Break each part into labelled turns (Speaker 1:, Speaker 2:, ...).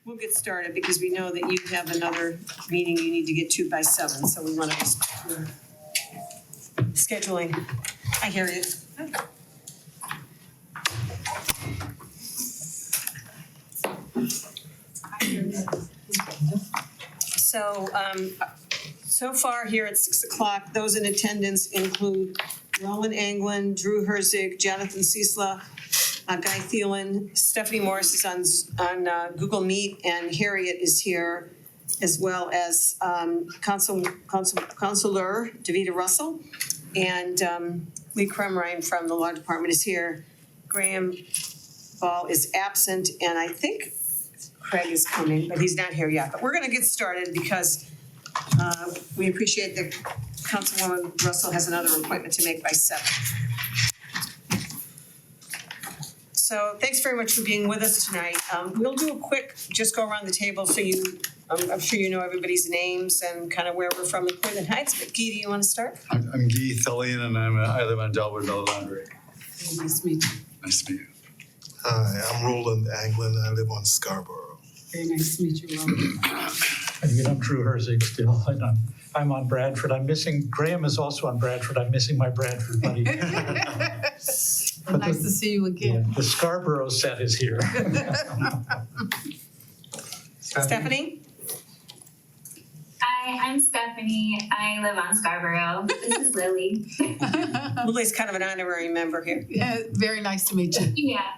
Speaker 1: we'll get started because we know that you have another meeting you need to get to by 7, so we want to respect your scheduling. I hear you. So, so far here at 6 o'clock, those in attendance include Roland Anglin, Drew Herzig, Jonathan Ciesla, Guy Thielen, Stephanie Morris is on Google Meet, and Harriet is here, as well as Counselor Davita Russell, and Lee Kremrein from the Law Department is here. Graham Ball is absent, and I think Craig is coming, but he's not here yet. But we're going to get started because we appreciate that Councilwoman Russell has another appointment to make by 7. So thanks very much for being with us tonight. We'll do a quick, just go around the table so you, I'm sure you know everybody's names and kind of where we're from in Clinton Heights. But Guy, do you want to start?
Speaker 2: I'm Guy Thelian, and I live on Delaware Laundry.
Speaker 3: Nice to meet you.
Speaker 2: Nice to meet you.
Speaker 4: Hi, I'm Roland Anglin. I live on Scarborough.
Speaker 3: Very nice to meet you, Roland.
Speaker 5: Again, I'm Drew Herzig still, and I'm on Bradford. I'm missing, Graham is also on Bradford. I'm missing my Bradford buddy.
Speaker 3: Well, nice to see you again.
Speaker 5: Yeah, the Scarborough set is here.
Speaker 1: Stephanie?
Speaker 6: Hi, I'm Stephanie. I live on Scarborough. This is Lily.
Speaker 1: Lily's kind of an honorary member here.
Speaker 3: Yeah, very nice to meet you.
Speaker 6: Yeah.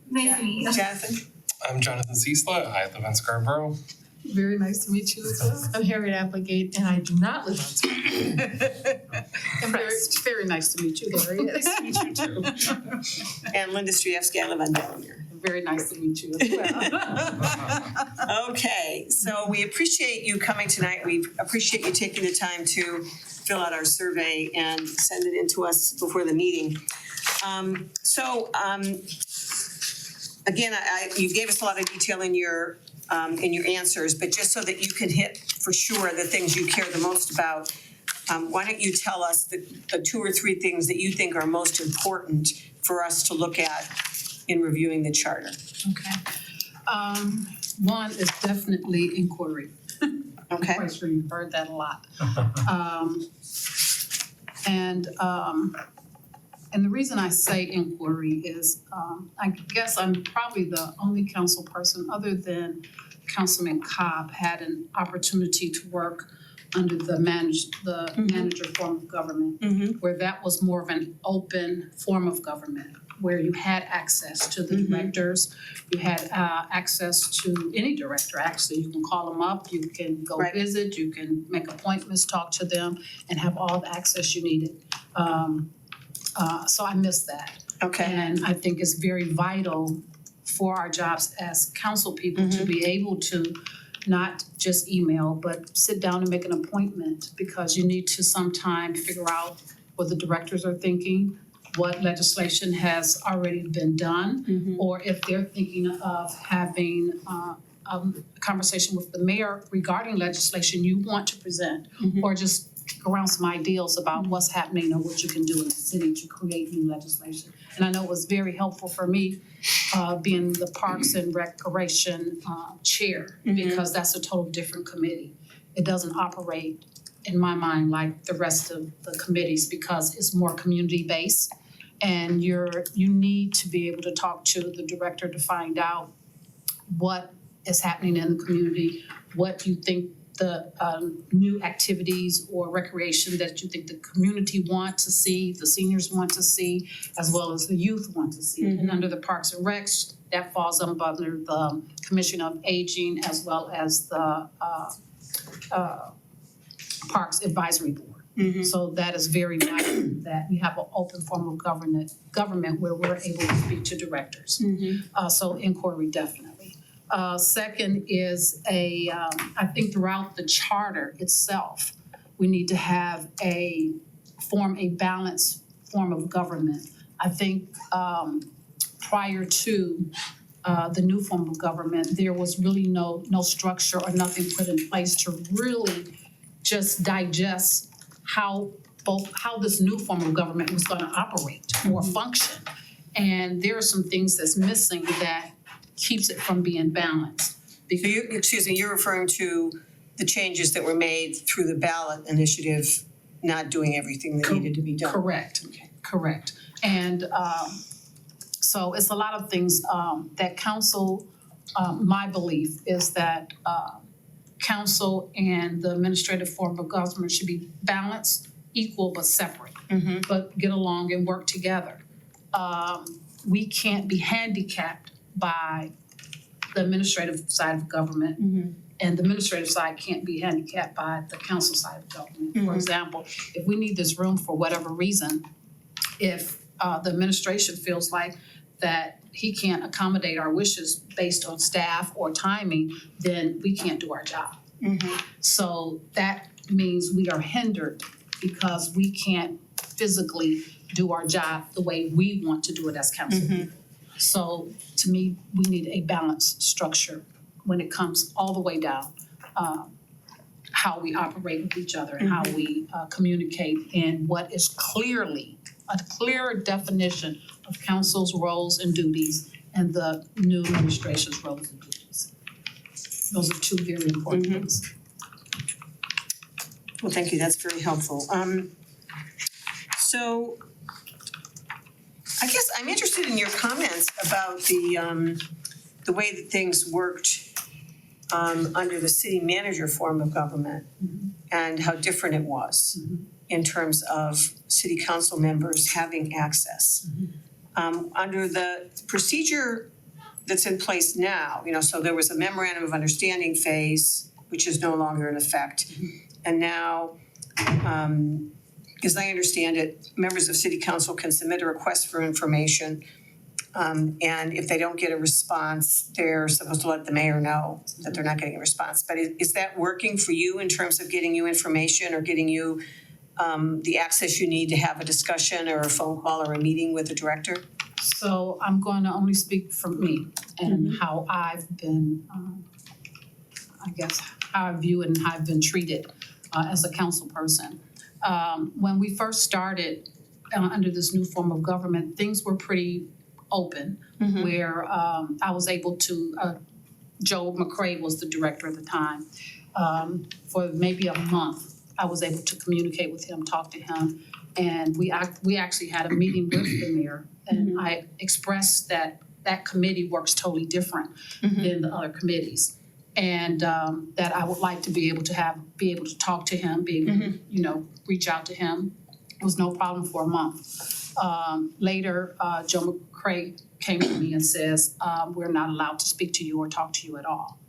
Speaker 6: Nice to meet you.
Speaker 1: Jonathan?
Speaker 7: I'm Jonathan Ciesla. I live in Scarborough.
Speaker 3: Very nice to meet you as well. I'm Harriet Applegate, and I do not live on Scarborough. And very nice to meet you, Harriet. Nice to meet you too.
Speaker 1: And Linda Strejewski, I live on Delamere.
Speaker 3: Very nice to meet you as well.
Speaker 1: Okay, so we appreciate you coming tonight. We appreciate you taking the time to fill out our survey and send it in to us before the meeting. Again, you gave us a lot of detail in your answers, but just so that you can hit for sure the things you care the most about, why don't you tell us the 2 or 3 things that you think are most important for us to look at in reviewing the charter?
Speaker 3: Okay. One is definitely inquiry.
Speaker 1: Okay.
Speaker 3: I'm quite sure you've heard that a lot. And the reason I say inquiry is, I guess I'm probably the only council person other than Councilman Cobb had an opportunity to work under the manager form of government, where that was more of an open form of government, where you had access to the directors, you had access to any director, actually. You can call them up, you can go visit, you can make appointments, talk to them, and have all the access you needed. So I miss that.
Speaker 1: Okay.
Speaker 3: And I think it's very vital for our jobs as council people to be able to not just email, but sit down and make an appointment, because you need to sometime figure out what the directors are thinking, what legislation has already been done, or if they're thinking of having a conversation with the mayor regarding legislation you want to present, or just around some ideals about what's happening or what you can do in the city to create new legislation. And I know it was very helpful for me being the Parks and Recreation chair, because that's a total different committee. It doesn't operate, in my mind, like the rest of the committees, because it's more community-based. And you need to be able to talk to the director to find out what is happening in the community, what you think the new activities or recreation that you think the community want to see, the seniors want to see, as well as the youth want to see. And under the Parks and Recs, that falls under the Commission of Aging, as well as the Parks Advisory Board. So that is very vital that we have an open form of government where we're able to speak to directors. So inquiry, definitely. Second is I think throughout the charter itself, we need to form a balanced form of government. I think prior to the new form of government, there was really no structure or nothing put in place to really just digest how this new form of government was going to operate or function. And there are some things that's missing that keeps it from being balanced,
Speaker 1: So you're referring to the changes that were made through the ballot initiative, not doing everything that needed to be done?
Speaker 3: Correct, correct. And so it's a lot of things that council, my belief is that council and the administrative form of government should be balanced, equal but separate, but get along and work together. We can't be handicapped by the administrative side of government, and the administrative side can't be handicapped by the council side of government. For example, if we need this room for whatever reason, if the administration feels like that he can't accommodate our wishes based on staff or timing, then we can't do our job. So that means we are hindered because we can't physically do our job the way we want to do it as council. So to me, we need a balanced structure when it comes all the way down, how we operate with each other and how we communicate, and what is clearly a clearer definition of council's roles and duties and the new administration's roles and duties. Those are two very important things.
Speaker 1: Well, thank you, that's very helpful. So I guess I'm interested in your comments about the way that things worked under the city manager form of government and how different it was in terms of city council members having access. Under the procedure that's in place now, so there was a memorandum of understanding phase, which is no longer in effect. And now, as I understand it, members of city council can submit a request for information. And if they don't get a response, they're supposed to let the mayor know that they're not getting a response. But is that working for you in terms of getting you information or getting you the access you need to have a discussion or a phone call or a meeting with the director?
Speaker 3: So I'm going to only speak for me and how I've been, I guess, how I view it and how I've been treated as a council person. When we first started under this new form of government, things were pretty open, where I was able to, Joe McCray was the director at the time. For maybe a month, I was able to communicate with him, talk to him, and we actually had a meeting with the mayor, and I expressed that that committee works totally different than the other committees, and that I would like to be able to talk to him, be able to, reach out to him. It was no problem for a month. Later, Joe McCray came to me and says, we're not allowed to speak to you or talk to you at all.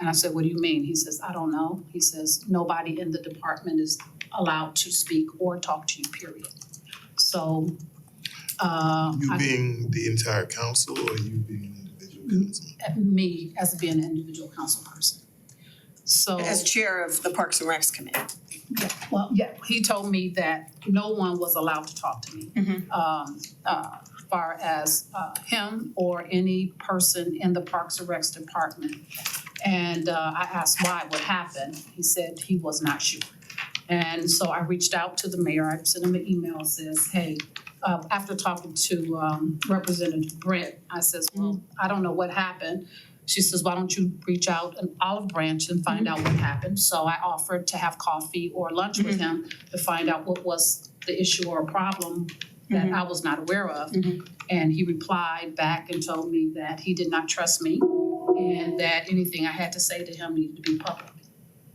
Speaker 3: And I said, what do you mean? He says, I don't know. He says, nobody in the department is allowed to speak or talk to you, period. So,
Speaker 4: being the entire council or you being an individual councilman?
Speaker 3: Me as being an individual council person. So.
Speaker 1: As chair of the Parks and Recs Committee.
Speaker 3: He told me that no one was allowed to talk to me. Far as him or any person in the Parks and Recs department. And I asked why, what happened. He said he was not sure. And so I reached out to the mayor. I sent him an email that says, hey, after talking to Representative Brent, I says, well, I don't know what happened. She says, why don't you reach out an Olive Branch and find out what happened? So I offered to have coffee or lunch with him to find out what was the issue or problem that I was not aware of. And he replied back and told me that he did not trust me and that anything I had to say to him needed to be public.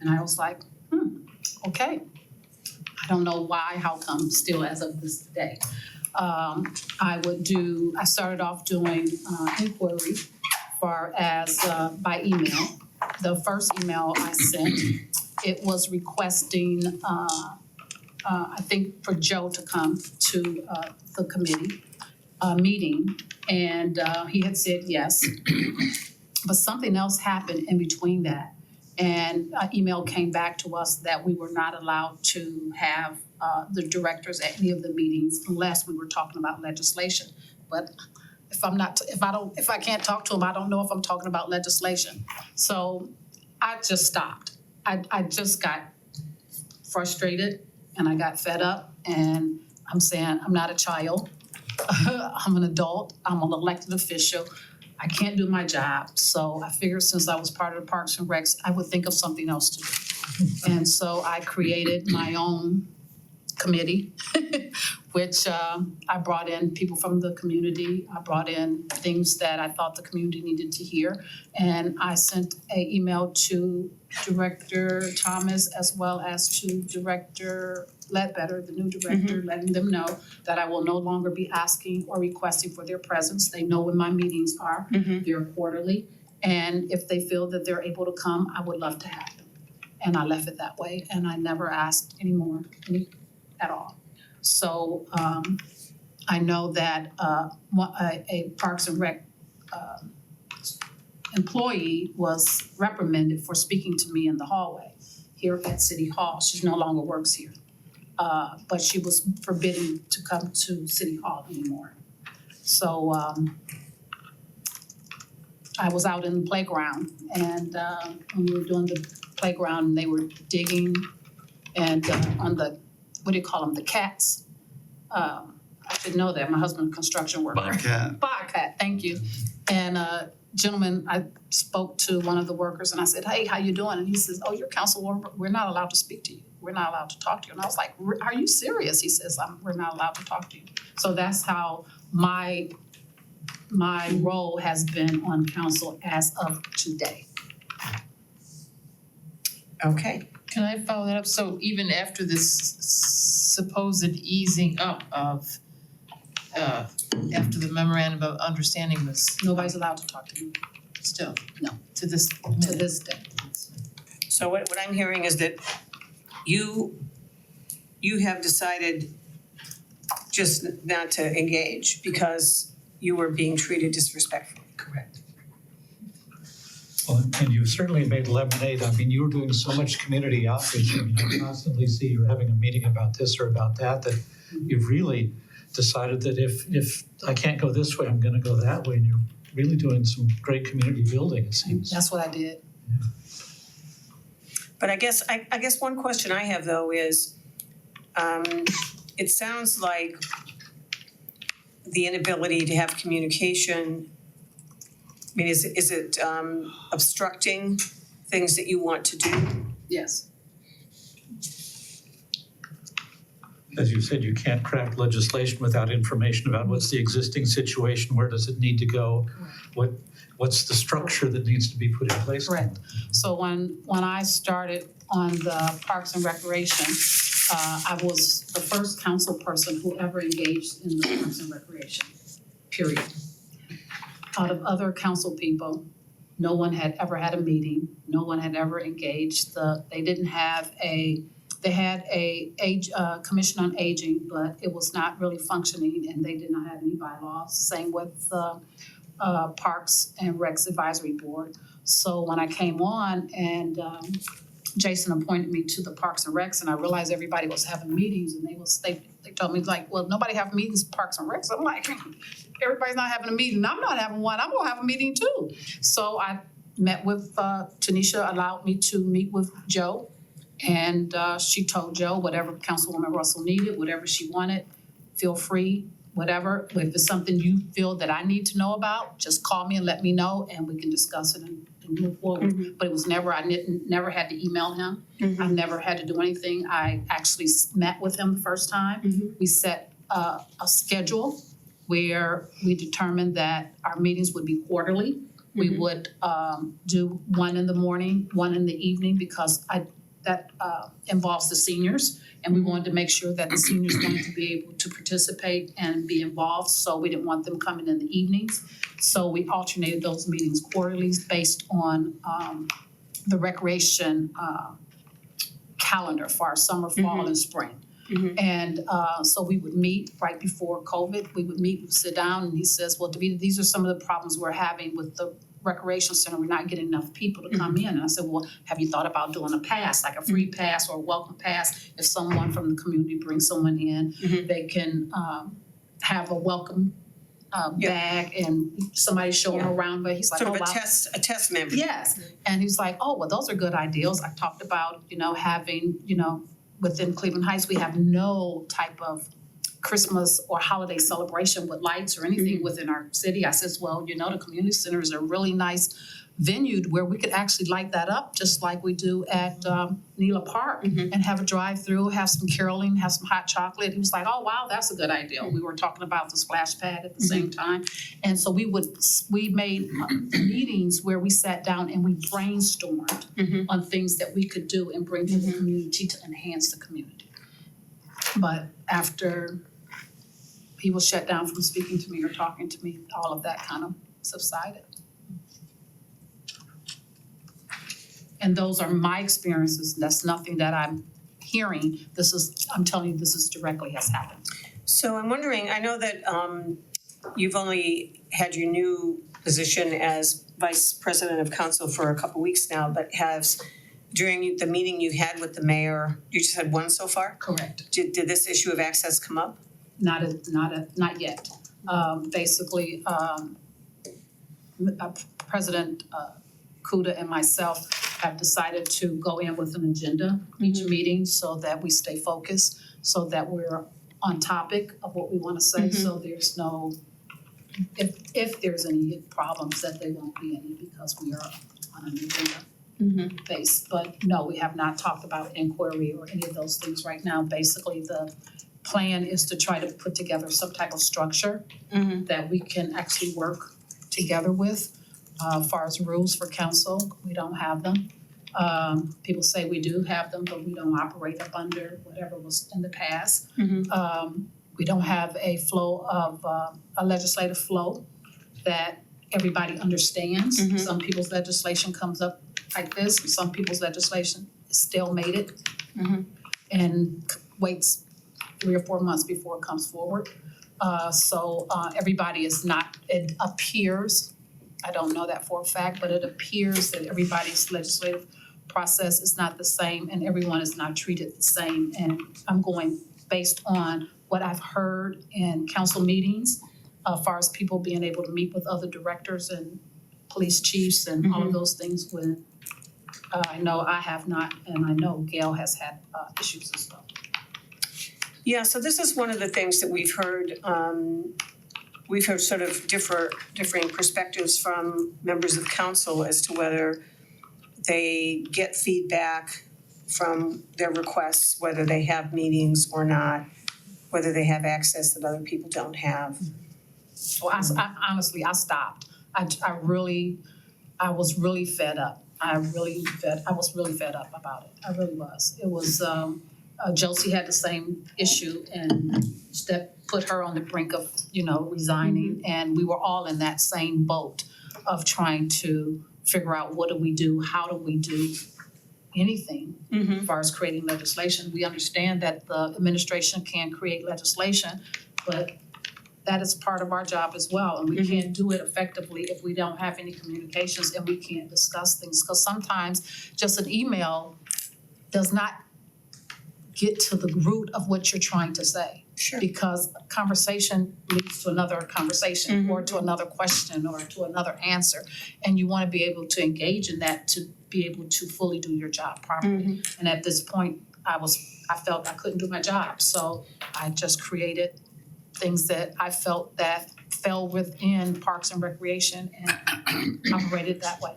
Speaker 3: And I was like, okay. I don't know why, how come, still as of this day. I started off doing inquiry far as by email. The first email I sent, it was requesting, I think for Joe to come to the committee meeting, and he had said yes. But something else happened in between that. And an email came back to us that we were not allowed to have the directors at any of the meetings unless we were talking about legislation. But if I can't talk to them, I don't know if I'm talking about legislation. So I just stopped. I just got frustrated and I got fed up, and I'm saying I'm not a child. I'm an adult. I'm an elected official. I can't do my job. So I figured since I was part of the Parks and Recs, I would think of something else to do. And so I created my own committee, which I brought in people from the community. I brought in things that I thought the community needed to hear. And I sent an email to Director Thomas as well as to Director Ledbetter, the new director, letting them know that I will no longer be asking or requesting for their presence. They know when my meetings are. They're quarterly. And if they feel that they're able to come, I would love to have them. And I left it that way, and I never asked anymore at all. So I know that a Parks and Rec employee was reprimanded for speaking to me in the hallway here at City Hall. She no longer works here. But she was forbidden to come to City Hall anymore. So I was out in the playground, and when we were doing the playground, they were digging and on the, what do you call them, the cats? I should know that, my husband's a construction worker. Bobcat, thank you. And gentleman, I spoke to one of the workers and I said, hey, how you doing? And he says, oh, you're councilwoman, we're not allowed to speak to you. We're not allowed to talk to you. And I was like, are you serious? He says, we're not allowed to talk to you. So that's how my role has been on council as of today.
Speaker 1: Okay.
Speaker 8: Can I follow that up? So even after this supposed easing up of, after the memorandum of understanding was
Speaker 3: Nobody's allowed to talk to me
Speaker 8: still?
Speaker 3: No.
Speaker 8: To this
Speaker 3: to
Speaker 8: minute?
Speaker 3: this day.
Speaker 1: So what I'm hearing is that you have decided just not to engage because you were being treated disrespectfully.
Speaker 3: Correct.
Speaker 5: Well, and you've certainly made lemonade. I mean, you were doing so much community outreach. I mean, I constantly see you're having a meeting about this or about that, that you've really decided that if I can't go this way, I'm gonna go that way. And you're really doing some great community building, it seems.
Speaker 3: That's what I did.
Speaker 1: But I guess one question I have though is, it sounds like the inability to have communication, I mean, is it obstructing things that you want to do?
Speaker 3: Yes.
Speaker 5: As you said, you can't craft legislation without information about what's the existing situation, where does it need to go, what's the structure that needs to be put in place.
Speaker 3: Correct. So when I started on the Parks and Recreation, I was the first council person who ever engaged in the Parks and Recreation, period. Out of other council people, no one had ever had a meeting, no one had ever engaged. They had a commission on aging, but it was not really functioning and they did not have any bylaws. Same with the Parks and Recs Advisory Board. So when I came on and Jason appointed me to the Parks and Recs, and I realized everybody was having meetings, and they told me like, well, nobody have meetings at Parks and Recs. I'm like, everybody's not having a meeting. I'm not having one. I'm gonna have a meeting too. So I met with Tanisha allowed me to meet with Joe, and she told Joe whatever Councilwoman Russell needed, whatever she wanted, feel free. Whatever, if it's something you feel that I need to know about, just call me and let me know, and we can discuss it and move forward. But it was never, never had to email him. I never had to do anything. I actually met with him the first time. We set a schedule where we determined that our meetings would be quarterly. We would do one in the morning, one in the evening, because that involves the seniors. And we wanted to make sure that the seniors wanted to be able to participate and be involved, so we didn't want them coming in the evenings. So we alternated those meetings quarterly based on the recreation calendar for our summer, fall, and spring. And so we would meet right before COVID. We would meet, we'd sit down, and he says, well, Davida, these are some of the problems we're having with the recreation center. We're not getting enough people to come in. And I said, well, have you thought about doing a pass, like a free pass or a welcome pass? If someone from the community brings someone in, they can have a welcome bag and somebody show them around. But he's like,
Speaker 1: Sort of
Speaker 3: wow.
Speaker 1: a test membership.
Speaker 3: Yes. And he's like, oh, well, those are good ideas. I talked about, having, within Cleveland Heights, we have no type of Christmas or holiday celebration with lights or anything within our city. I says, well, you know, the community center is a really nice venue where we could actually light that up just like we do at Neela Park and have a drive-through, have some caroling, have some hot chocolate. He was like, oh, wow, that's a good idea. We were talking about the splash pad at the same time. And so we made meetings where we sat down and we brainstormed on things that we could do and bring to the community to enhance the community. But after he was shut down from speaking to me or talking to me, all of that kind of subsided. And those are my experiences. That's nothing that I'm hearing. I'm telling you, this is directly has happened.
Speaker 1: So I'm wondering, I know that you've only had your new position as Vice President of Council for a couple weeks now, but during the meeting you had with the mayor, you just had one so far?
Speaker 3: Correct.
Speaker 1: Did this issue of access come up?
Speaker 3: Not yet. Basically, President Kuda and myself have decided to go in with an agenda each meeting so that we stay focused, so that we're on topic of what we want to say, so there's no, if there's any problems, that there won't be any because we are on an agenda base. But no, we have not talked about inquiry or any of those things right now. Basically, the plan is to try to put together some type of structure that we can actually work together with. As far as rules for council, we don't have them. People say we do have them, but we don't operate up under whatever was in the past. We don't have a flow of, a legislative flow that everybody understands. Some people's legislation comes up like this, and some people's legislation is stalemated and waits 3 or 4 months before it comes forward. So everybody is not, it appears, I don't know that for a fact, but it appears that everybody's legislative process is not the same and everyone is not treated the same. And I'm going based on what I've heard in council meetings, as far as people being able to meet with other directors and police chiefs and all of those things when I know I have not, and I know Gail has had issues as well.
Speaker 1: Yeah, so this is one of the things that we've heard sort of differing perspectives from members of council as to whether they get feedback from their requests, whether they have meetings or not, whether they have access that other people don't have.
Speaker 3: Well, I honestly, I stopped. I was really fed up. I was really fed up about it. I really was. It was, Josie had the same issue and that put her on the brink of, resigning. And we were all in that same boat of trying to figure out what do we do, how do we do anything as far as creating legislation. We understand that the administration can create legislation, but that is part of our job as well. And we can't do it effectively if we don't have any communications and we can't discuss things. Because sometimes just an email does not get to the root of what you're trying to say.
Speaker 1: Sure.
Speaker 3: Because conversation leads to another conversation or to another question or to another answer. And you want to be able to engage in that to be able to fully do your job properly. And at this point, I felt I couldn't do my job. So I just created things that I felt that fell within Parks and Recreation and operated that way.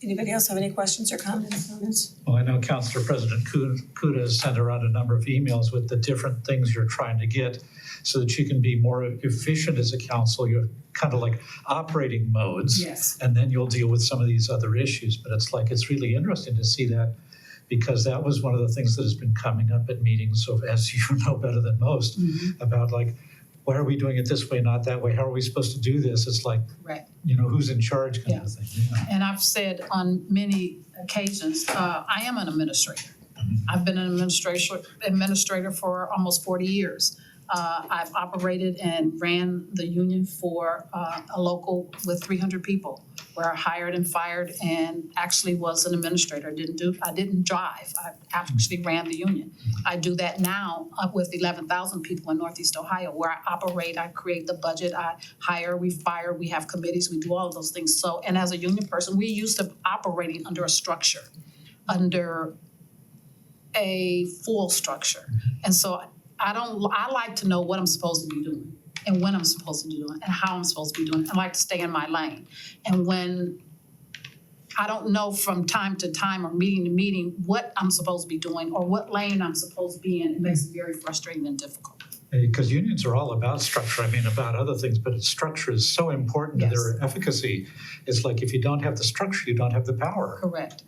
Speaker 1: Anybody else have any questions or comments on this?
Speaker 5: Well, I know Councilor President Kuda has sent around a number of emails with the different things you're trying to get so that you can be more efficient as a council. You're kind of like operating modes.
Speaker 3: Yes.
Speaker 5: And then you'll deal with some of these other issues. But it's really interesting to see that because that was one of the things that has been coming up at meetings. So as you know better than most about like, why are we doing it this way, not that way? How are we supposed to do this? It's like,
Speaker 3: Right.
Speaker 5: Who's in charge kind of a thing. Yeah.
Speaker 3: And I've said on many occasions, I am an administrator. I've been an administrator for almost 40 years. I've operated and ran the union for a local with 300 people where I hired and fired and actually was an administrator. I didn't drive. I actually ran the union. I do that now with 11,000 people in Northeast Ohio where I operate, I create the budget, I hire, we fire, we have committees, we do all of those things. So, and as a union person, we used to operating under a structure, under a full structure. And so I like to know what I'm supposed to be doing and when I'm supposed to be doing it and how I'm supposed to be doing it. I like to stay in my lane. And when I don't know from time to time or meeting to meeting what I'm supposed to be doing or what lane I'm supposed to be in, it makes it very frustrating and difficult.
Speaker 5: Because unions are all about structure, I mean, about other things, but structure is so important to their efficacy. It's like if you don't have the structure, you don't have the power.
Speaker 3: Correct.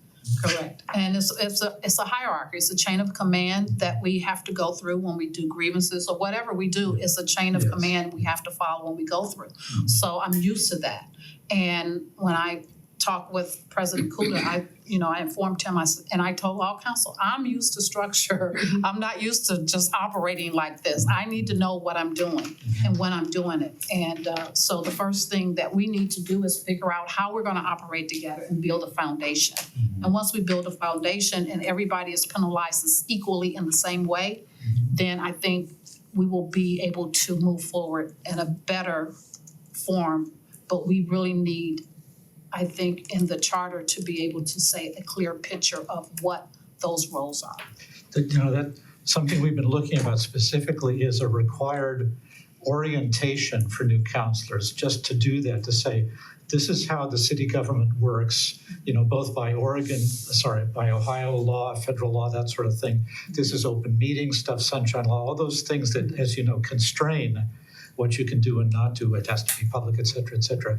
Speaker 3: And it's a hierarchy, it's a chain of command that we have to go through when we do grievances or whatever we do, it's a chain of command we have to follow when we go through. So I'm used to that. And when I talked with President Kuda, I informed him, and I told all council, I'm used to structure. I'm not used to just operating like this. I need to know what I'm doing and when I'm doing it. And so the first thing that we need to do is figure out how we're gonna operate together and build a foundation. And once we build a foundation and everybody is penalized equally in the same way, then I think we will be able to move forward in a better form. But we really need, I think, in the charter to be able to say a clear picture of what those roles are.
Speaker 5: That something we've been looking about specifically is a required orientation for new counselors, just to do that, to say, this is how the city government works, both by Ohio law, federal law, that sort of thing. This is open meeting stuff, sunshine law, all those things that, as you know, constrain what you can do and not do. It has to be public, et cetera,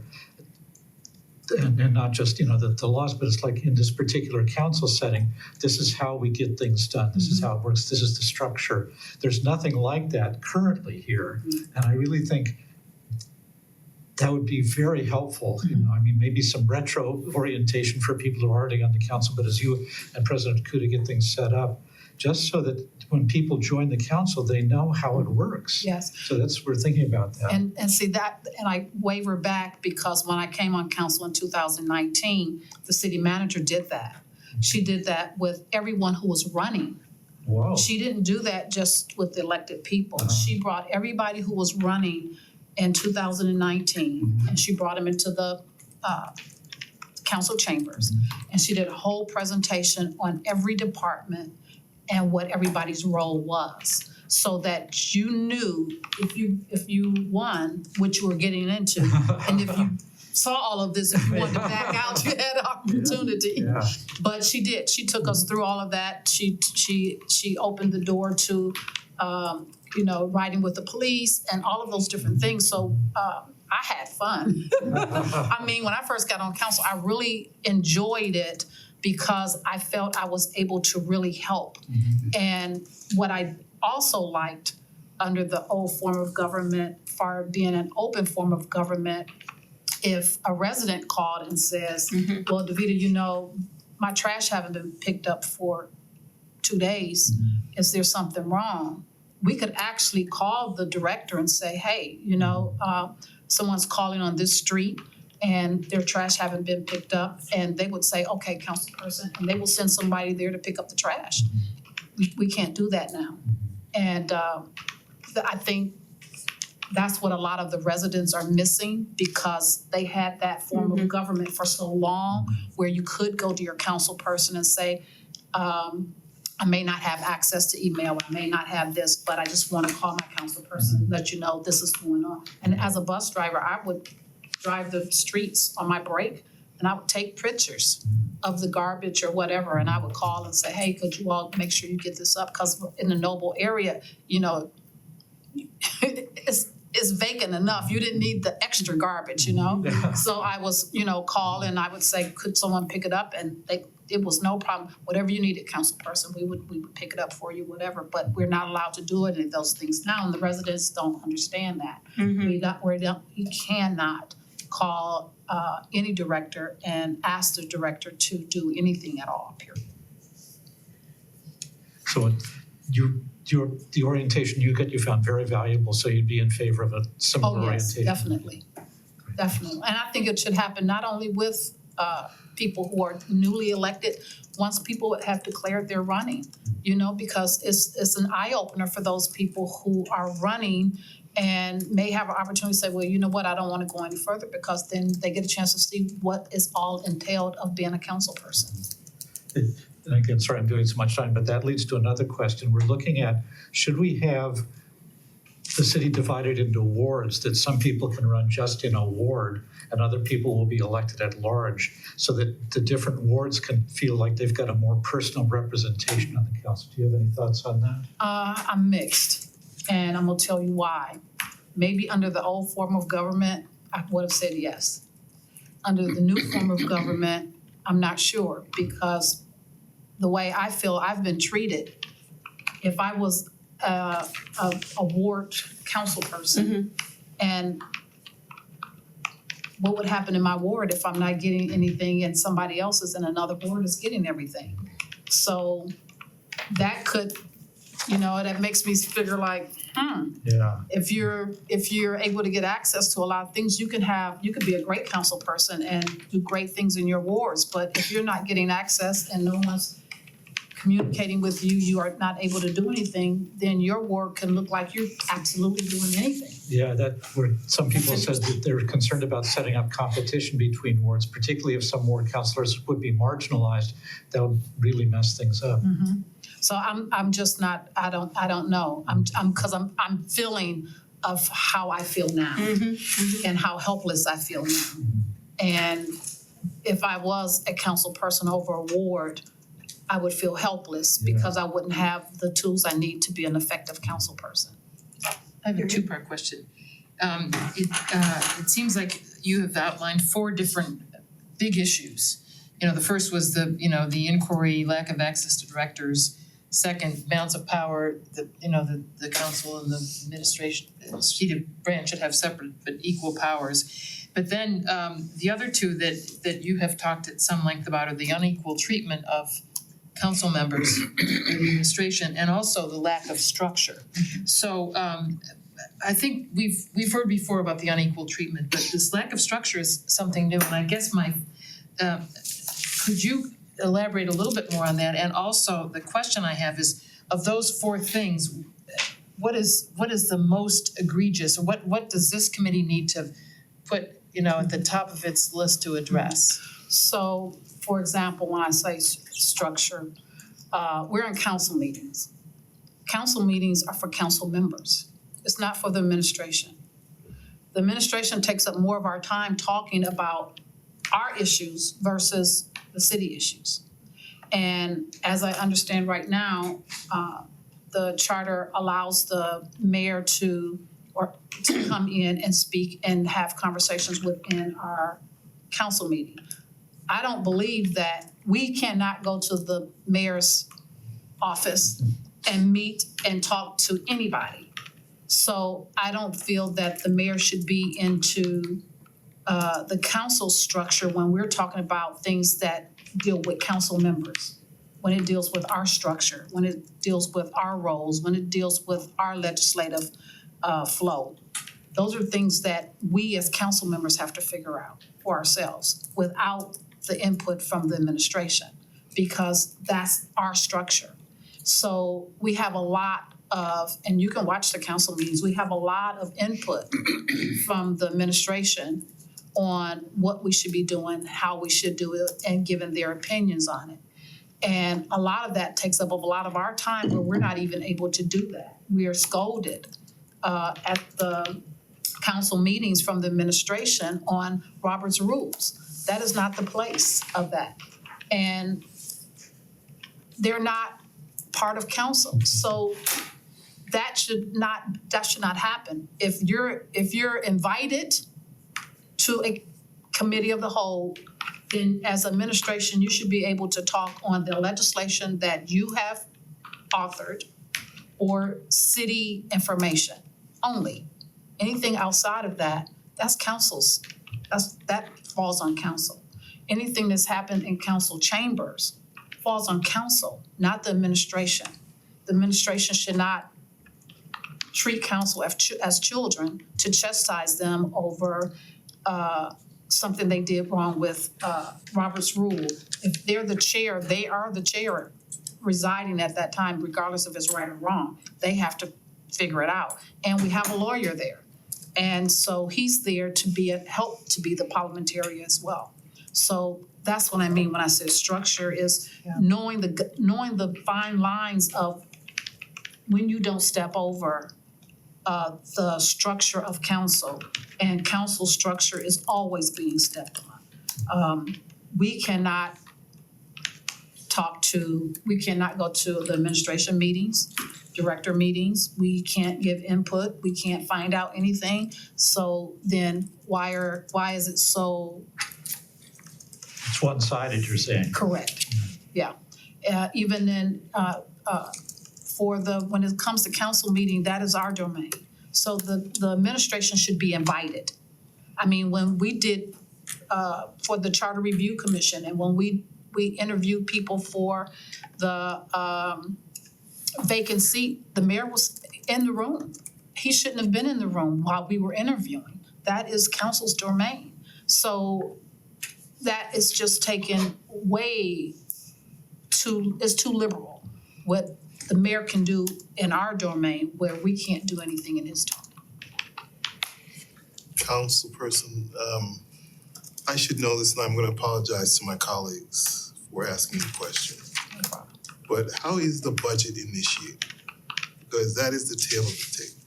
Speaker 5: and not just, the laws, but it's like in this particular council setting, this is how we get things done. This is how it works. This is the structure. There's nothing like that currently here. And I really think that would be very helpful. Maybe some retro orientation for people who are already on the council, but as you and President Kuda get things set up, just so that when people join the council, they know how it works.
Speaker 3: Yes.
Speaker 5: So we're thinking about that.
Speaker 3: And see that, and I waver back because when I came on council in 2019, the city manager did that. She did that with everyone who was running.
Speaker 5: Whoa.
Speaker 3: She didn't do that just with the elected people. She brought everybody who was running in 2019, and she brought them into the council chambers. And she did a whole presentation on every department and what everybody's role was, so that you knew if you won, what you were getting into. And if you saw all of this, if you wanted to back out, you had opportunity.
Speaker 5: Yeah.
Speaker 3: But she did. She took us through all of that. She opened the door to riding with the police and all of those different things. So I had fun. When I first got on council, I really enjoyed it because I felt I was able to really help. And what I also liked under the old form of government, far being an open form of government, if a resident called and says, well, Davida, my trash haven't been picked up for 2 days. Is there something wrong? We could actually call the director and say, hey, someone's calling on this street and their trash haven't been picked up, and they would say, okay, councilperson, and they will send somebody there to pick up the trash. We can't do that now. And I think that's what a lot of the residents are missing, because they had that form of government for so long where you could go to your council person and say, I may not have access to email, I may not have this, but I just want to call my council person and let you know this is going on. And as a bus driver, I would drive the streets on my break and I would take pictures of the garbage or whatever, and I would call and say, hey, could you all make sure you get this up? Because in the Noble area, it's vacant enough. You didn't need the extra garbage, So I was, call and I would say, could someone pick it up? And it was no problem. Whatever you needed, council person, we would pick it up for you, whatever. But we're not allowed to do any of those things now, and the residents don't understand that. We cannot call any director and ask the director to do anything at all, period.
Speaker 5: So the orientation you found very valuable, so you'd be in favor of a similar orientation?
Speaker 3: Oh, yes, definitely. And I think it should happen not only with people who are newly elected, once people have declared they're running, because it's an eye-opener for those people who are running and may have an opportunity to say, well, you know what, I don't want to go any further, because then they get a chance to see what is all entailed of being a council person.
Speaker 5: and again, sorry I'm doing so much time, but that leads to another question. We're looking at, should we have the city divided into wards that some people can run just in a ward and other people will be elected at large so that the different wards can feel like they've got a more personal representation on the council? Do you have any thoughts on that?
Speaker 3: I'm mixed, and I'm gonna tell you why. Maybe under the old form of government, I would have said yes. Under the new form of government, I'm not sure, because the way I feel I've been treated, if I was a ward council person, and what would happen in my ward if I'm not getting anything and somebody else is in another ward is getting everything? So that could, that makes me figure like,
Speaker 5: Yeah.
Speaker 3: if you're able to get access to a lot of things, you could be a great council person and do great things in your wards, but if you're not getting access and no one's communicating with you, you are not able to do anything, then your ward can look like you're absolutely doing anything.
Speaker 5: Yeah, that where some people said that they're concerned about setting up competition between wards, particularly if some ward councilors would be marginalized, that would really mess things up.
Speaker 3: So I'm just not, I don't know. I'm feeling of how I feel now and how helpless I feel now. And if I was a council person over a ward, I would feel helpless because I wouldn't have the tools I need to be an effective council person.
Speaker 8: I have a two-part question. It seems like you have outlined 4 different big issues. The first was the inquiry, lack of access to directors. Second, balance of power, the council and the administration, executive branch should have separate but equal powers. But then the other 2 that you have talked at some length about are the unequal treatment of council members in the administration and also the lack of structure. So I think we've heard before about the unequal treatment, but this lack of structure is something new. And I guess could you elaborate a little bit more on that? And also the question I have is, of those 4 things, what is the most egregious, or what does this committee need to put, at the top of its list to address?
Speaker 3: So, for example, when I say structure, we're in council meetings. Council meetings are for council members. It's not for the administration. The administration takes up more of our time talking about our issues versus the city issues. And as I understand right now, the charter allows the mayor to come in and speak and have conversations within our council meeting. I don't believe that we cannot go to the mayor's office and meet and talk to anybody. So I don't feel that the mayor should be into the council structure when we're talking about things that deal with council members, when it deals with our structure, when it deals with our roles, when it deals with our legislative flow. Those are things that we as council members have to figure out for ourselves without the input from the administration, because that's our structure. So we have a lot of, and you can watch the council meetings, we have a lot of input from the administration on what we should be doing, how we should do it, and giving their opinions on it. And a lot of that takes up a lot of our time where we're not even able to do that. We are scolded at the council meetings from the administration on Robert's rules. That is not the place of that. And they're not part of council. So that should not happen. If you're invited to a committee of the whole, then as administration, you should be able to talk on the legislation that you have authored or city information only. Anything outside of that, that's council's. That falls on council. Anything that's happened in council chambers falls on council, not the administration. The administration should not treat council as children to chastise them over something they did wrong with Robert's rule. If they're the chair, they are the chair residing at that time, regardless if it's right or wrong. They have to figure it out. And we have a lawyer there. And so he's there to help to be the parliamentarian as well. So that's what I mean when I say structure is
Speaker 8: Yeah.
Speaker 3: knowing the fine lines of when you don't step over the structure of council, and council structure is always being stepped on. We cannot go to the administration meetings, director meetings, we can't give input, we can't find out anything. So then why is it so
Speaker 5: It's one-sided, you're saying.
Speaker 3: correct? Yeah, even then, when it comes to council meeting, that is our domain. So the administration should be invited. I mean, when we did, for the Charter Review Commission, and when we interviewed people for the, vacant seat, the mayor was in the room. He shouldn't have been in the room while we were interviewing. That is council's domain. So that is just taken it's too liberal. What the mayor can do in our domain where we can't do anything in his domain.
Speaker 4: Councilperson, I should know this and I'm gonna apologize to my colleagues for asking the question.
Speaker 3: No problem.
Speaker 4: But how is the budget initiated? Because that is the tail of the tape.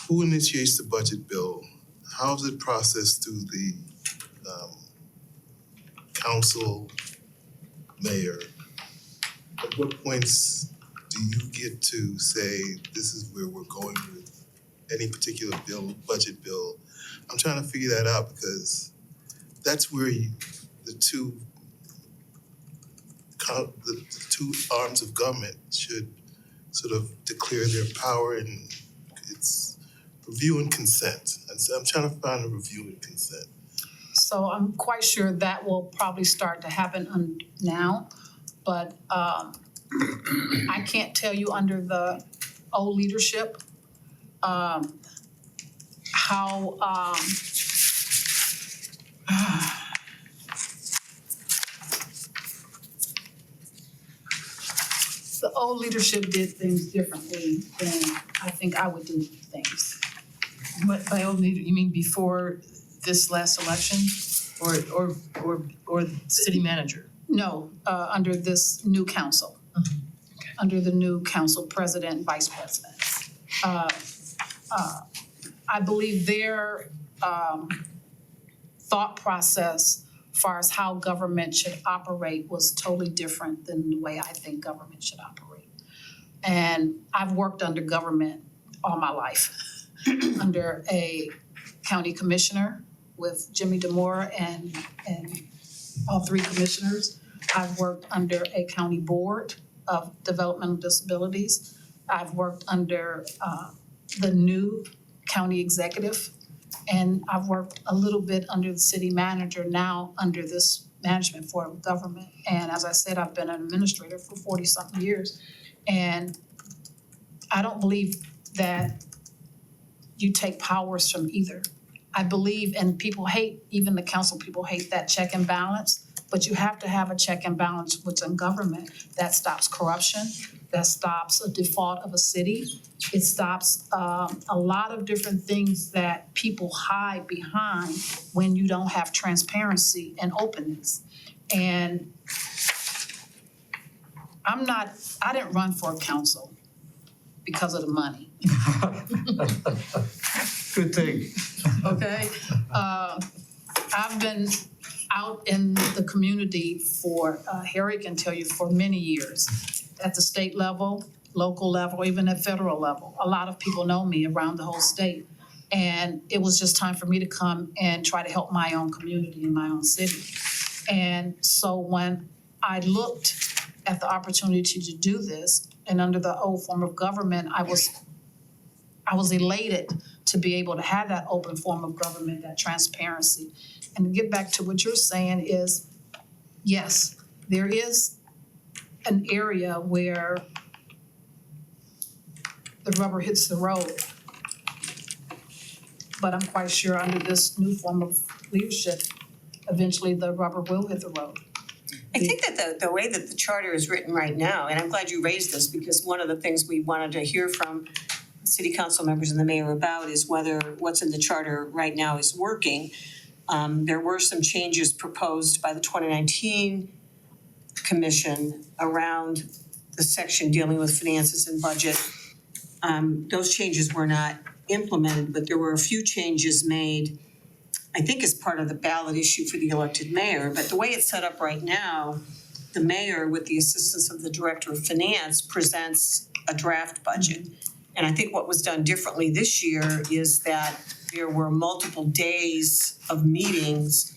Speaker 4: Who initiates the budget bill? How is it processed through the council, mayor? At what points do you get to say, this is where we're going with any particular budget bill? I'm trying to figure that out because that's where the two arms of government should sort of declare their power, and it's review and consent. And so I'm trying to find a review and consent.
Speaker 3: So I'm quite sure that will probably start to happen now, but I can't tell you under the old leadership how the old leadership did things differently than I think I would do things.
Speaker 8: What, by old leader, you mean before this last election or city manager?
Speaker 3: No, under this new council.
Speaker 8: Okay.
Speaker 3: Under the new council president and vice president. I believe their thought process as far as how government should operate was totally different than the way I think government should operate. And I've worked under government all my life, under a county commissioner with Jimmy DeMora and all three commissioners. I've worked under a county board of developmental disabilities. I've worked under the new county executive, and I've worked a little bit under the city manager, now under this management form of government. And as I said, I've been an administrator for 40-something years. And I don't believe that you take powers from either. I believe, and people hate, even the council people hate that check and balance, but you have to have a check and balance within government that stops corruption, that stops a default of a city. It stops a lot of different things that people hide behind when you don't have transparency and openness. And I didn't run for council because of the money.
Speaker 5: Good thing.
Speaker 3: Okay? I've been out in the community for, Harry can tell you, for many years. At the state level, local level, even at federal level. A lot of people know me around the whole state. And it was just time for me to come and try to help my own community in my own city. And so when I looked at the opportunity to do this, and under the old form of government, I was elated to be able to have that open form of government, that transparency. And to get back to what you're saying is, yes, there is an area where the rubber hits the road. But I'm quite sure under this new form of leadership, eventually the rubber will hit the road.
Speaker 1: I think that the way that the charter is written right now, and I'm glad you raised this, because one of the things we wanted to hear from city council members and the mayor about is whether what's in the charter right now is working. There were some changes proposed by the 2019 commission around the section dealing with finances and budget. Those changes were not implemented, but there were a few changes made, I think as part of the ballot issue for the elected mayor. But the way it's set up right now, the mayor, with the assistance of the director of finance, presents a draft budget. And I think what was done differently this year is that there were multiple days of meetings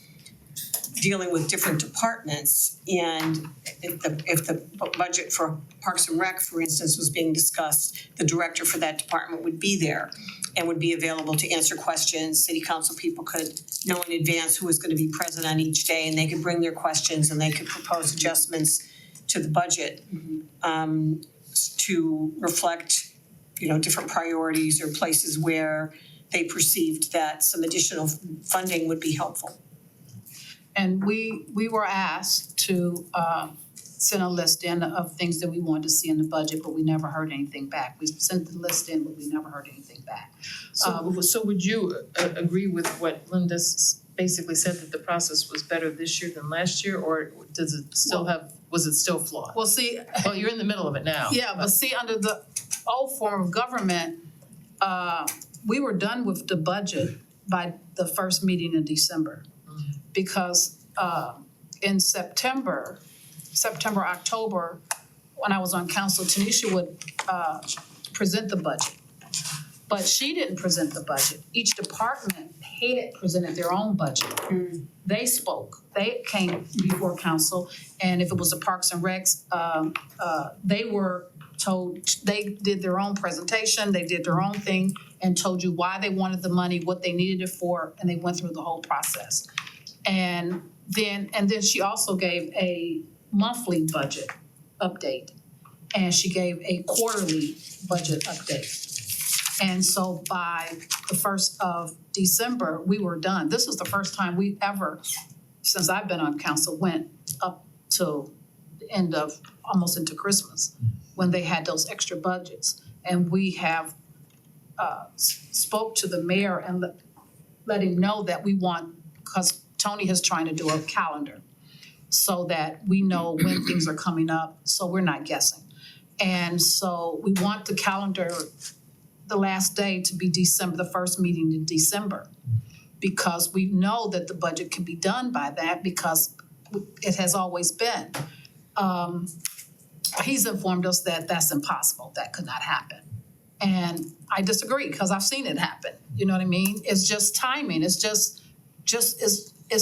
Speaker 1: dealing with different departments. And if the budget for Parks and Rec, for instance, was being discussed, the director for that department would be there and would be available to answer questions. City council people could know in advance who was gonna be present on each day, and they could bring their questions and they could propose adjustments to the budget to reflect, different priorities or places where they perceived that some additional funding would be helpful.
Speaker 3: And we were asked to send a list in of things that we wanted to see in the budget, but we never heard anything back. We sent the list in, but we never heard anything back.
Speaker 8: So would you agree with what Linda basically said, that the process was better this year than last year, or does it still was it still flawed?
Speaker 3: Well, see,
Speaker 8: Well, you're in the middle of it now.
Speaker 3: yeah, but see, under the old form of government, we were done with the budget by the first meeting in December. Because in September, October, when I was on council, Tanisha would present the budget. But she didn't present the budget. Each department head presented their own budget. They spoke, they came before council, and if it was the Parks and Recs, they were told, they did their own presentation, they did their own thing, and told you why they wanted the money, what they needed it for, and they went through the whole process. And then she also gave a monthly budget update, and she gave a quarterly budget update. And so by the 1st of December, we were done. This was the first time we ever, since I've been on council, went up to the end of, almost into Christmas, when they had those extra budgets. And we have spoke to the mayor and let him know that we want, because Tony is trying to do a calendar so that we know when things are coming up, so we're not guessing. And so we want the calendar, the last day to be December, the first meeting in December, because we know that the budget can be done by that, because it has always been. He's informed us that that's impossible, that could not happen. And I disagree, because I've seen it happen, you know what I mean? It's just timing, it's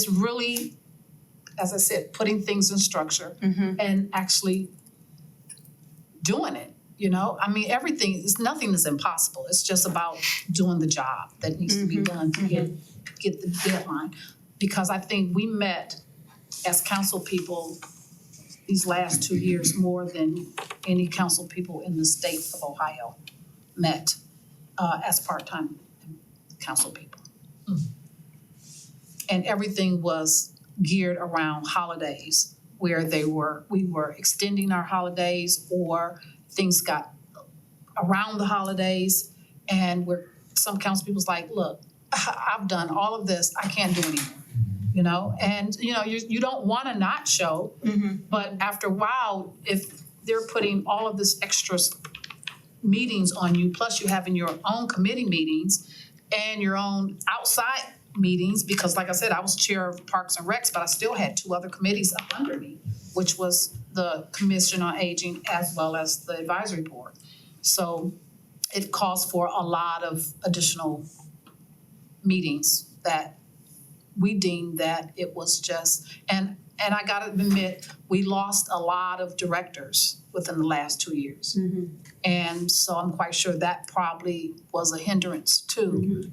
Speaker 3: really, as I said, putting things in structure and actually doing it, I mean, nothing is impossible. It's just about doing the job that needs to be done to get the deadline. Because I think we met as council people these last 2 years more than any council people in the state of Ohio met as part-time council people. And everything was geared around holidays, where we were extending our holidays, or things got around the holidays, and some council people's like, look, I've done all of this, I can't do anymore, and you don't wanna not show, but after a while, if they're putting all of this extra meetings on you, plus you having your own committee meetings and your own outside meetings, because like I said, I was chair of Parks and Recs, but I still had 2 other committees up under me, which was the Commission on Aging as well as the Advisory Board. So it calls for a lot of additional meetings that we deemed that it was just, and I gotta admit, we lost a lot of directors within the last 2 years. And so I'm quite sure that probably was a hindrance too.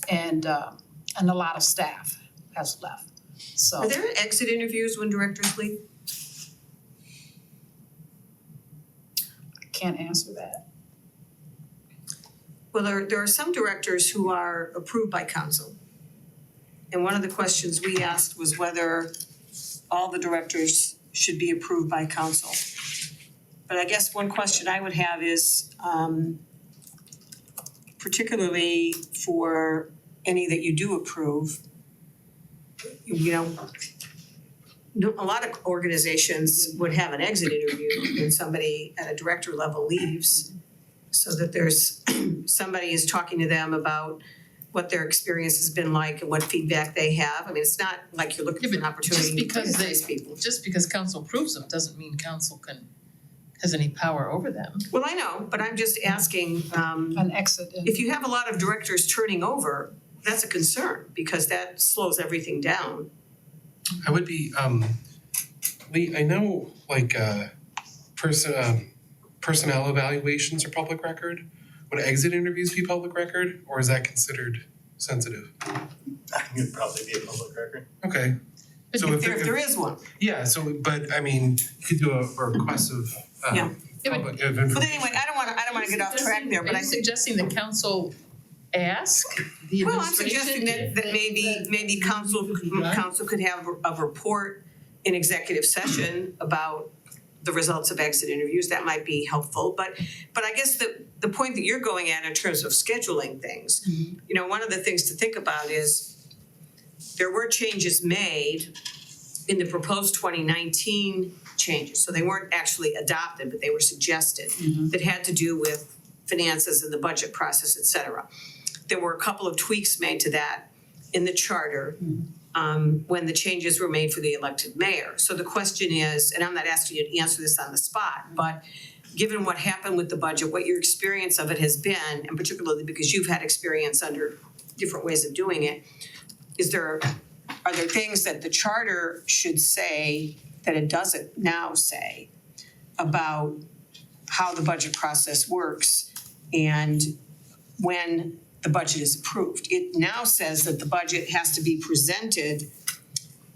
Speaker 3: And a lot of staff has left, so.
Speaker 1: Are there exit interviews when directors leave?
Speaker 3: I can't answer that.
Speaker 1: Well, there are some directors who are approved by council. And one of the questions we asked was whether all the directors should be approved by council. But I guess one question I would have is, particularly for any that you do approve, you know, a lot of organizations would have an exit interview when somebody at a director level leaves, so that there's, somebody is talking to them about what their experience has been like and what feedback they have. I mean, it's not like you're looking
Speaker 8: Yeah,
Speaker 1: for an
Speaker 8: but
Speaker 1: opportunity
Speaker 8: just
Speaker 1: to
Speaker 8: because
Speaker 1: criticize people.
Speaker 8: Just because council approves them doesn't mean council has any power over them.
Speaker 1: Well, I know, but I'm just asking,
Speaker 3: An exit and
Speaker 1: if you have a lot of directors turning over, that's a concern, because that slows everything down.
Speaker 7: I would be, Lee, I know like personnel evaluations are public record. Would exit interviews be public record, or is that considered sensitive?
Speaker 2: I think it'd probably be a public record.
Speaker 7: Okay, so
Speaker 1: If there is one.
Speaker 7: yeah, so, but I mean, you could do a request of
Speaker 1: Yeah.
Speaker 7: public, of
Speaker 1: But
Speaker 7: information.
Speaker 1: anyway, I don't wanna get off track there, but
Speaker 8: Are
Speaker 1: I
Speaker 8: you
Speaker 1: think,
Speaker 8: suggesting that council ask the
Speaker 1: well, I'm
Speaker 8: administration?
Speaker 1: suggesting that maybe council could have a report in executive session about the results of exit interviews. That might be helpful, but I guess the point that you're going at in terms of scheduling things, you know, one of the things to think about is there were changes made in the proposed 2019 changes, so they weren't actually adopted, but they were suggested, that had to do with finances and the budget process, et cetera. There were a couple of tweaks made to that in the charter when the changes were made for the elected mayor. So the question is, and I'm not asking you to answer this on the spot, but given what happened with the budget, what your experience of it has been, and particularly because you've had experience under different ways of doing it, are there things that the charter should say that it doesn't now say about how the budget process works and when the budget is approved? It now says that the budget has to be presented,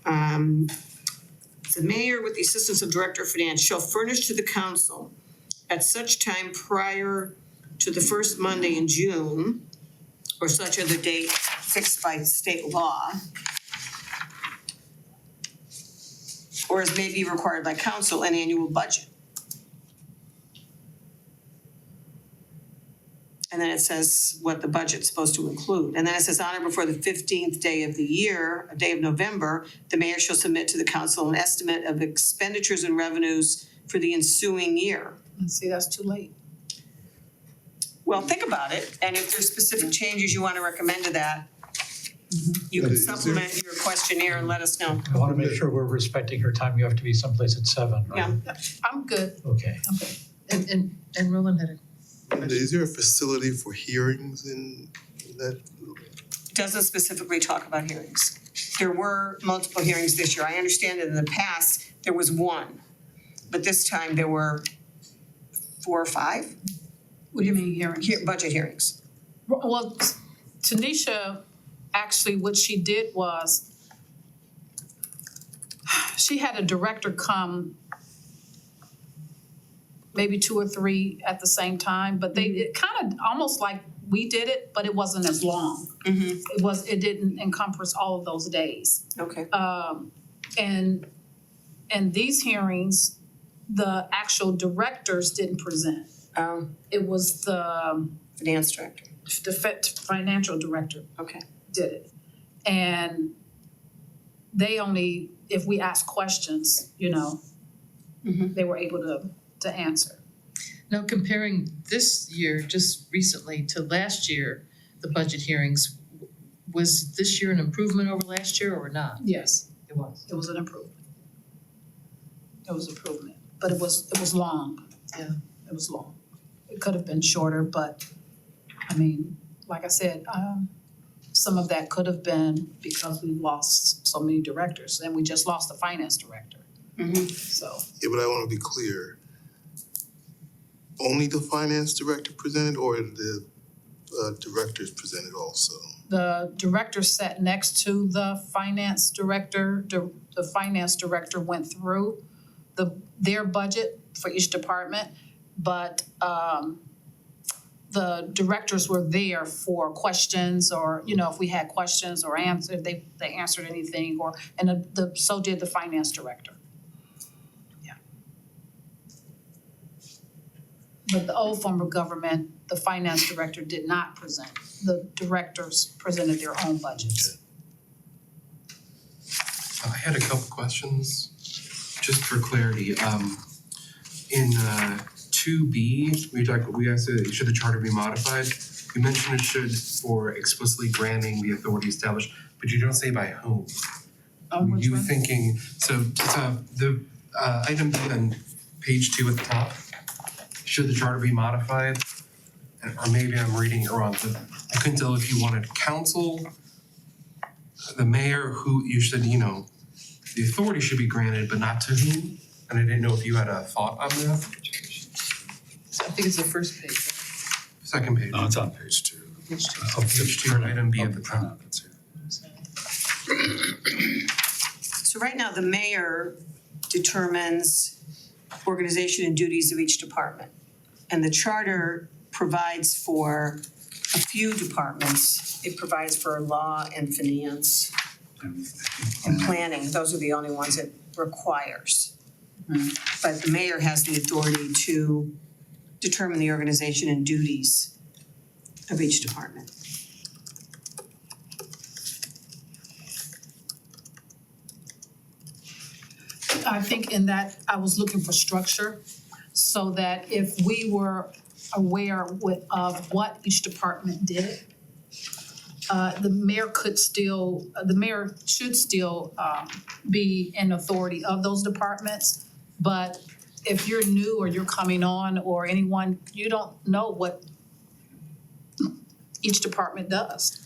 Speaker 1: the mayor with the assistance of director of finance shall furnish to the council at such time prior to the first Monday in June or such other date fixed by state law, or as may be required by council, an annual budget. And then it says what the budget's supposed to include. And then it says on or before the 15th day of the year, a day of November, the mayor shall submit to the council an estimate of expenditures and revenues for the ensuing year.
Speaker 3: and see, that's too late.
Speaker 1: Well, think about it, and if there's specific changes you wanna recommend to that, you can
Speaker 4: Is there-
Speaker 1: supplement your questionnaire and let us know.
Speaker 5: I want to make sure we're respecting her time. You have to be someplace at 7, right?
Speaker 1: Yeah.
Speaker 3: I'm good,
Speaker 5: Okay.
Speaker 3: okay.
Speaker 8: And Roland had
Speaker 4: Is there a facility for hearings in that?
Speaker 1: Doesn't specifically talk about hearings. There were multiple hearings this year. I understand that in the past, there was one. But this time there were 4 or 5
Speaker 3: What do you mean hearing?
Speaker 1: budget hearings.
Speaker 3: Well, Tanisha, actually what she did was she had a director come maybe 2 or 3 at the same time, but it kind of almost like we did it, but it wasn't as long. It didn't encompass all of those days.
Speaker 1: Okay.
Speaker 3: And these hearings, the actual directors didn't present. It was the
Speaker 1: Finance director.
Speaker 3: financial director
Speaker 1: Okay.
Speaker 3: did it. And they only, if we asked questions, you know, they were able to answer.
Speaker 8: Now, comparing this year, just recently, to last year, the budget hearings, was this year an improvement over last year or not?
Speaker 3: Yes,
Speaker 8: It was.
Speaker 3: it was an improvement. It was improvement, but it was long.
Speaker 8: Yeah.
Speaker 3: It was long. It could have been shorter, but I mean, like I said, some of that could have been because we lost so many directors, and we just lost the finance director. So,
Speaker 4: Yeah, but I wanna be clear. Only the finance director presented or the directors presented also?
Speaker 3: the director sat next to the finance director. The finance director went through their budget for each department, but the directors were there for questions or, you know, if we had questions or answered, they answered anything and so did the finance director. Yeah. But the old form of government, the finance director did not present. The directors presented their own budgets.
Speaker 7: I had a couple questions, just for clarity. In 2B, we asked, should the charter be modified? You mentioned it should for explicitly granting the authority established, but you don't say by whom. Were you thinking, so the item B on page 2 at the top, should the charter be modified? Or maybe I'm reading it wrong, but I couldn't tell if you wanted council, the mayor, who you should, the authority should be granted, but not to whom? And I didn't know if you had a thought on that.
Speaker 8: I think it's the first page,
Speaker 7: Second page.
Speaker 2: No, it's on page 2.
Speaker 8: right? Page two.
Speaker 7: Page 2, item B at the top.
Speaker 1: So right now, the mayor determines organization and duties of each department. And the charter provides for a few departments. It provides for law and finance and planning. Those are the only ones it requires. But the mayor has the authority to determine the organization and duties of each department.
Speaker 3: I think in that, I was looking for structure, so that if we were aware of what each department did, the mayor should still be in authority of those departments. But if you're new or you're coming on or anyone, you don't know what each department does.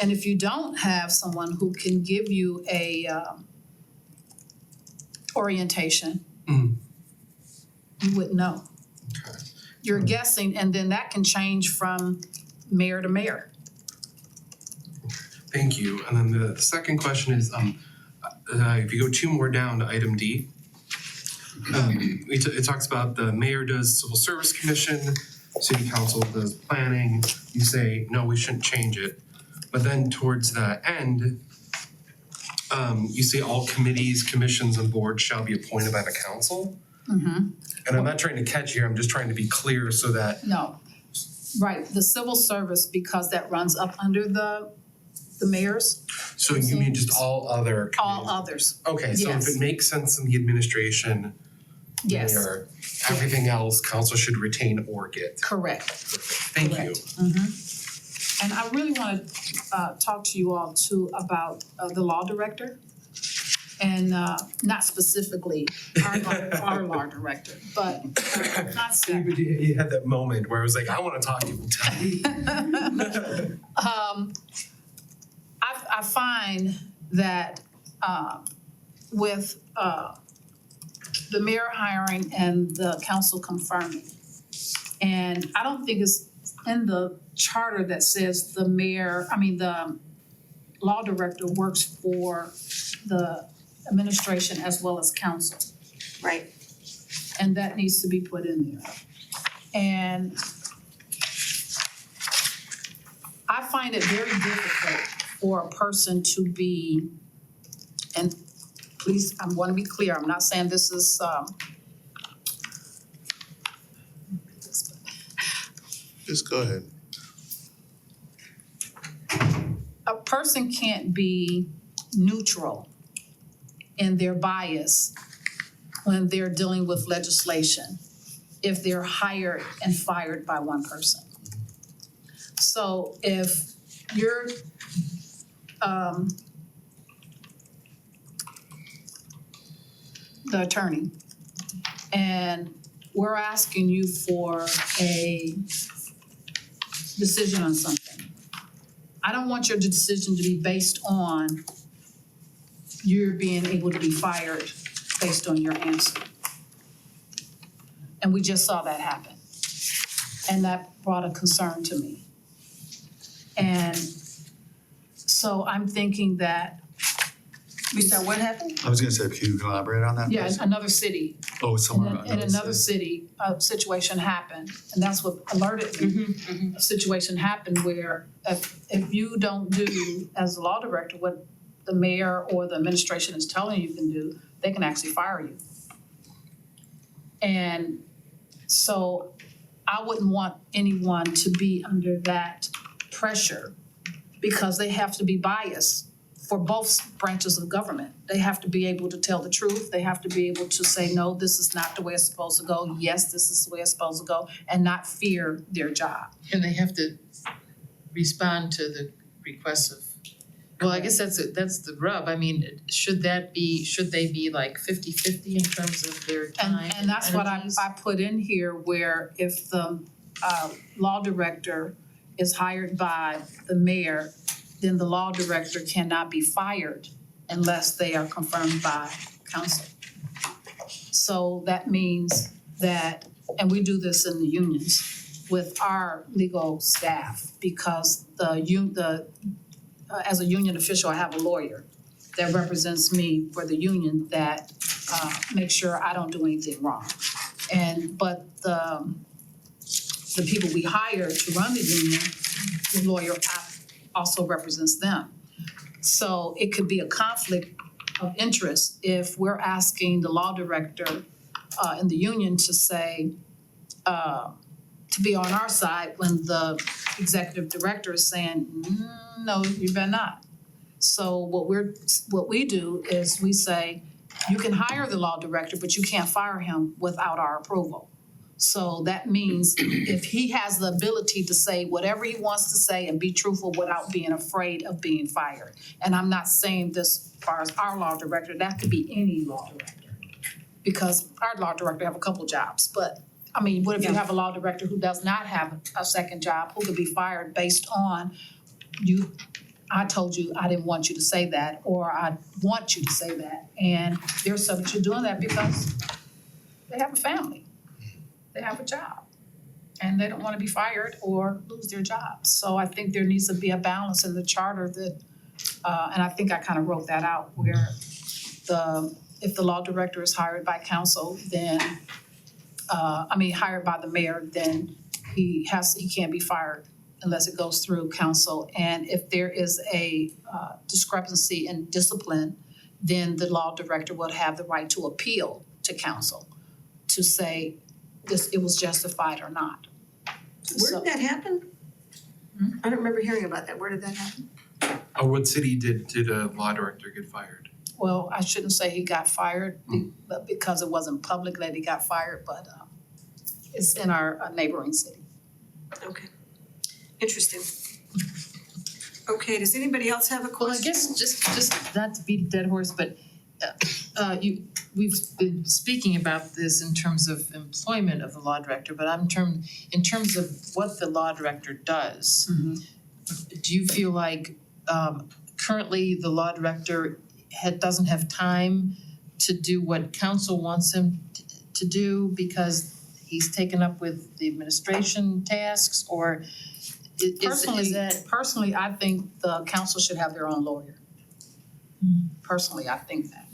Speaker 3: And if you don't have someone who can give you a orientation,
Speaker 7: Mhm.
Speaker 3: you wouldn't know.
Speaker 7: Okay.
Speaker 3: You're guessing, and then that can change from mayor to mayor.
Speaker 7: Thank you. And then the second question is, if you go 2 more down to item D, it talks about the mayor does civil service commission, city council does planning. You say, no, we shouldn't change it. But then towards the end, you say all committees, commissions, and boards shall be appointed by the council.
Speaker 3: Mm-hmm.
Speaker 7: And I'm not trying to catch here, I'm just trying to be clear so that,
Speaker 3: No, right, the civil service, because that runs up under the mayors,
Speaker 7: so you mean just all other
Speaker 3: all
Speaker 7: committees?
Speaker 3: others,
Speaker 7: Okay, so if
Speaker 3: yes.
Speaker 7: it makes sense in the administration,
Speaker 3: yes,
Speaker 7: mayor, everything else, council should retain or get.
Speaker 3: correct.
Speaker 7: Thank you.
Speaker 3: Mm-hmm. And I really want to talk to you all too about the law director. And not specifically our law director, but concept.
Speaker 7: You had that moment where I was like, I want to talk to you. Tell me.
Speaker 3: I find that with the mayor hiring and the council confirming, and I don't think it's in the charter that says the law director works for the administration as well as council.
Speaker 1: Right.
Speaker 3: And that needs to be put in there. And I find it very difficult for a person to be, and please, I want to be clear, I'm not saying this is
Speaker 4: Just go ahead.
Speaker 3: a person can't be neutral in their bias when they're dealing with legislation if they're hired and fired by one person. So if you're the attorney and we're asking you for a decision on something, I don't want your decision to be based on you're being able to be fired based on your answer. And we just saw that happen. And that brought a concern to me. And so I'm thinking that,
Speaker 1: We saw what happened?
Speaker 2: I was gonna say, can you elaborate on that?
Speaker 3: yeah,
Speaker 2: please?
Speaker 3: another city,
Speaker 2: Oh, somewhere
Speaker 3: in another city, a situation happened. And that's what alerted me. A situation happened where if you don't do, as the law director, what the mayor or the administration is telling you can do, they can actually fire you. And so I wouldn't want anyone to be under that pressure because they have to be biased for both branches of government. They have to be able to tell the truth. They have to be able to say, no, this is not the way it's supposed to go. Yes, this is the way it's supposed to go, and not fear their job.
Speaker 8: And they have to respond to the requests of, well, I guess that's the rub. I mean, should they be like 50-50 in terms of their time
Speaker 3: And that's what I
Speaker 8: energies?
Speaker 3: put in here, where if the law director is hired by the mayor, then the law director cannot be fired unless they are confirmed by council. So that means that, and we do this in the unions with our legal staff, because as a union official, I have a lawyer that represents me for the union that makes sure I don't do anything wrong. But the people we hire to run the union, the lawyer also represents them. So it could be a conflict of interest if we're asking the law director in the union to say, to be on our side when the executive director is saying, no, you better not. So what we do is we say, you can hire the law director, but you can't fire him without our approval. So that means if he has the ability to say whatever he wants to say and be truthful without being afraid of being fired. And I'm not saying this as far as our law director, that could be any law director. Because our law director have a couple jobs, but I mean, what if you have a law director who does not have a second job, who could be fired based on I told you I didn't want you to say that, or I want you to say that. And they're subject to doing that because they have a family, they have a job, and they don't want to be fired or lose their job. So I think there needs to be a balance in the charter that, and I think I kind of wrote that out, where if the law director is hired by council, then, hired by the mayor, then he can't be fired unless it goes through council. And if there is a discrepancy in discipline, then the law director would have the right to appeal to council to say it was justified or not.
Speaker 1: Where did that happen? I don't remember hearing about that. Where did that happen?
Speaker 7: What city did a law director get fired?
Speaker 3: Well, I shouldn't say he got fired but because it wasn't public that he got fired, but it's in our neighboring city.
Speaker 1: Okay. Interesting. Okay, does anybody else have a
Speaker 8: Well, I
Speaker 1: question?
Speaker 8: guess just not to beat a dead horse, but we've been speaking about this in terms of employment of the law director, but in terms of what the law director does. Do you feel like currently the law director doesn't have time to do what council wants him to do because he's taken up with the administration tasks, or is that?
Speaker 3: Personally, I think the council should have their own lawyer. Personally, I think that.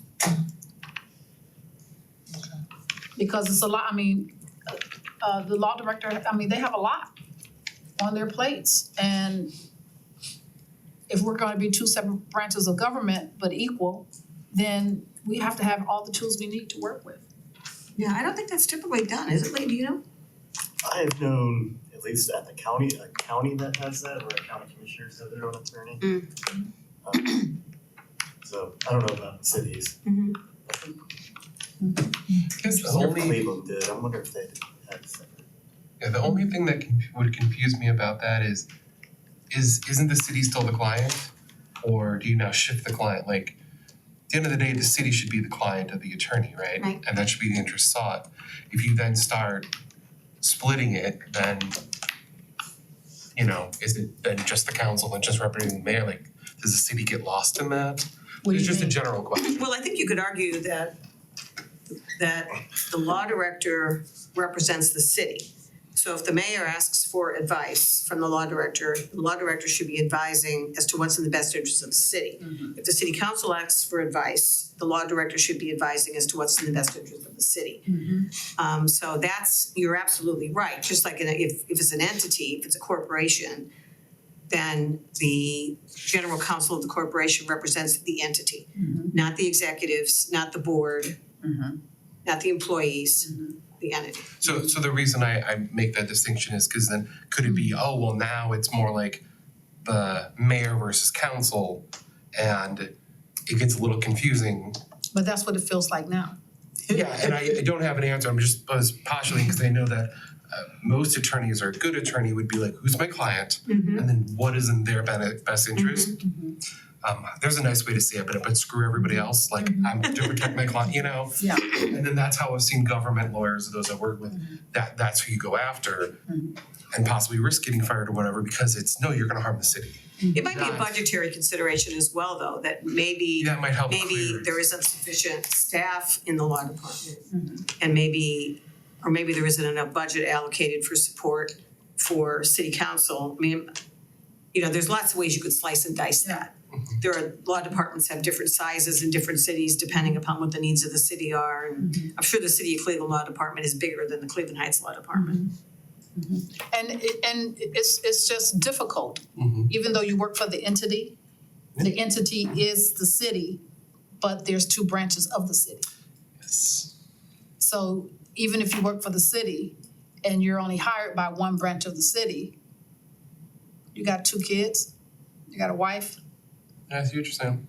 Speaker 3: Because it's a lot, the law director, they have a lot on their plates. And if we're gonna be two separate branches of government but equal, then we have to have all the tools we need to work with.
Speaker 1: Yeah, I don't think that's typically done, is it, Lee? Do you know?
Speaker 9: I've known, at least at the county, a county that has that, where county commissioners have their own attorney. So I don't know about cities. I think
Speaker 7: I guess the only
Speaker 9: Cleveland did, I wonder if they had a separate.
Speaker 7: Yeah, the only thing that would confuse me about that isn't the city still the client? Or do you now shift the client? Like, at the end of the day, the city should be the client of the attorney, right?
Speaker 1: Right.
Speaker 7: And that should be the interest sought. If you then start splitting it, then, is it then just the council and just representing the mayor? Like, does the city get lost in that?
Speaker 3: What do
Speaker 7: It's
Speaker 3: you
Speaker 7: just a
Speaker 3: mean?
Speaker 7: general question.
Speaker 1: Well, I think you could argue that the law director represents the city. So if the mayor asks for advice from the law director should be advising as to what's in the best interest of the city. If the city council asks for advice, the law director should be advising as to what's in the best interest of the city. So you're absolutely right. Just like if it's an entity, if it's a corporation, then the general counsel of the corporation represents the entity, not the executives, not the board, not the employees, the entity.
Speaker 7: So the reason I make that distinction is because then could it be, now it's more like the mayor versus council, and it gets a little confusing.
Speaker 3: But that's what it feels like now.
Speaker 7: Yeah, and I don't have an answer, I was postulating because I know that most attorneys or a good attorney would be like, who's my client? And then what is in their best interest? There's a nice way to say it, but screw everybody else, like I'm to protect my client, you know?
Speaker 3: Yeah.
Speaker 7: And then that's how I've seen government lawyers, those I work with, that's who you go after and possibly risk getting fired or whatever because it's, no, you're gonna harm the city.
Speaker 1: It might be a
Speaker 7: Nice.
Speaker 1: budgetary consideration as well, though, that maybe
Speaker 7: That might help
Speaker 1: maybe
Speaker 7: clear it.
Speaker 1: there isn't sufficient staff in the law department. And maybe there isn't enough budget allocated for support for city council. I mean, you know, there's lots of ways you could slice and dice that. There are, law departments have different sizes in different cities depending upon what the needs of the city are. And I'm sure the city of Cleveland Law Department is bigger than the Cleveland Heights Law Department.
Speaker 3: And it's just difficult,
Speaker 7: Mhm.
Speaker 3: even though you work for the entity is the city, but there's two branches of the city.
Speaker 7: Yes.
Speaker 3: So even if you work for the city and you're only hired by one branch of the city, you got 2 kids, you got a wife,
Speaker 7: I see what you're saying.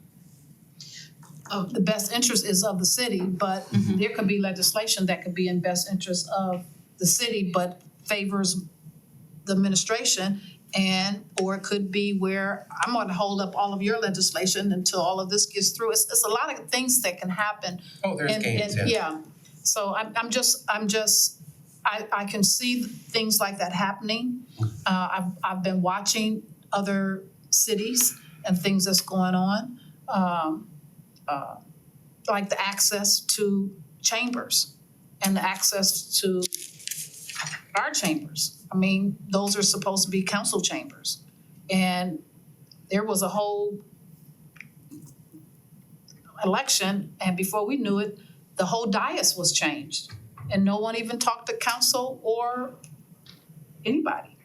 Speaker 3: the best interest is of the city, but there could be legislation that could be in best interest of the city but favors the administration, and or it could be where I'm gonna hold up all of your legislation until all of this gets through. It's a lot of things that can happen.
Speaker 7: Oh, there's games,
Speaker 3: Yeah, so I'm just I can see things like that happening. I've been watching other cities and things that's going on. Like the access to chambers and the access to our chambers. I mean, those are supposed to be council chambers. And there was a whole election, and before we knew it, the whole dais was changed. And no one even talked to council or anybody.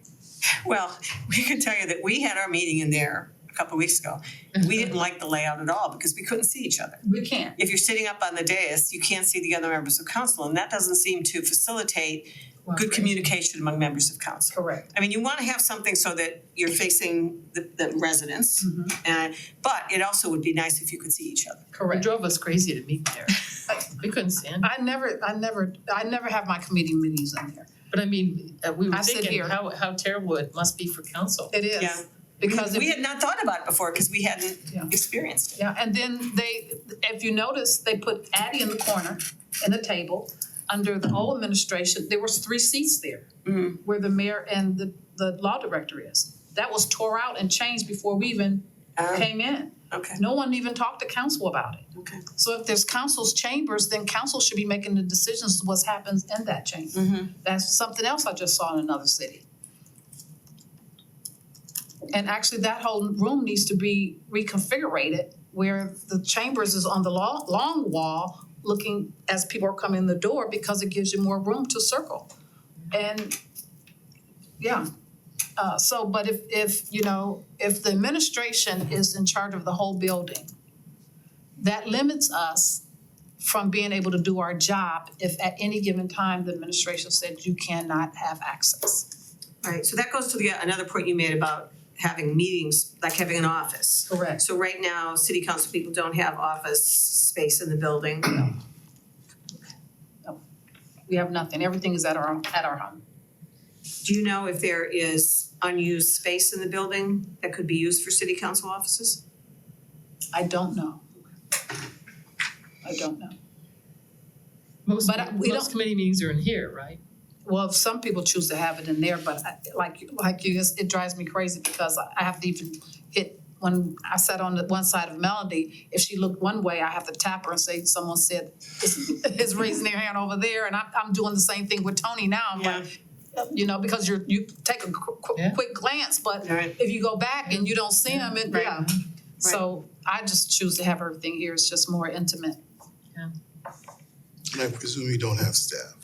Speaker 1: Well, we can tell you that we had our meeting in there a couple of weeks ago. We didn't like the layout at all because we couldn't see each other.
Speaker 3: We can't.
Speaker 1: If you're sitting up on the dais, you can't see the other members of council, and that doesn't seem to facilitate good communication among members of council.
Speaker 3: Correct.
Speaker 1: I mean, you wanna have something so that you're facing the residents, but it also would be nice if you could see each other.
Speaker 8: It
Speaker 3: Correct.
Speaker 8: drove us crazy to meet there. We couldn't stand it.
Speaker 3: I never have my committee meetings in there.
Speaker 8: But I mean, we were
Speaker 3: I sit
Speaker 8: thinking
Speaker 3: here.
Speaker 8: how terrible it must be for council.
Speaker 3: It is.
Speaker 1: Yeah.
Speaker 3: Because
Speaker 1: We
Speaker 3: if,
Speaker 1: had not thought about it before because we hadn't
Speaker 3: Yeah.
Speaker 1: experienced it.
Speaker 3: yeah, and then if you notice, they put Addie in the corner in the table. Under the old administration, there was 3 seats there where the mayor and the law director is. That was tore out and changed before we even came in.
Speaker 1: Okay,
Speaker 3: No one even talked to council about it.
Speaker 1: okay.
Speaker 3: So if there's council's chambers, then council should be making the decisions of what happens in that chamber. That's something else I just saw in another city. And actually, that whole room needs to be reconfigured where the chambers is on the long wall looking as people are coming in the door because it gives you more room to circle. And, yeah. But if the administration is in charge of the whole building, that limits us from being able to do our job if at any given time the administration said you cannot have access.
Speaker 1: All right, so that goes to another point you made about having meetings, like having an office.
Speaker 3: Correct.
Speaker 1: So right now, city council people don't have office space in the building.
Speaker 3: We have nothing. Everything is at our home.
Speaker 1: Do you know if there is unused space in the building that could be used for city council offices?
Speaker 3: I don't know. I don't know.
Speaker 8: Most
Speaker 3: we don't-
Speaker 8: committee meetings are in here, right?
Speaker 3: Well, some people choose to have it in there, but like you, it drives me crazy because I have to even hit, when I sat on the one side of Melody, if she looked one way, I have to tap her and say, someone said, is raising their hand over there, and I'm doing the same thing with Tony now. I'm like, because you take a quick glance, but
Speaker 1: Right.
Speaker 3: if you go back and you don't see them,
Speaker 1: Right.
Speaker 3: So I just choose to have everything here. It's just more intimate.
Speaker 4: And I presume you don't have staff.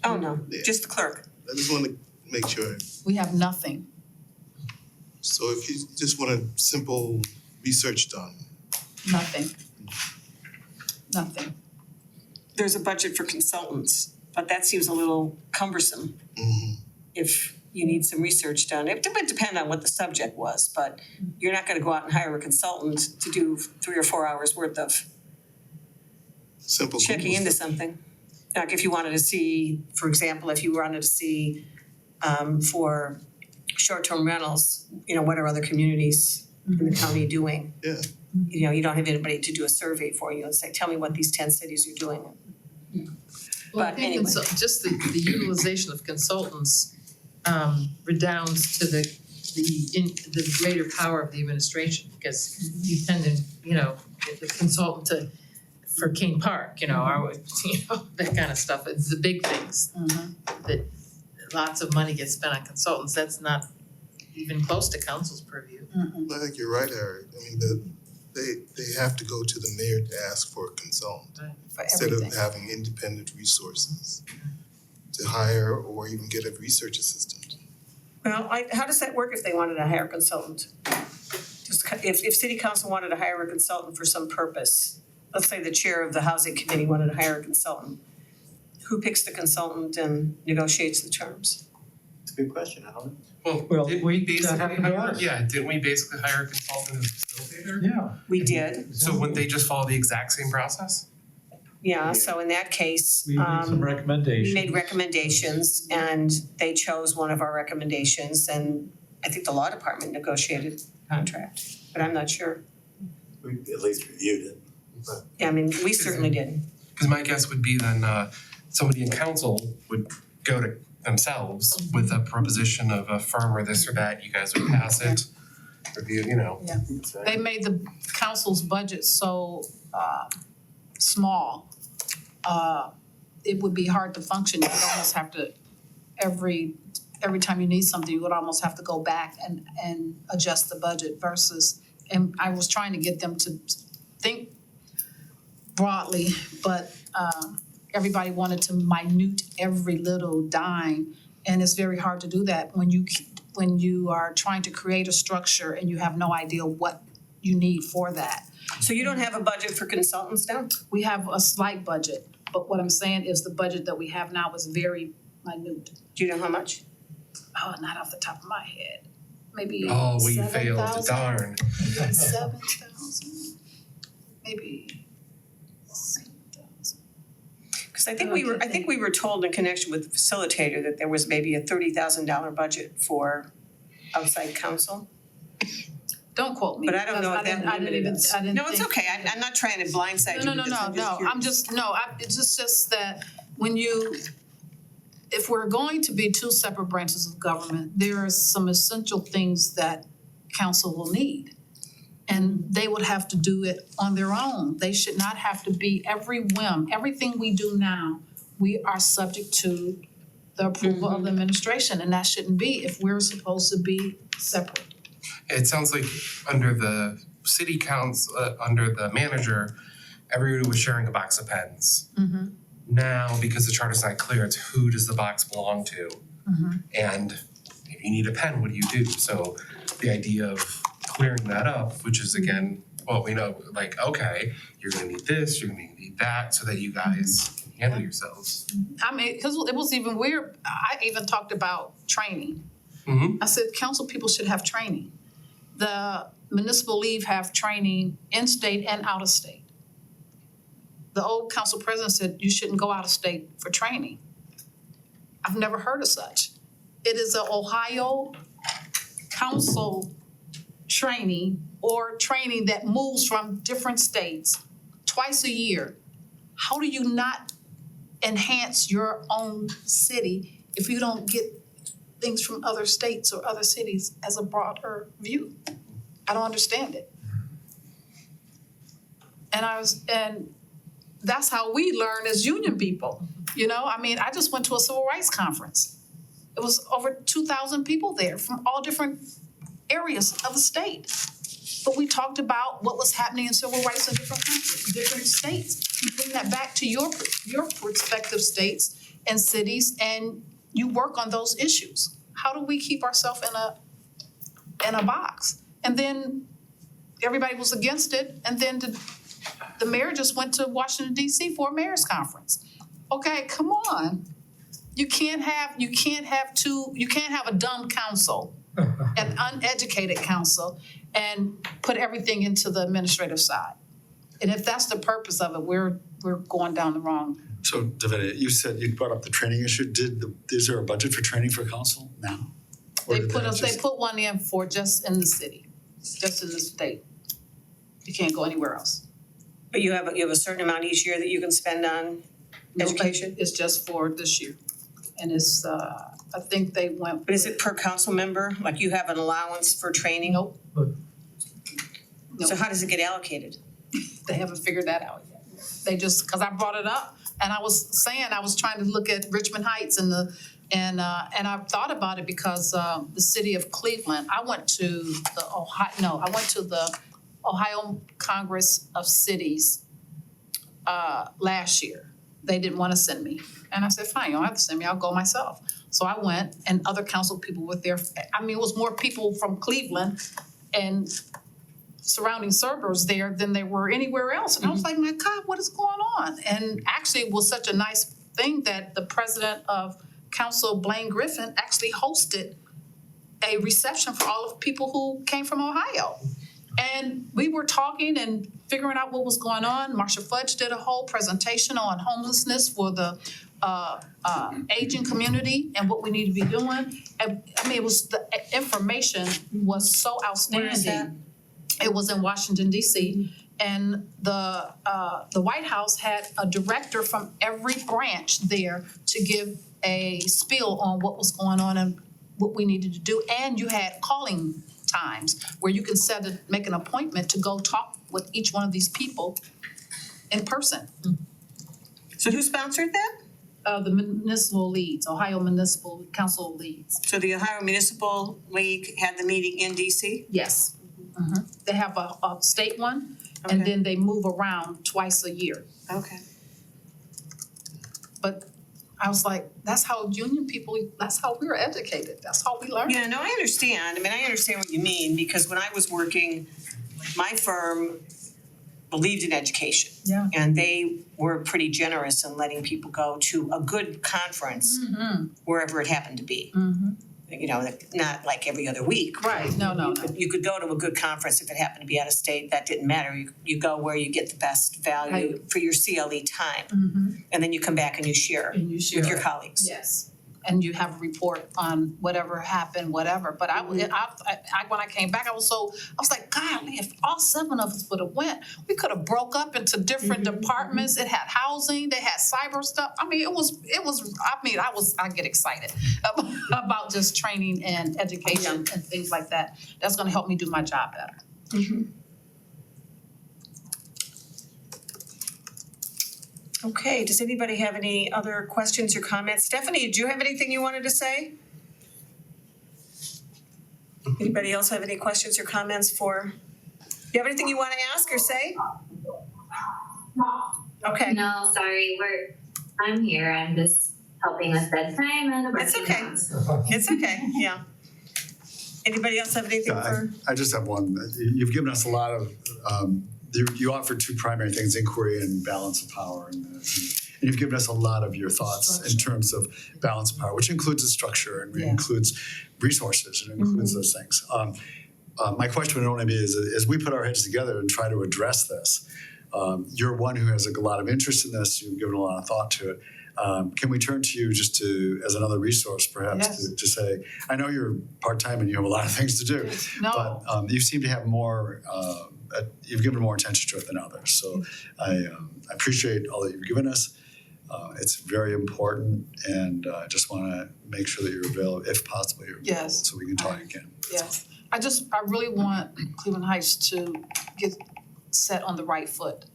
Speaker 1: Oh, no,
Speaker 4: Yeah.
Speaker 1: just the clerk.
Speaker 4: I just want to make sure.
Speaker 3: We have nothing.
Speaker 4: So if you just want a simple research done,
Speaker 3: Nothing. Nothing.
Speaker 1: There's a budget for consultants, but that seems a little cumbersome. If you need some research done. It would depend on what the subject was, but you're not gonna go out and hire a consultant to do 3 or 4 hours worth of
Speaker 4: Simple
Speaker 1: checking
Speaker 4: Google
Speaker 1: into
Speaker 4: stuff.
Speaker 1: something. Like if you wanted to see, for example, if you wanted to see for short-term rentals, what are other communities in the county doing?
Speaker 4: Yeah.
Speaker 1: You don't have anybody to do a survey for you and say, tell me what these 10 cities are doing.
Speaker 8: Well, I
Speaker 1: But
Speaker 8: think
Speaker 1: anyway.
Speaker 8: just the utilization of consultants redounds to the greater power of the administration, because you tend to, the consultant for King Park, that kind of stuff. It's the big things that lots of money gets spent on consultants. That's not even close to council's purview.
Speaker 4: I think you're right, Harry. I mean, they have to go to the mayor to ask for a consultant
Speaker 1: For
Speaker 4: instead
Speaker 1: everything.
Speaker 4: of having independent resources to hire or even get a research assistant.
Speaker 1: Well, how does that work if they wanted to hire a consultant? Just if city council wanted to hire a consultant for some purpose, let's say the chair of the housing committee wanted to hire a consultant, who picks the consultant and negotiates the terms?
Speaker 9: It's a good question, Alan.
Speaker 5: Well,
Speaker 7: Didn't
Speaker 5: we-
Speaker 7: we
Speaker 5: that
Speaker 7: basically
Speaker 5: happened to
Speaker 7: hire,
Speaker 5: us.
Speaker 7: didn't we basically hire a consultant as a facilitator?
Speaker 5: Yeah.
Speaker 1: We did,
Speaker 7: So wouldn't they just follow the exact same process?
Speaker 1: yeah, so in that case,
Speaker 5: We made some recommendations.
Speaker 1: we made recommendations and they chose one of our recommendations and I think the law department negotiated contract, but I'm not sure.
Speaker 9: We at least reviewed it.
Speaker 1: Yeah, I mean, we certainly did.
Speaker 7: Cause my guess would be then somebody in council would go to themselves with a proposition of a firm or this or that, you guys would pass it, review,
Speaker 9: That's right.
Speaker 3: They made the council's budget so small, it would be hard to function. You would almost have to, every time you need something, you would almost have to go back and adjust the budget versus, and I was trying to get them to think broadly, but everybody wanted to minute every little dime. And it's very hard to do that when you are trying to create a structure and you have no idea what you need for that.
Speaker 1: So you don't have a budget for consultants now?
Speaker 3: We have a slight budget, but what I'm saying is the budget that we have now is very minute.
Speaker 1: Do you know how much?
Speaker 3: Oh, not off the top of my head. Maybe
Speaker 7: oh, we
Speaker 3: 7,000?
Speaker 7: failed, darn.
Speaker 3: 7,000, maybe 7,000.
Speaker 1: Cause I think we were told in connection with the facilitator that there was maybe a $30,000 budget for outside counsel.
Speaker 3: Don't quote me.
Speaker 1: But I don't know
Speaker 3: because
Speaker 1: if that
Speaker 3: I didn't even,
Speaker 1: limited us.
Speaker 3: I didn't
Speaker 1: No, it's
Speaker 3: think-
Speaker 1: okay, I'm not trying to blindside you
Speaker 3: No,
Speaker 1: with this, I'm just curious.
Speaker 3: It's just that when if we're going to be two separate branches of government, there are some essential things that council will need. And they would have to do it on their own. They should not have to be every whim, everything we do now, we are subject to the approval of the administration, and that shouldn't be if we're supposed to be separate.
Speaker 7: It sounds like under the city council, under the manager, everybody was sharing a box of pens. Now, because the charter's not clear, it's who does the box belong to? And if you need a pen, what do you do? So the idea of clearing that up, which is again, well, we know, like, okay, you're gonna need this, you're gonna need that, so that you guys can handle yourselves.
Speaker 3: I mean, cause it was even weird, I even talked about training. I said, council people should have training. The municipal league have training in-state and out-of-state. The old council president said you shouldn't go out-of-state for training. I've never heard of such. It is a Ohio council training or training that moves from different states twice a year. How do you not enhance your own city if you don't get things from other states or other cities as a broader view? I don't understand it. And that's how we learn as union people, I mean, I just went to a civil rights conference. It was over 2,000 people there from all different areas of the state. But we talked about what was happening in civil rights in different countries, different states. You bring that back to your respective states and cities, and you work on those issues. How do we keep ourselves in a box? And then everybody was against it, and then the mayor just went to Washington DC for a mayor's conference. Okay, come on. You can't have a dumb council, an uneducated council, and put everything into the administrative side. And if that's the purpose of it, we're going down the wrong.
Speaker 2: So, Davina, you said you brought up the training issue. Is there a budget for training for council now? Or did that
Speaker 3: They put one in for just in the city, just in the state. You can't go anywhere else.
Speaker 1: But you have a certain amount each year that you can spend on education?
Speaker 3: It's just for this year. And it's, I think they went.
Speaker 1: But is it per council member? Like you have an allowance for training?
Speaker 3: Nope.
Speaker 1: So how does it get allocated?
Speaker 3: They haven't figured that out yet. They just, cause I brought it up and I was saying, I was trying to look at Richmond Heights and I thought about it because, the city of Cleveland, I went to the Ohio Congress of Cities, last year. They didn't wanna send me. And I said, fine, you don't have to send me, I'll go myself. So I went and other council people were there. I mean, it was more people from Cleveland and surrounding suburbs there than there were anywhere else. And I was like, my God, what is going on? And actually it was such a nice thing that the president of council, Blaine Griffin, actually hosted a reception for all of the people who came from Ohio. And we were talking and figuring out what was going on. Marsha Fudge did a whole presentation on homelessness for the aging community and what we need to be doing. And I mean, the information was so outstanding.
Speaker 1: Where is that?
Speaker 3: It was in Washington DC, and the White House had a director from every branch there to give a spiel on what was going on and what we needed to do. And you had calling times where you can make an appointment to go talk with each one of these people in person.
Speaker 1: So who sponsored that?
Speaker 3: The municipal leads, Ohio Municipal Council leads.
Speaker 1: So the Ohio Municipal League had the meeting in DC?
Speaker 3: Yes. They have a state one, and
Speaker 1: Okay.
Speaker 3: then they move around twice a year.
Speaker 1: Okay.
Speaker 3: But I was like, that's how union people, that's how we were educated, that's how we learn.
Speaker 1: Yeah, no, I understand. I mean, I understand what you mean, because when I was working, my firm believed in education.
Speaker 3: Yeah.
Speaker 1: And they were pretty generous in letting people go to a good conference wherever it happened to be. You know, not like every other week.
Speaker 3: Right, no.
Speaker 1: You could go to a good conference if it happened to be out of state, that didn't matter. You go where you get the best value for your CLE time. And then you come back and you share
Speaker 3: And you share
Speaker 1: with your
Speaker 3: it.
Speaker 1: colleagues.
Speaker 3: Yes, and you have a report on whatever happened, whatever, but I when I came back, I was like, golly, if all 7 of us would have went, we could have broke up into different departments. It had housing, they had cyber stuff. I mean, I get excited about just training and education and things like that. That's gonna help me do my job better.
Speaker 1: Okay, does anybody have any other questions or comments? Stephanie, do you have anything you wanted to say? Anybody else have any questions or comments for? You have anything you wanna ask or say? Okay,
Speaker 6: No, sorry, I'm here, I'm just helping with bedtime and
Speaker 1: It's
Speaker 6: working
Speaker 1: okay.
Speaker 6: out, so.
Speaker 1: it's okay, yeah. Anybody else have anything for?
Speaker 2: I just have one. You've given us a lot of, you offered 2 primary things, inquiry and balance of power. And you've given us a lot of your thoughts in terms of balance of power, which includes the structure and includes resources and includes those things. My question would only be is, as we put our heads together and try to address this, you're one who has a lot of interest in this, you've given a lot of thought to it. Can we turn to you just as another resource perhaps to say, I know you're part-time and you have a lot of things to do, but you seem to have more, you've given more attention to it than others. So I appreciate all that you've given us. It's very important, and I just want to make sure that you're available, if possible, you're available,
Speaker 3: Yes.
Speaker 2: so we can talk again.
Speaker 3: Yes, I really want Cleveland Heights to get set on the right foot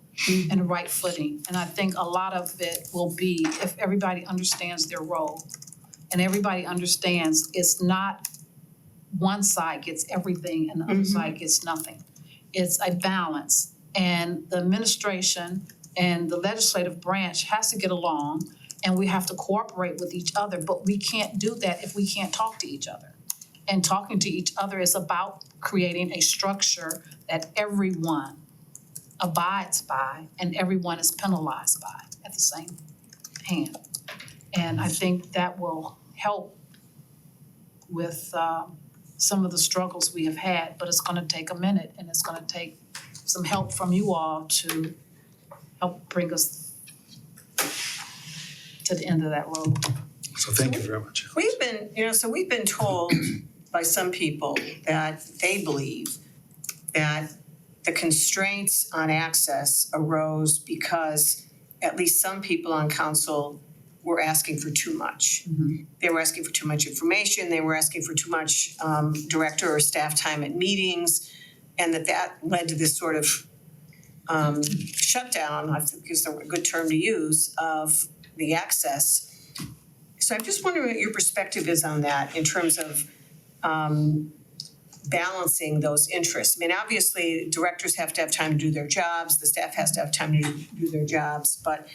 Speaker 3: and the right footing. And I think a lot of it will be if everybody understands their role and everybody understands it's not one side gets everything and the other side gets nothing. It's a balance, and the administration and the legislative branch has to get along, and we have to cooperate with each other, but we can't do that if we can't talk to each other. And talking to each other is about creating a structure that everyone abides by and everyone is penalized by at the same hand. And I think that will help with some of the struggles we have had, but it's gonna take a minute and it's gonna take some help from you all to help bring us to the end of that road.
Speaker 2: So thank you very much.
Speaker 1: We've been told by some people that they believe that the constraints on access arose because at least some people on council were asking for too much. They were asking for too much information, they were asking for too much director or staff time at meetings, and that led to this sort of shutdown, I think is a good term to use, of the access. So I'm just wondering what your perspective is on that in terms of balancing those interests. I mean, obviously, directors have to have time to do their jobs, the staff has to have time to do their jobs, but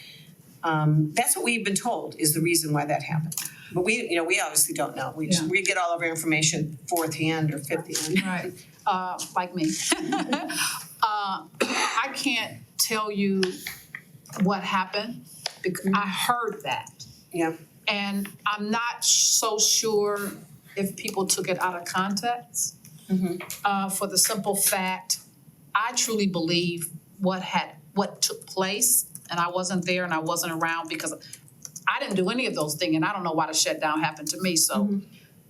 Speaker 1: that's what we've been told is the reason why that happened. But we obviously don't know. We get all of our information fourth hand or fifth hand.
Speaker 3: Right. Like me. I can't tell you what happened because I heard that.
Speaker 1: Yeah.
Speaker 3: And I'm not so sure if people took it out of context. For the simple fact, I truly believe what took place, and I wasn't there and I wasn't around because I didn't do any of those things, and I don't know why the shutdown happened to me. So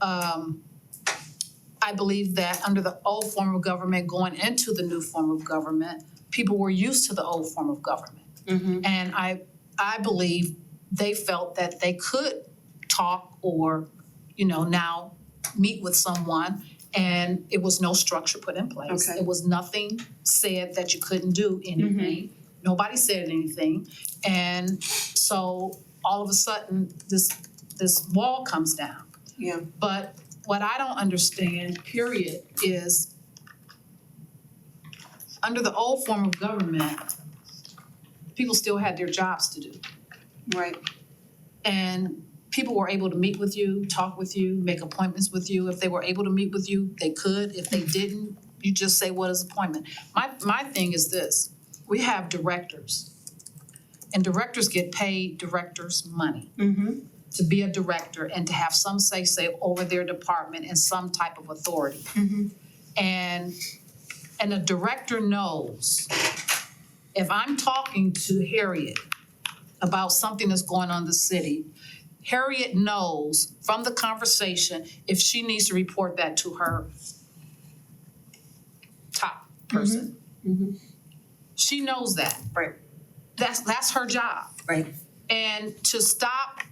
Speaker 3: I believe that under the old form of government, going into the new form of government, people were used to the old form of government. And I believe they felt that they could talk or, now meet with someone, and it was no structure put in place.
Speaker 1: Okay.
Speaker 3: It was nothing said that you couldn't do anything. Nobody said anything. And so all of a sudden, this wall comes down.
Speaker 1: Yeah.
Speaker 3: But what I don't understand, period, is under the old form of government, people still had their jobs to do.
Speaker 1: Right.
Speaker 3: And people were able to meet with you, talk with you, make appointments with you. If they were able to meet with you, they could. If they didn't, you just say, what is appointment? My thing is this, we have directors. And directors get paid directors' money to be a director and to have some say over their department and some type of authority. And a director knows, if I'm talking to Harriet about something that's going on in the city, Harriet knows from the conversation if she needs to report that to her top person. She knows that.
Speaker 1: Right.
Speaker 3: That's her job.
Speaker 1: Right.
Speaker 3: And to stop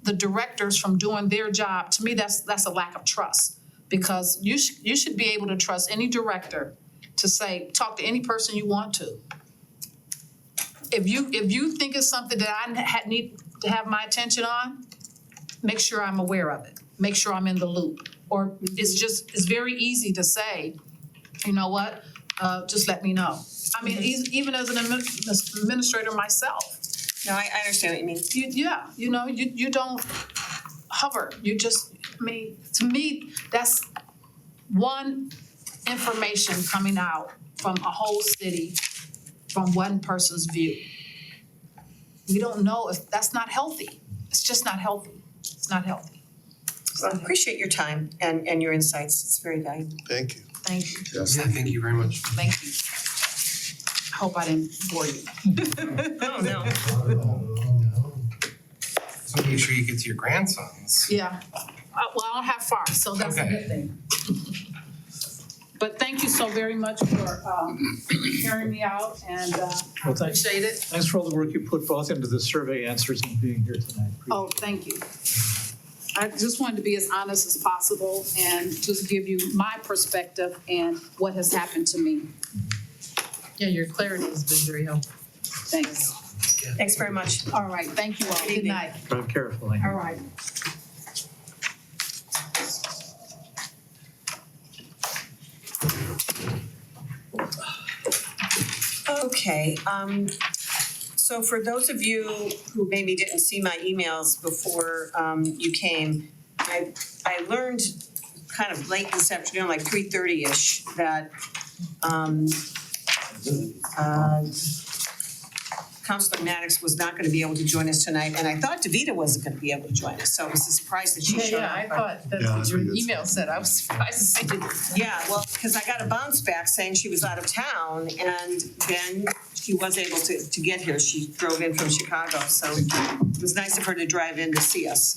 Speaker 3: the directors from doing their job, to me, that's a lack of trust. Because you should be able to trust any director to say, talk to any person you want to. If you think it's something that I need to have my attention on, make sure I'm aware of it. Make sure I'm in the loop. Or it's very easy to say, you know what, just let me know. I mean, even as an administrator myself.
Speaker 1: No, I understand what you mean.
Speaker 3: You don't hover. You just, to me, that's one information coming out from a whole city from one person's view. We don't know if that's not healthy. It's just not healthy. It's not healthy.
Speaker 1: Well, I appreciate your time and your insights. It's very valuable.
Speaker 4: Thank you.
Speaker 3: Thank you.
Speaker 2: Yes.
Speaker 7: Yeah, thank you very much.
Speaker 3: Thank you. I hope I didn't bore you.
Speaker 1: Oh, no.
Speaker 7: So make sure you get to your grandsons.
Speaker 3: Yeah. Well, I don't have far, so that's a good thing. But thank you so very much for hearing me out, and I
Speaker 5: Well, thanks.
Speaker 3: appreciate it.
Speaker 5: Thanks for all the work you put both into the survey answers and being here tonight.
Speaker 3: Oh, thank you. I just wanted to be as honest as possible and just give you my perspective and what has happened to me.
Speaker 8: Yeah, your clarity has been very helpful.
Speaker 3: Thanks.
Speaker 1: Thanks very much.
Speaker 3: All right, thank you all. Good
Speaker 1: evening.
Speaker 3: night.
Speaker 5: Drive carefully.
Speaker 3: All right.
Speaker 1: Okay, so for those of you who maybe didn't see my emails before you came, I learned kind of late this afternoon, like 3:30-ish, that Councilor Maddox was not gonna be able to join us tonight, and I thought Davita wasn't gonna be able to join us, so I was surprised that she showed up.
Speaker 8: I thought that's
Speaker 2: Yeah,
Speaker 8: what
Speaker 2: that's
Speaker 8: your
Speaker 2: what you
Speaker 8: email said, I was surprised to see it.
Speaker 1: Yeah, well, because I got a bounce back saying she was out of town, and then she was able to get here. She drove in from Chicago, so it was nice of her to drive in to see us.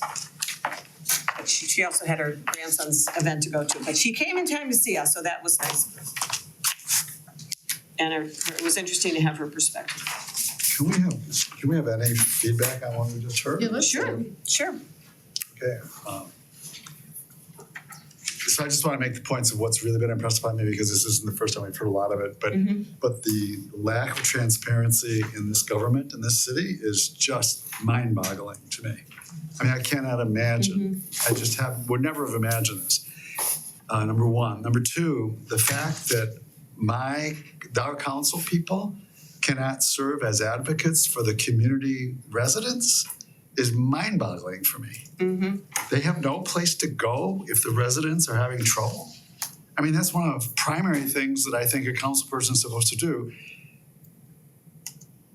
Speaker 1: But she also had her grandson's event to go to, but she came in time to see us, so that was nice. And it was interesting to have her perspective.
Speaker 2: Can we have any feedback on what we just heard?
Speaker 8: Yeah, let's
Speaker 1: Sure.
Speaker 2: Okay. So I just want to make the points of what's really been impressed upon me, because this isn't the first time we've heard a lot of it, but the lack of transparency in this government, in this city, is just mind-boggling to me. I mean, I cannot imagine. I just would never have imagined this. Number one. Number two, the fact that our council people cannot serve as advocates for the community residents is mind-boggling for me. They have no place to go if the residents are having trouble. I mean, that's one of the primary things that I think a council person is supposed to do.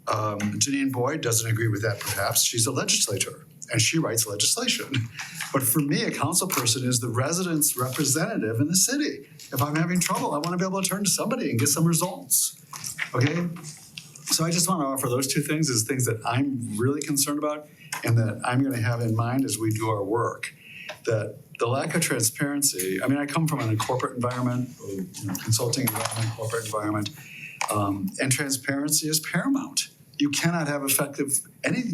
Speaker 2: Janine Boyd doesn't agree with that, perhaps. She's a legislator and she writes legislation. But for me, a council person is the resident's representative in the city. If I'm having trouble, I want to be able to turn to somebody and get some results. Okay? So I just want to offer those two things as things that I'm really concerned about and that I'm going to have in mind as we do our work. That the lack of transparency, I mean, I come from a corporate environment, consulting environment, corporate environment, and transparency is paramount. You cannot have effective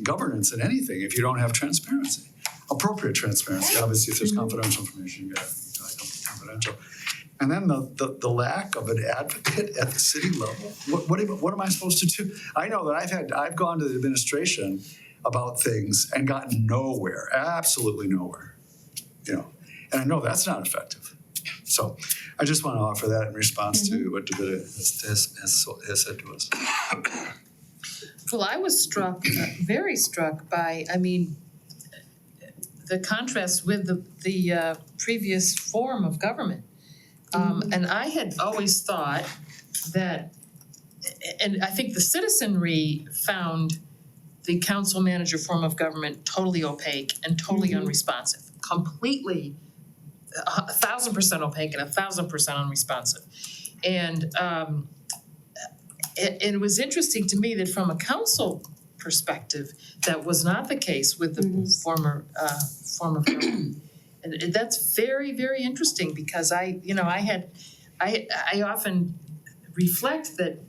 Speaker 2: governance in anything if you don't have transparency. Appropriate transparency, obviously if there's confidential information, you got confidential. And then the lack of an advocate at the city level. What am I supposed to do? I know that I've gone to the administration about things and gotten nowhere, absolutely nowhere. And I know that's not effective. So I just want to offer that in response to what Davida has said to us.
Speaker 8: Well, I was struck, very struck by, I mean, the contrast with the previous form of government. And I had always thought that, and I think the citizenry found the council manager form of government totally opaque and totally unresponsive, completely 1,000% opaque and 1,000% unresponsive. And it was interesting to me that from a council perspective, that was not the case with the former form of government. And that's very, very interesting because I often reflect that,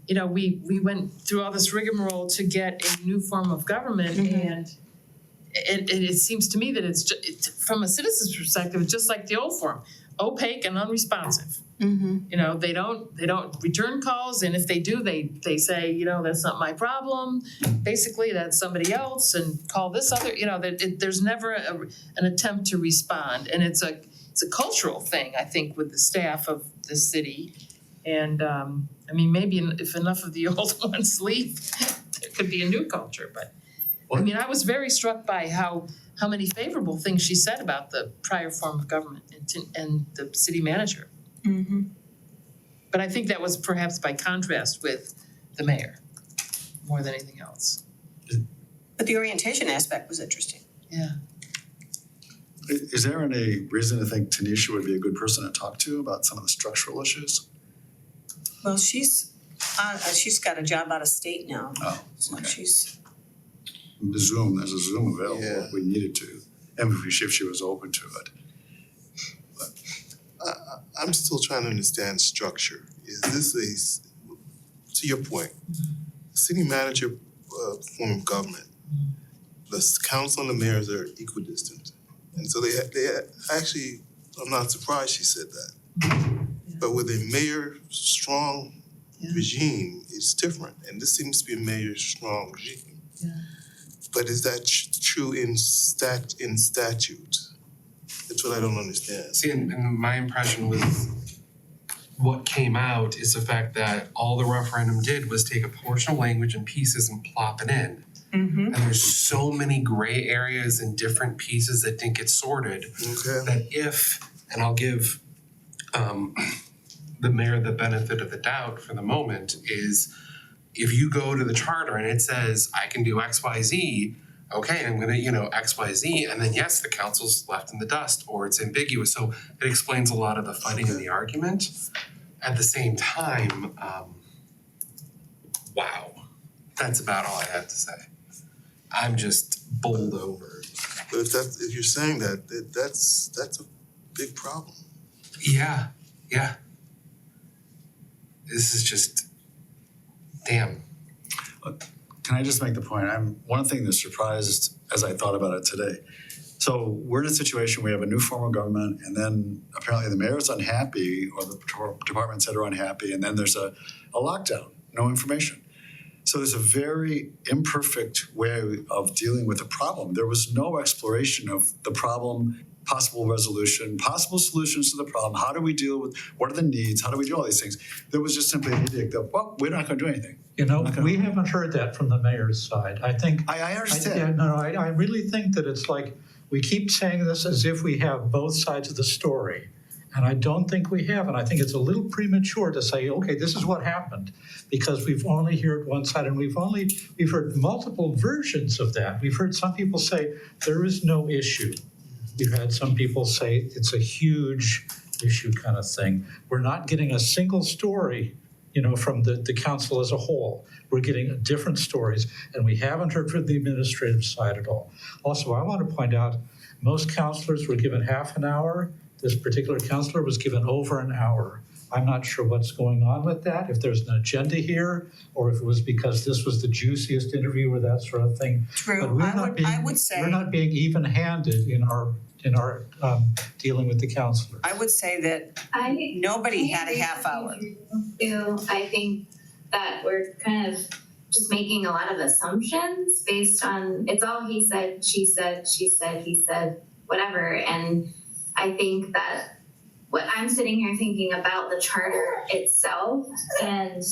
Speaker 8: we went through all this rigmarole to get a new form of government and it seems to me that it's from a citizen's perspective, it's just like the old form, opaque and unresponsive. They don't return calls, and if they do, they say, that's not my problem. Basically, that's somebody else, and call this other. There's never an attempt to respond, and it's a cultural thing, I think, with the staff of the city. And maybe if enough of the old ones leave, there could be a new culture. But I was very struck by how many favorable things she said about the prior form of government and the city manager. But I think that was perhaps by contrast with the mayor more than anything else.
Speaker 1: But the orientation aspect was interesting.
Speaker 8: Yeah.
Speaker 2: Is there any reason to think Tanisha would be a good person to talk to about some of the structural issues?
Speaker 1: Well, she's got a job out of state now,
Speaker 2: Oh,
Speaker 1: so
Speaker 2: okay.
Speaker 1: she's.
Speaker 2: There's a Zoom available
Speaker 4: Yeah.
Speaker 2: if we needed to, and if she was open to it.
Speaker 4: I'm still trying to understand structure. Is this to your point, city manager form of government, the council and the mayors are equidistant. And so they actually, I'm not surprised she said that. But with a mayor strong regime, it's different. And this seems to be a mayor strong regime.
Speaker 8: Yeah.
Speaker 4: But is that true in statute? That's what I don't understand.
Speaker 7: See, and my impression with what came out is the fact that all the referendum did was take a portion of language and pieces and plop it in. And there's so many gray areas and different pieces that didn't get sorted
Speaker 4: Okay.
Speaker 7: that and I'll give the mayor the benefit of the doubt for the moment, is if you go to the charter and it says, I can do X, Y, Z, okay, I'm gonna, X, Y, Z, and then yes, the council's left in the dust, or it's ambiguous. So it explains a lot of the fighting and the argument. At the same time, wow, that's about all I have to say. I'm just bowled over.
Speaker 4: But if you're saying that's a big problem.
Speaker 7: Yeah. This is just, damn.
Speaker 2: Can I just make the point? One thing that surprised as I thought about it today. So we're in a situation, we have a new form of government, and then apparently the mayor's unhappy, or the departments head are unhappy, and then there's a lockdown, no information. So there's a very imperfect way of dealing with a problem. There was no exploration of the problem, possible resolution, possible solutions to the problem. How do we deal with, what are the needs? How do we do all these things? There was just simply an edict that, well, we're not gonna do anything.
Speaker 5: We haven't heard that from the mayor's side. I think.
Speaker 2: I understand.
Speaker 5: I really think that it's like, we keep saying this as if we have both sides of the story. And I don't think we have, and I think it's a little premature to say, okay, this is what happened, because we've only heard one side, and we've heard multiple versions of that. We've heard some people say there is no issue. We've had some people say it's a huge issue kind of thing. We're not getting a single story, from the council as a whole. We're getting different stories, and we haven't heard from the administrative side at all. Also, I want to point out, most counselors were given half an hour. This particular counselor was given over an hour. I'm not sure what's going on with that, if there's an agenda here, or if it was because this was the juiciest interview or that sort of thing.
Speaker 1: True,
Speaker 5: But we're
Speaker 1: I would say.
Speaker 5: we're not being even-handed in our dealing with the counselors.
Speaker 1: I would say that nobody had a half hour.
Speaker 6: I think that we're kind of just making a lot of assumptions based on, it's all he said, she said, he said, whatever. And I think that what I'm sitting here thinking about the charter itself, and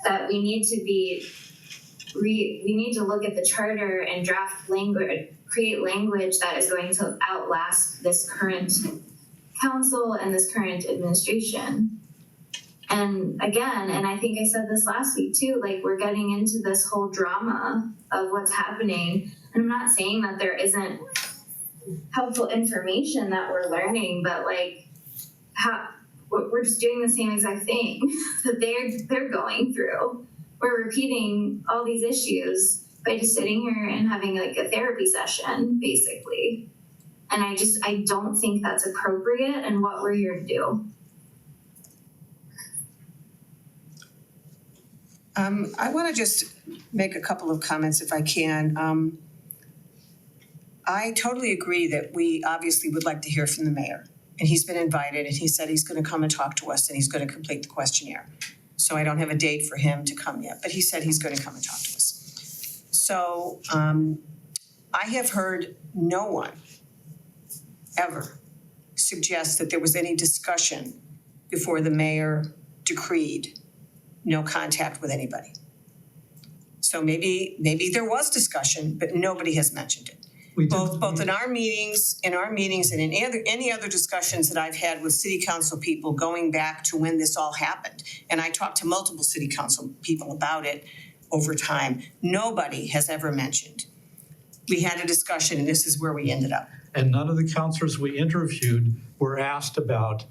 Speaker 6: that we need to look at the charter and draft language, create language that is going to outlast this current council and this current administration. And again, and I think I said this last week too, like, we're getting into this whole drama of what's happening. And I'm not saying that there isn't helpful information that we're learning, but like, we're just doing the same exact thing that they're going through. We're repeating all these issues by just sitting here and having like a therapy session, basically. And I don't think that's appropriate and what we're here to do.
Speaker 1: I want to just make a couple of comments if I can. I totally agree that we obviously would like to hear from the mayor. And he's been invited, and he said he's going to come and talk to us, and he's going to complete the questionnaire. So I don't have a date for him to come yet, but he said he's going to come and talk to us. So I have heard no one ever suggest that there was any discussion before the mayor decreed no contact with anybody. So maybe there was discussion, but nobody has mentioned it. Both in our meetings and in any other discussions that I've had with city council people going back to when this all happened. And I talked to multiple city council people about it over time. Nobody has ever mentioned. We had a discussion and this is where we ended up.
Speaker 5: And none of the counselors we interviewed were asked about,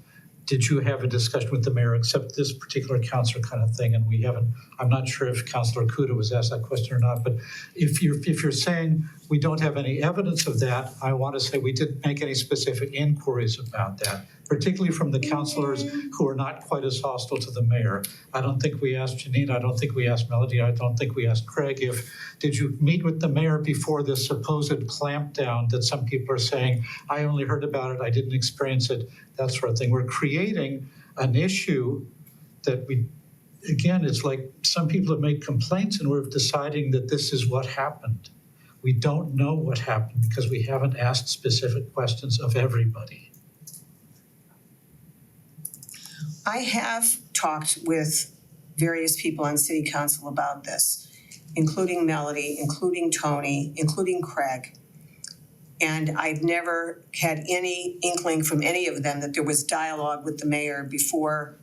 Speaker 5: did you have a discussion with the mayor, except this particular counselor kind of thing, and we haven't. I'm not sure if Councilor Kuda was asked that question or not, but if you're saying we don't have any evidence of that, I want to say we didn't make any specific inquiries about that, particularly from the counselors who are not quite as hostile to the mayor. I don't think we asked Janine, I don't think we asked Melody, I don't think we asked Craig did you meet with the mayor before this supposed clampdown that some people are saying, I only heard about it, I didn't experience it, that sort of thing. We're creating an issue that again, it's like some people have made complaints and we're deciding that this is what happened. We don't know what happened because we haven't asked specific questions of everybody.
Speaker 1: I have talked with various people on city council about this, including Melody, including Tony, including Craig. And I've never had any inkling from any of them that there was dialogue with the mayor before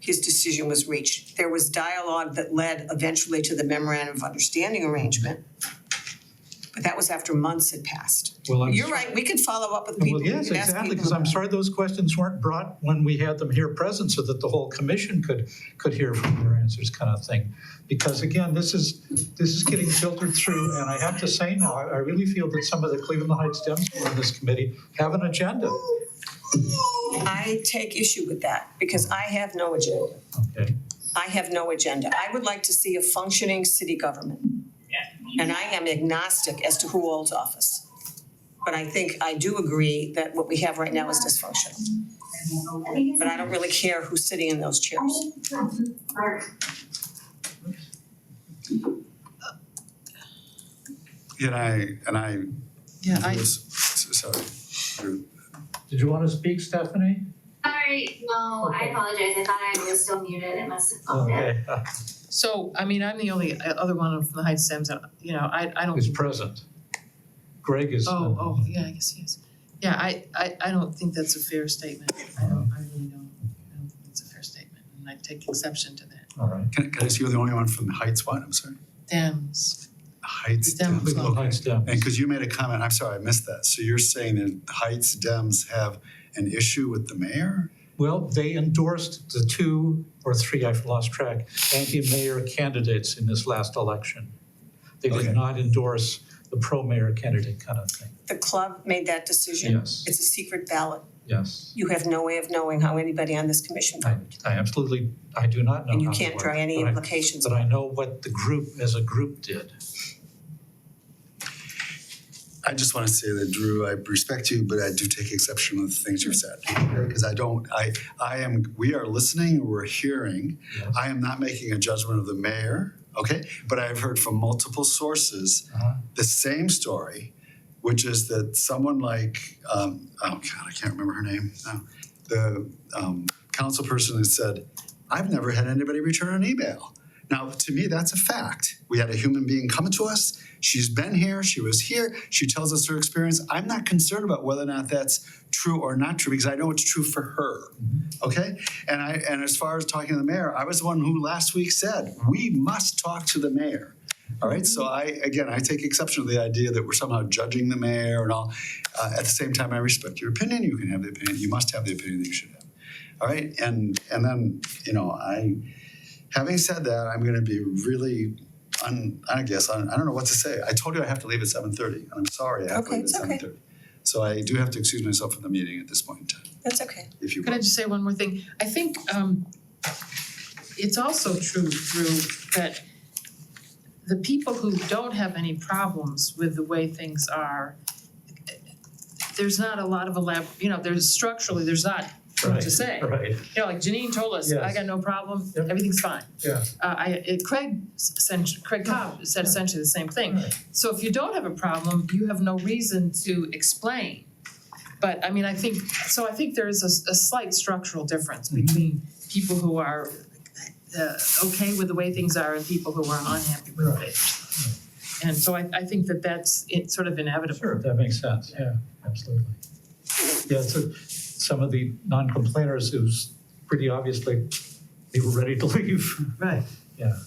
Speaker 1: his decision was reached. There was dialogue that led eventually to the memorandum of understanding arrangement. But that was after months had passed.
Speaker 5: Well, I'm
Speaker 1: You're
Speaker 5: sorry-
Speaker 1: right, we could follow up with people.
Speaker 5: Well, yes,
Speaker 1: We could ask
Speaker 5: exactly,
Speaker 1: people
Speaker 5: because I'm
Speaker 1: about it.
Speaker 5: sorry those questions weren't brought when we had them here present so that the whole commission could hear from your answers kind of thing. Because again, this is getting filtered through, and I have to say now, I really feel that some of the Cleveland Heights Dems who are on this committee have an agenda.
Speaker 1: I take issue with that because I have no agenda.
Speaker 5: Okay,
Speaker 1: I have no agenda. I would like to see a functioning city government. And I am agnostic as to who holds office. But I do agree that what we have right now is dysfunctional. But I don't really care who's sitting in those chairs.
Speaker 2: And I
Speaker 8: Yeah,
Speaker 2: sorry.
Speaker 5: did you want to speak, Stephanie?
Speaker 6: Sorry, no, I
Speaker 5: Okay.
Speaker 6: apologize, I thought I was still muted, it must have bumped it.
Speaker 5: Okay,
Speaker 8: so, I mean, I'm the only other one from the Heights Dems, that, you know, I don't.
Speaker 5: who's present? Greg is.
Speaker 8: Yeah, I guess he is. Yeah, I don't think that's a fair statement. I really don't. I don't think it's a fair statement, and I take exception to that.
Speaker 5: All right.
Speaker 2: Can I see you're the only one from the Heights one? I'm sorry.
Speaker 8: Dems.
Speaker 2: Heights
Speaker 8: The Dems.
Speaker 2: Dems.
Speaker 5: Cleveland
Speaker 2: Okay.
Speaker 5: Heights Dems.
Speaker 2: And because you made a comment, I'm sorry, I missed that. So you're saying that Heights Dems have an issue with the mayor?
Speaker 5: Well, they endorsed the 2 or 3, I've lost track, anti-mayor candidates in this last election. They
Speaker 2: Okay.
Speaker 5: did not endorse the pro-mayor candidate kind of thing.
Speaker 1: The club made that decision.
Speaker 5: Yes.
Speaker 1: It's a secret ballot.
Speaker 5: Yes.
Speaker 1: You have no way of knowing how anybody on this commission voted.
Speaker 5: I do not know
Speaker 1: And you
Speaker 5: how they
Speaker 1: can't draw
Speaker 5: work,
Speaker 1: any
Speaker 5: but I-
Speaker 1: implications.
Speaker 5: But I know what the group, as a group, did.
Speaker 2: I just want to say that, Drew, I respect you, but I do take exception with the things you've said. Because we are listening, we're hearing.
Speaker 5: Yes.
Speaker 2: I am not making a judgment of the mayor, okay? But I've heard from multiple sources
Speaker 5: Uh-huh.
Speaker 2: the same story, which is that someone like, oh God, I can't remember her name now. The council person has said, I've never had anybody return an email. Now, to me, that's a fact. We had a human being coming to us. She's been here. She was here. She tells us her experience. I'm not concerned about whether or not that's true or not true because I know it's true for her. Okay? And as far as talking to the mayor, I was the one who last week said, we must talk to the mayor. All right? So I take exception to the idea that we're somehow judging the mayor and all. At the same time, I respect your opinion. You can have the opinion. You must have the opinion that you should have. All right? And then, having said that, I'm going to be really, I don't know what to say. I told you I have to leave at 7:30, and I'm sorry I have to
Speaker 1: Okay,
Speaker 2: leave at
Speaker 1: it's okay.
Speaker 2: 7:30. So I do have to excuse myself from the meeting at this point in time,
Speaker 1: That's okay.
Speaker 2: if you
Speaker 8: Could I
Speaker 2: will.
Speaker 8: just say one more thing? I think it's also true, Drew, that the people who don't have any problems with the way things are, there's not a lot of there's not much to say.
Speaker 5: Right.
Speaker 8: You know, like Janine told us, I
Speaker 5: Yes.
Speaker 8: got no problem,
Speaker 5: Yep.
Speaker 8: everything's fine.
Speaker 5: Yeah.
Speaker 8: Craig Cobb said essentially the same thing.
Speaker 5: Right.
Speaker 8: So if you don't have a problem, you have no reason to explain. But I mean, I think there is a slight structural difference between people who are okay with the way things are and people who are unhappy with
Speaker 5: Right.
Speaker 8: it. And so I think that's sort of inevitable.
Speaker 5: Sure, that makes sense, yeah, absolutely. Yeah, so some of the non-complainers who's pretty obviously, they were ready to leave.
Speaker 8: Right.
Speaker 5: Yeah.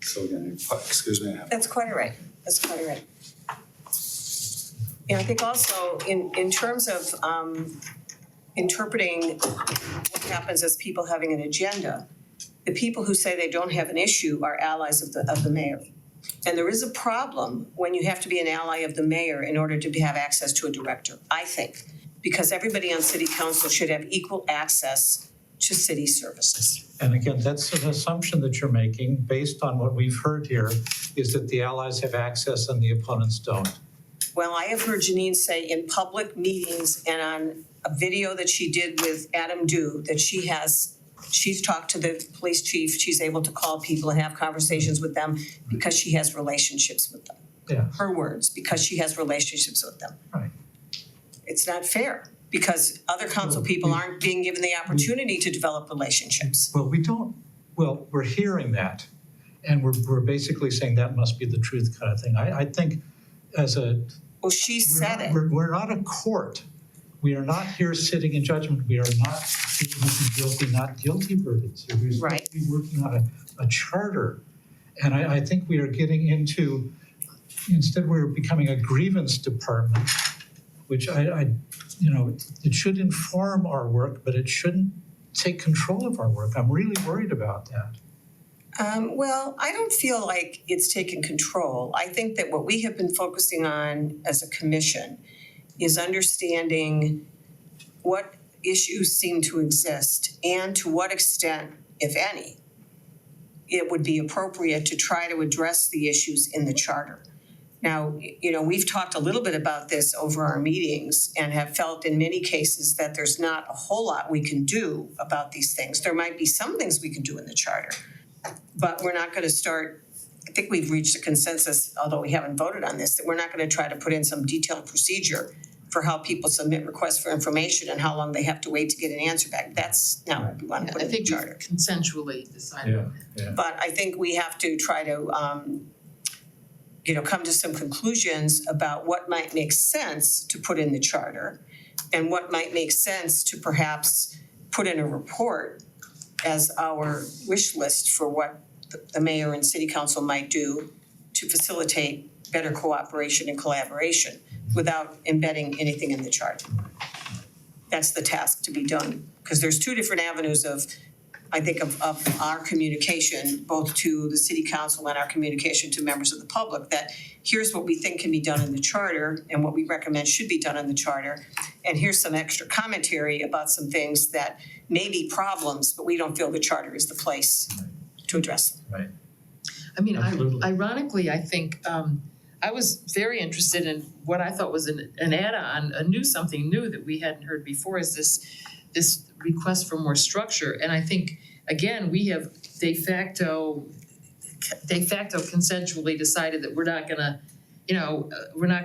Speaker 2: So again, excuse me.
Speaker 1: That's quite all right. That's quite all right. Yeah, I think also in terms of interpreting what happens as people having an agenda, the people who say they don't have an issue are allies of the mayor. And there is a problem when you have to be an ally of the mayor in order to have access to a director, I think, because everybody on city council should have equal access to city services.
Speaker 5: And again, that's an assumption that you're making based on what we've heard here, is that the allies have access and the opponents don't.
Speaker 1: Well, I have heard Janine say in public meetings and on a video that she did with Adam Dew that she's talked to the police chief, she's able to call people and have conversations with them because she has relationships with them.
Speaker 5: Yeah.
Speaker 1: Her words, because she has relationships with them.
Speaker 5: Right.
Speaker 1: It's not fair because other council people aren't being given the opportunity to develop relationships.
Speaker 5: Well, we're hearing that, and we're basically saying that must be the truth kind of thing. I think
Speaker 1: Well, she said it.
Speaker 5: We're not a court. we are not here sitting in judgment. We are not giving guilty, not guilty verdicts. We're supposed
Speaker 1: Right.
Speaker 5: to be working on a charter. And I think we are getting into, instead we're becoming a grievance department, which it should inform our work, but it shouldn't take control of our work. I'm really worried about that.
Speaker 1: Well, I don't feel like it's taken control. I think that what we have been focusing on as a commission is understanding what issues seem to exist and to what extent, if any, it would be appropriate to try to address the issues in the charter. Now, we've talked a little bit about this over our meetings and have felt in many cases that there's not a whole lot we can do about these things. There might be some things we can do in the charter, but we're not gonna start, I think we've reached a consensus, although we haven't voted on this, that we're not gonna try to put in some detailed procedure for how people submit requests for information and how long they have to wait to get an answer back. That's not what we wanna put
Speaker 8: I
Speaker 1: in the
Speaker 8: think
Speaker 1: charter.
Speaker 8: we've consensually decided.
Speaker 1: But I think we have to try to, come to some conclusions about what might make sense to put in the charter and what might make sense to perhaps put in a report as our wish list for what the mayor and city council might do to facilitate better cooperation and collaboration without embedding anything in the charter. That's the task to be done, because there's two different avenues of our communication, both to the city council and our communication to members of the public, that here's what we think can be done in the charter and what we recommend should be done in the charter. And here's some extra commentary about some things that may be problems, but we don't feel the charter is the place to address them.
Speaker 8: I mean,
Speaker 5: Absolutely.
Speaker 8: ironically, I think I was very interested in what I thought was an add-on, something new that we hadn't heard before, is this request for more structure. And I think, again, we have de facto consensually decided that we're not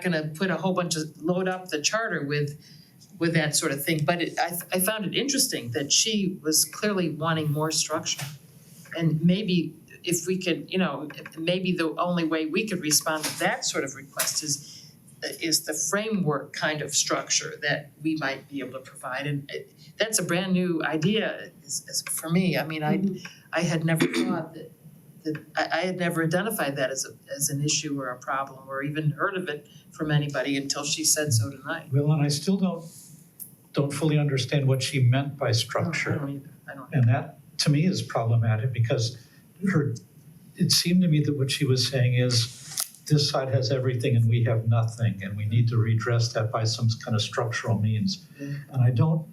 Speaker 8: gonna put a whole bunch of, load up the charter with that sort of thing. But I found it interesting that she was clearly wanting more structure. And maybe if we could, maybe the only way we could respond to that sort of request is the framework kind of structure that we might be able to provide. And that's a brand new idea for me. I mean, I had never thought that I had never identified that as an issue or a problem or even heard of it from anybody until she said so tonight.
Speaker 5: Well, and I still don't fully understand what she meant by structure.
Speaker 8: I don't either.
Speaker 5: And that, to me, is problematic because it seemed to me that what she was saying is this side has everything and we have nothing, and we need to redress that by some kind of structural means.
Speaker 8: Yeah.
Speaker 5: And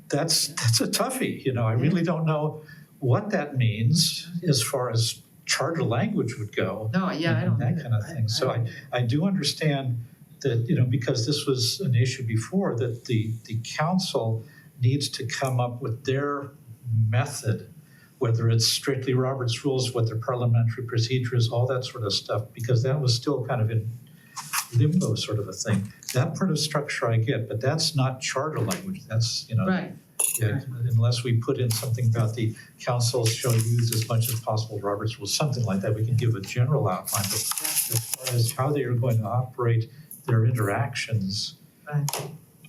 Speaker 5: that's a toughie, I really don't know what that means as far as charter language would go.
Speaker 8: No, yeah, I don't
Speaker 5: that
Speaker 8: either.
Speaker 5: kind of thing. So I do understand that, because this was an issue before, that the council needs to come up with their method, whether it's strictly Robert's rules, what their parliamentary procedure is, all that sort of stuff, because that was still kind of in limbo sort of a thing. That part of structure I get, but that's not charter language. That's,
Speaker 8: Right.
Speaker 5: yeah, unless we put in something about the council shall use as much as possible Robert's rules, something like that. We can give a general outline, but as far as how they are going to operate their interactions,
Speaker 8: Right.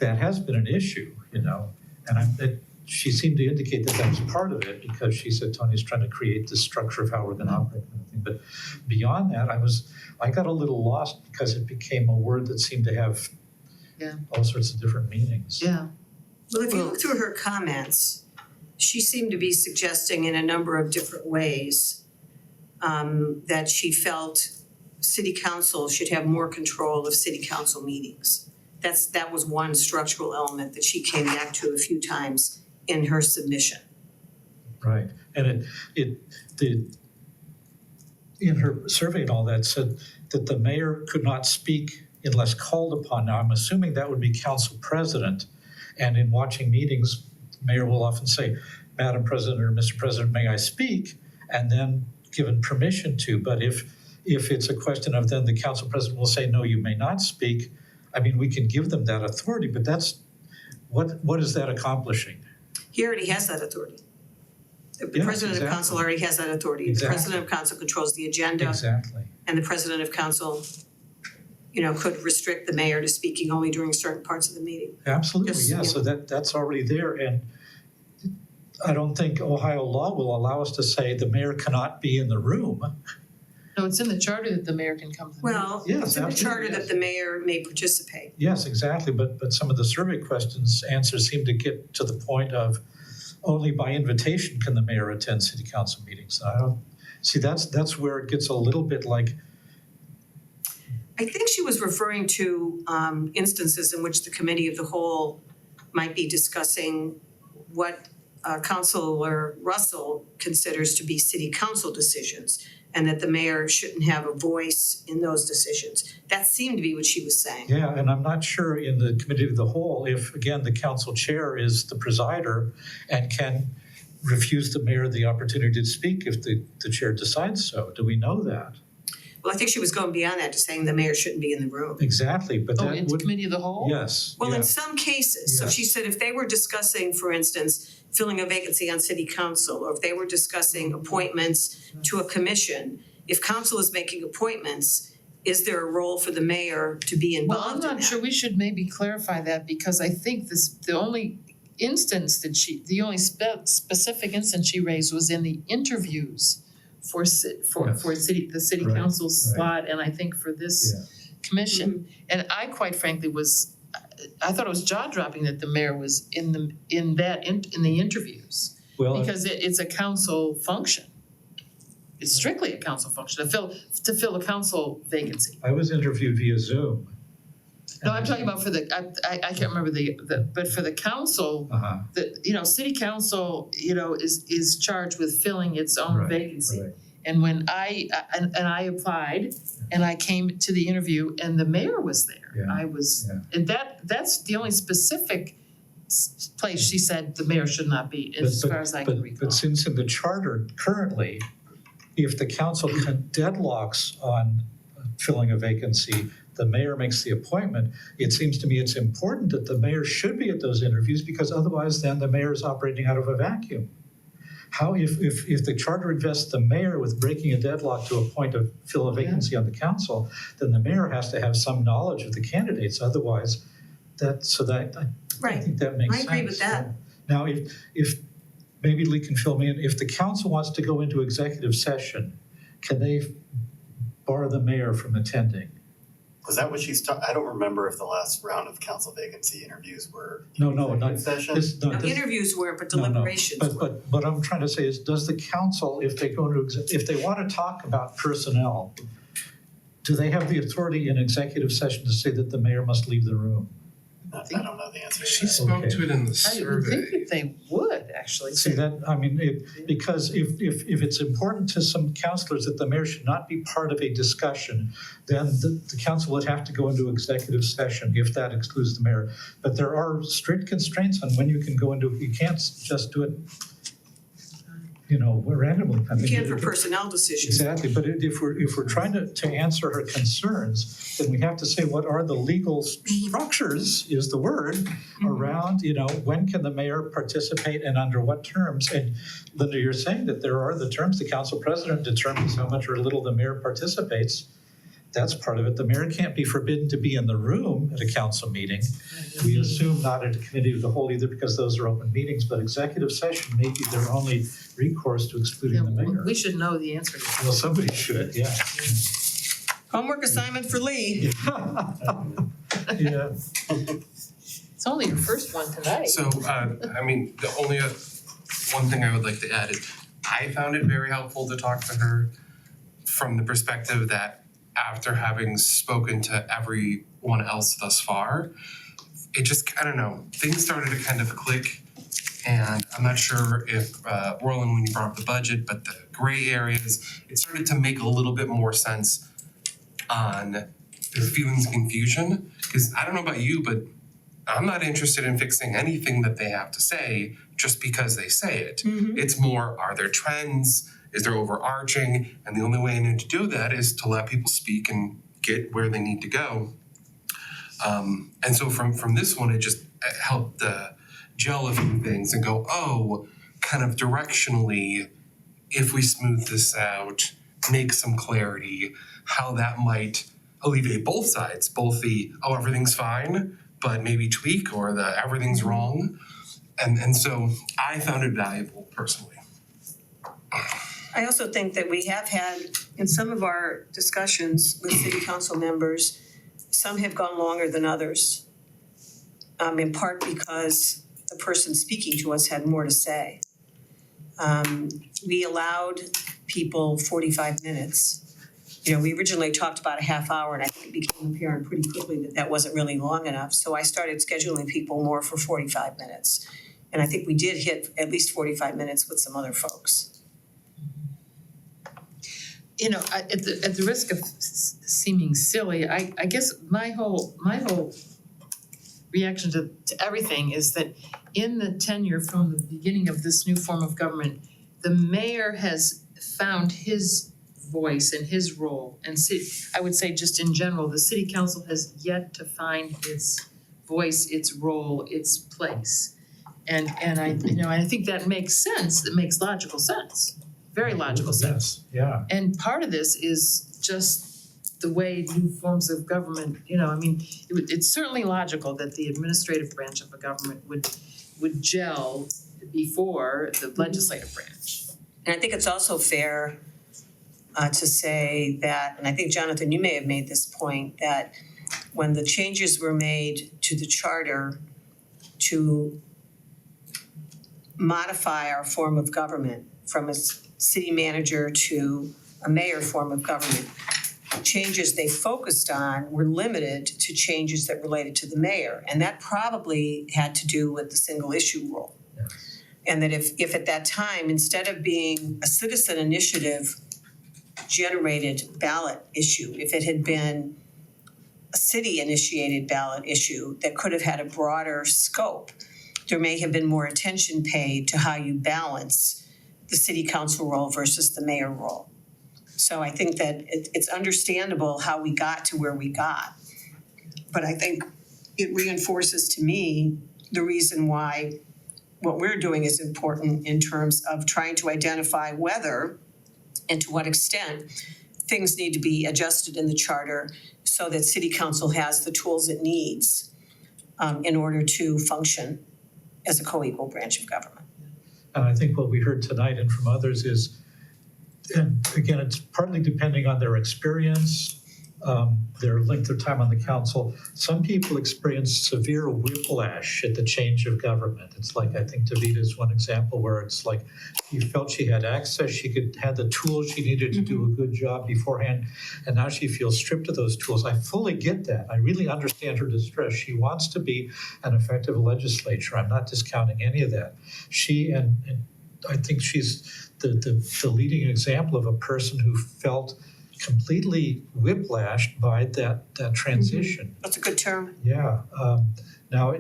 Speaker 5: that has been an issue, and she seemed to indicate that that was part of it because she said Tony's trying to create this structure of how we're going to operate kind of thing. But beyond that, I got a little lost because it became a word that seemed to have all sorts of different meanings.
Speaker 8: Yeah.
Speaker 1: Well, if you look through her comments, she seemed to be suggesting in a number of different ways that she felt city council should have more control of city council meetings. That was one structural element that she came back to a few times in her submission.
Speaker 5: Right, and in her survey and all that said that the mayor could not speak unless called upon. Now, I'm assuming that would be council president, and in watching meetings, the mayor will often say, Madam President or Mr. President, may I speak? And then given permission to, but if it's a question of then the council president will say, no, you may not speak, I mean, we can give them that authority, but that's, what is that accomplishing?
Speaker 1: He already has that authority. The
Speaker 5: Yes,
Speaker 1: president of
Speaker 5: exactly.
Speaker 1: council already has that authority.
Speaker 5: Exactly.
Speaker 1: The president of council controls the agenda,
Speaker 5: Exactly.
Speaker 1: and the president of council could restrict the mayor to speaking only during certain parts of the meeting.
Speaker 5: Absolutely,
Speaker 1: Just,
Speaker 5: yeah,
Speaker 1: yeah.
Speaker 5: so that's already there, and I don't think Ohio law will allow us to say the mayor cannot be in the room.
Speaker 8: No, it's in the charter that the mayor can come to the meeting.
Speaker 1: Well,
Speaker 5: Yes,
Speaker 1: it's in the charter
Speaker 5: absolutely,
Speaker 1: that the mayor may participate.
Speaker 5: Yes, exactly, but some of the survey questions answers seem to get to the point of only by invitation can the mayor attend city council meetings. I don't, see, that's where it gets a little bit like,
Speaker 1: I think she was referring to instances in which the committee of the whole might be discussing what Councilor Russell considers to be city council decisions, and that the mayor shouldn't have a voice in those decisions. That seemed to be what she was saying.
Speaker 5: yeah, and I'm not sure in the committee of the whole if, again, the council chair is the presider and can refuse the mayor the opportunity to speak if the chair decides so. Do we know that?
Speaker 1: Well, I think she was going beyond that to saying the mayor shouldn't be in the room.
Speaker 5: Exactly, but
Speaker 8: Oh,
Speaker 5: that
Speaker 8: it's
Speaker 5: would,
Speaker 8: committee of the whole?
Speaker 5: yes,
Speaker 1: Well,
Speaker 5: yeah.
Speaker 1: in some cases, so
Speaker 5: Yes.
Speaker 1: she said if they were discussing, for instance, filling a vacancy on city council, or if they were discussing appointments to a commission, if council is making appointments, is there a role for the mayor to be
Speaker 8: Well, I'm
Speaker 1: involved in that?
Speaker 8: not sure, we should maybe clarify that, because I think the only instance that the only specific instance she raised was in the interviews for
Speaker 5: Yes.
Speaker 8: the city
Speaker 5: Right,
Speaker 8: council
Speaker 5: right.
Speaker 8: slot, and I think for this commission. And I quite frankly I thought it was jaw-dropping that the mayor was in the interviews,
Speaker 5: Well,
Speaker 8: because it's a council function. It's strictly a council function, to fill a council vacancy.
Speaker 5: I was interviewed via Zoom.
Speaker 8: No, I'm talking about for I can't remember but for the council,
Speaker 5: Uh-huh,
Speaker 8: city council, is charged with filling its own
Speaker 5: Right,
Speaker 8: vacancy.
Speaker 5: right.
Speaker 8: And when I applied and I came to the interview and the mayor was there,
Speaker 5: Yeah,
Speaker 8: and that's the only specific place she said the mayor should not be, as far as I can recall.
Speaker 5: But since in the charter currently, if the council deadlocks on filling a vacancy, the mayor makes the appointment, it seems to me it's important that the mayor should be at those interviews, because otherwise then the mayor is operating out of a vacuum. How, if the charter invests the mayor with breaking a deadlock to fill a vacancy on the council, then the mayor has to have some knowledge of the candidates, otherwise I
Speaker 1: Right.
Speaker 5: think that makes
Speaker 1: I
Speaker 5: sense.
Speaker 1: agree with that.
Speaker 5: Now, if maybe Lee can fill me in, if the council wants to go into executive session, can they bar the mayor from attending?
Speaker 9: Was that what I don't remember if the last round of council vacancy interviews were
Speaker 5: No,
Speaker 9: executive session.
Speaker 1: No, interviews were, but deliberations were.
Speaker 5: But what I'm trying to say is, does the council, if they go into, if they want to talk about personnel, do they have the authority in executive session to say that the mayor must leave the room?
Speaker 9: I don't know the answer to
Speaker 7: She
Speaker 9: that.
Speaker 7: spoke to it in the
Speaker 8: I would think
Speaker 7: survey.
Speaker 8: that they would actually.
Speaker 5: See that, I mean, because if it's important to some councilors that the mayor should not be part of a discussion, then the council would have to go into executive session if that excludes the mayor. But there are strict constraints on when you can go into, you can't just do it, randomly. I mean,
Speaker 1: You can for personnel decisions.
Speaker 5: Exactly, but if we're trying to answer her concerns, then we have to say what are the legal structures, is the word, around, when can the mayor participate and under what terms? And Linda, you're saying that there are the terms, the council president determines how much or little the mayor participates. That's part of it. The mayor can't be forbidden to be in the room at a council meeting. We assume not at a committee of the whole either, because those are open meetings, but executive session may be their only recourse to excluding the mayor.
Speaker 8: We should know the answer to that.
Speaker 5: Well, somebody should, yeah.
Speaker 1: Homework assignment for Lee.
Speaker 5: Yeah.
Speaker 8: It's only your first one tonight.
Speaker 7: So, the only one thing I would like to add is I found it very helpful to talk to her from the perspective that after having spoken to everyone else thus far, it just, I don't know, things started to kind of click. And I'm not sure if, Roland, when you brought up the budget, but the gray areas, it started to make a little bit more sense on the feelings of confusion. Because I don't know about you, but I'm not interested in fixing anything that they have to say just because they say it. It's more, are there trends? Is there overarching? And the only way I need to do that is to let people speak and get where they need to go. And so from this one, it just helped gel a few things and go, kind of directionally, if we smooth this out, make some clarity, how that might alleviate both sides, both the, oh, everything's fine, but maybe tweak, or the everything's wrong. And so I found it valuable personally.
Speaker 1: I also think that we have had, in some of our discussions with city council members, some have gone longer than others. In part because the person speaking to us had more to say. We allowed people 45 minutes. You know, we originally talked about a half hour, and I think it became apparent pretty quickly that that wasn't really long enough. So I started scheduling people more for 45 minutes. And I think we did hit at least 45 minutes with some other folks.
Speaker 8: You know, at the risk of seeming silly, I guess my whole reaction to everything is that in the tenure from the beginning of this new form of government, the mayor has found his voice and his role, and I would say just in general, the city council has yet to find its voice, its role, its place. And I think that makes sense, it makes logical sense, very logical sense.
Speaker 5: Yeah.
Speaker 8: And part of this is just the way new forms of government, it's certainly logical that the administrative branch of a government would gel before the legislative branch.
Speaker 1: And I think it's also fair to say that, and I think, Jonathan, you may have made this point, that when the changes were made to the charter to modify our form of government from a city manager to a mayor form of government, changes they focused on were limited to changes that related to the mayor. And that probably had to do with the single issue rule.
Speaker 5: Yes.
Speaker 1: And that if at that time, instead of being a citizen initiative generated ballot issue, if it had been a city initiated ballot issue that could have had a broader scope, there may have been more attention paid to how you balance the city council role versus the mayor role. So I think that it's understandable how we got to where we got. But I think it reinforces to me the reason why what we're doing is important in terms of trying to identify whether and to what extent things need to be adjusted in the charter so that city council has the tools it needs in order to function as a co-equal branch of government.
Speaker 5: And I think what we heard tonight and from others is, and again, it's partly depending on their experience, their length of time on the council. Some people experience severe whiplash at the change of government. It's like, I think Davida is one example where it's like she felt she had access, she had the tools she needed to do a good job beforehand, and now she feels stripped of those tools. I fully get that. I really understand her distress. She wants to be an effective legislature. I'm not discounting any of that. She and I think she's the leading example of a person who felt completely whiplashed by that transition.
Speaker 1: That's a good term.
Speaker 5: Yeah. Now,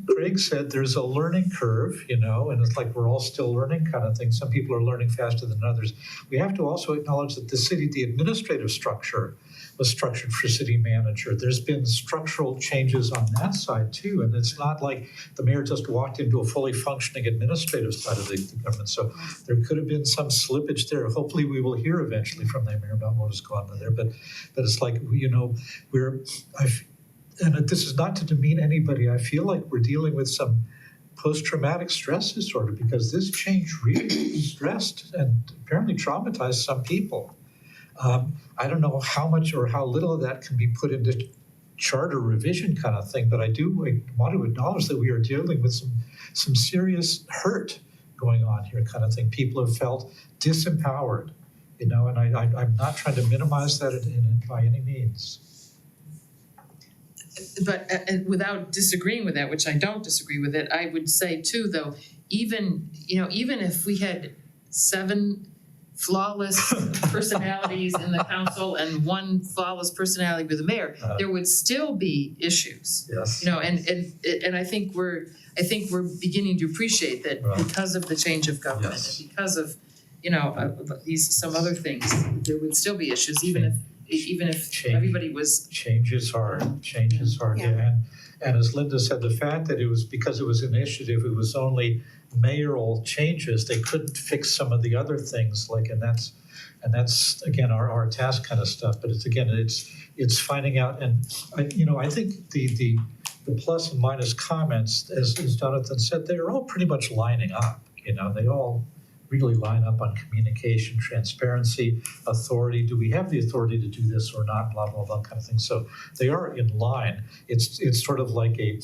Speaker 5: Craig said there's a learning curve, and it's like we're all still learning kind of thing. Some people are learning faster than others. We have to also acknowledge that the administrative structure was structured for city manager. There's been structural changes on that side too, and it's not like the mayor just walked into a fully functioning administrative side of the government. So there could have been some slippage there. Hopefully we will hear eventually from the mayor about what has gone on there. But it's like, and this is not to demean anybody. I feel like we're dealing with some post-traumatic stress disorder because this change really stressed and apparently traumatized some people. I don't know how much or how little of that can be put into charter revision kind of thing, but I do want to acknowledge that we are dealing with some serious hurt going on here kind of thing. People have felt disempowered, and I'm not trying to minimize that by any means.
Speaker 8: But without disagreeing with that, which I don't disagree with it, I would say too, though, even if we had 7 flawless personalities in the council and 1 flawless personality with the mayor, there would still be issues.
Speaker 5: Yes.
Speaker 8: And I think we're beginning to appreciate that because of the change of government,
Speaker 5: Yes.
Speaker 8: and because of these some other things, there would still be issues, even if
Speaker 5: Change.
Speaker 8: everybody was.
Speaker 5: Change is hard. Change is hard.
Speaker 1: Yeah.
Speaker 5: And as Linda said, the fact that it was because it was initiative, it was only mayoral changes. They couldn't fix some of the other things, and that's And that's, again, our task kind of stuff, but it's finding out, and I think the plus and minus comments, as Jonathan said, they're all pretty much lining up, they all really line up on communication, transparency, authority. Do we have the authority to do this or not? Blah, blah, blah kind of thing. So they are in line. It's sort of like a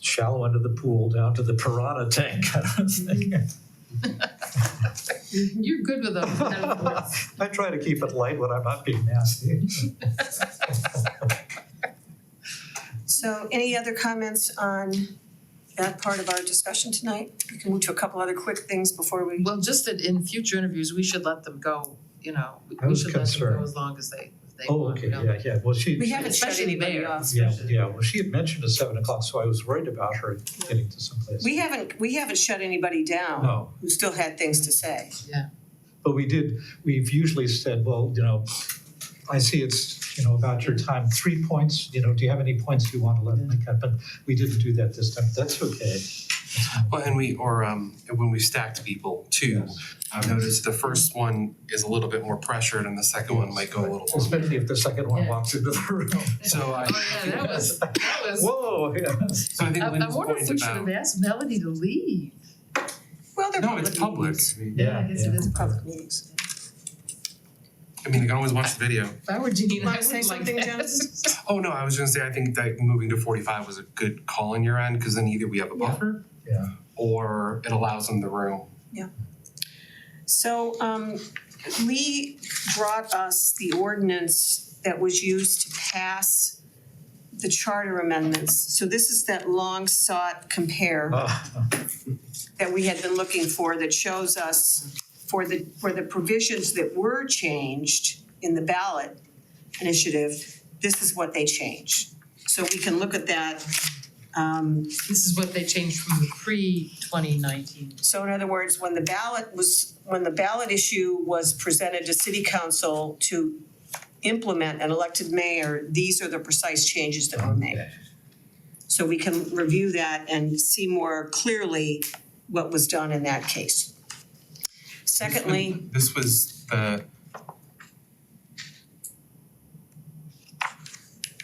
Speaker 5: shallow end of the pool down to the piranha tank kind of thing.
Speaker 8: You're good with those metaphors.
Speaker 5: I try to keep it light when I'm not being nasty.
Speaker 1: So any other comments on that part of our discussion tonight? We can move to a couple other quick things before we.
Speaker 8: Well, just that in future interviews, we should let them go,
Speaker 5: I
Speaker 8: we
Speaker 5: was
Speaker 8: should let them
Speaker 5: concerned.
Speaker 8: go as long as they
Speaker 5: Oh,
Speaker 8: want,
Speaker 5: okay, yeah. Well,
Speaker 1: We haven't shut
Speaker 8: Especially
Speaker 1: anybody
Speaker 8: there.
Speaker 1: off.
Speaker 5: Yeah. Well, she had mentioned at 7:00, so I was worried about her getting to someplace.
Speaker 1: We haven't shut anybody down.
Speaker 5: No.
Speaker 1: Who still had things to say.
Speaker 5: But we've usually said, well, I see it's, about your time, 3 points, do you have any points you want to let make up? And we didn't do that this time, that's okay.
Speaker 7: Well, and when we stacked people too, I've noticed the first one is a little bit more pressured and the second one might go a little longer.
Speaker 5: Especially if the second one
Speaker 8: Yeah.
Speaker 5: walks into the room.
Speaker 7: So I.
Speaker 8: Oh, yeah, that was,
Speaker 5: Whoa, yeah.
Speaker 7: So I think
Speaker 8: I
Speaker 7: Lynn's
Speaker 8: wonder if
Speaker 7: point
Speaker 8: we should
Speaker 7: about,
Speaker 8: have asked Melody to leave.
Speaker 1: Well, they're
Speaker 7: no, it's public.
Speaker 1: meetings.
Speaker 7: I mean,
Speaker 8: Yeah, I guess it is
Speaker 1: Public meetings.
Speaker 7: they can always watch the video.
Speaker 8: If I were Janine,
Speaker 1: Wanna
Speaker 8: I
Speaker 1: say
Speaker 8: would like
Speaker 1: something,
Speaker 8: that.
Speaker 1: Janice?
Speaker 7: Oh, no, I was gonna say, I think that moving to 45 was a good call on your end, because then either we have a buffer.
Speaker 5: Yeah.
Speaker 7: Or it allows them the room.
Speaker 1: So Lee brought us the ordinance that was used to pass the charter amendments. So this is that long sought compare that we had been looking for that shows us for the provisions that were changed in the ballot initiative, this is what they changed. So we can look at that.
Speaker 8: This is what they changed from the pre-2019.
Speaker 1: So in other words, when the ballot issue was presented to city council to implement an elected mayor, these are the precise changes that were made. So we can review that and see more clearly what was done in that case. Secondly,
Speaker 7: This was the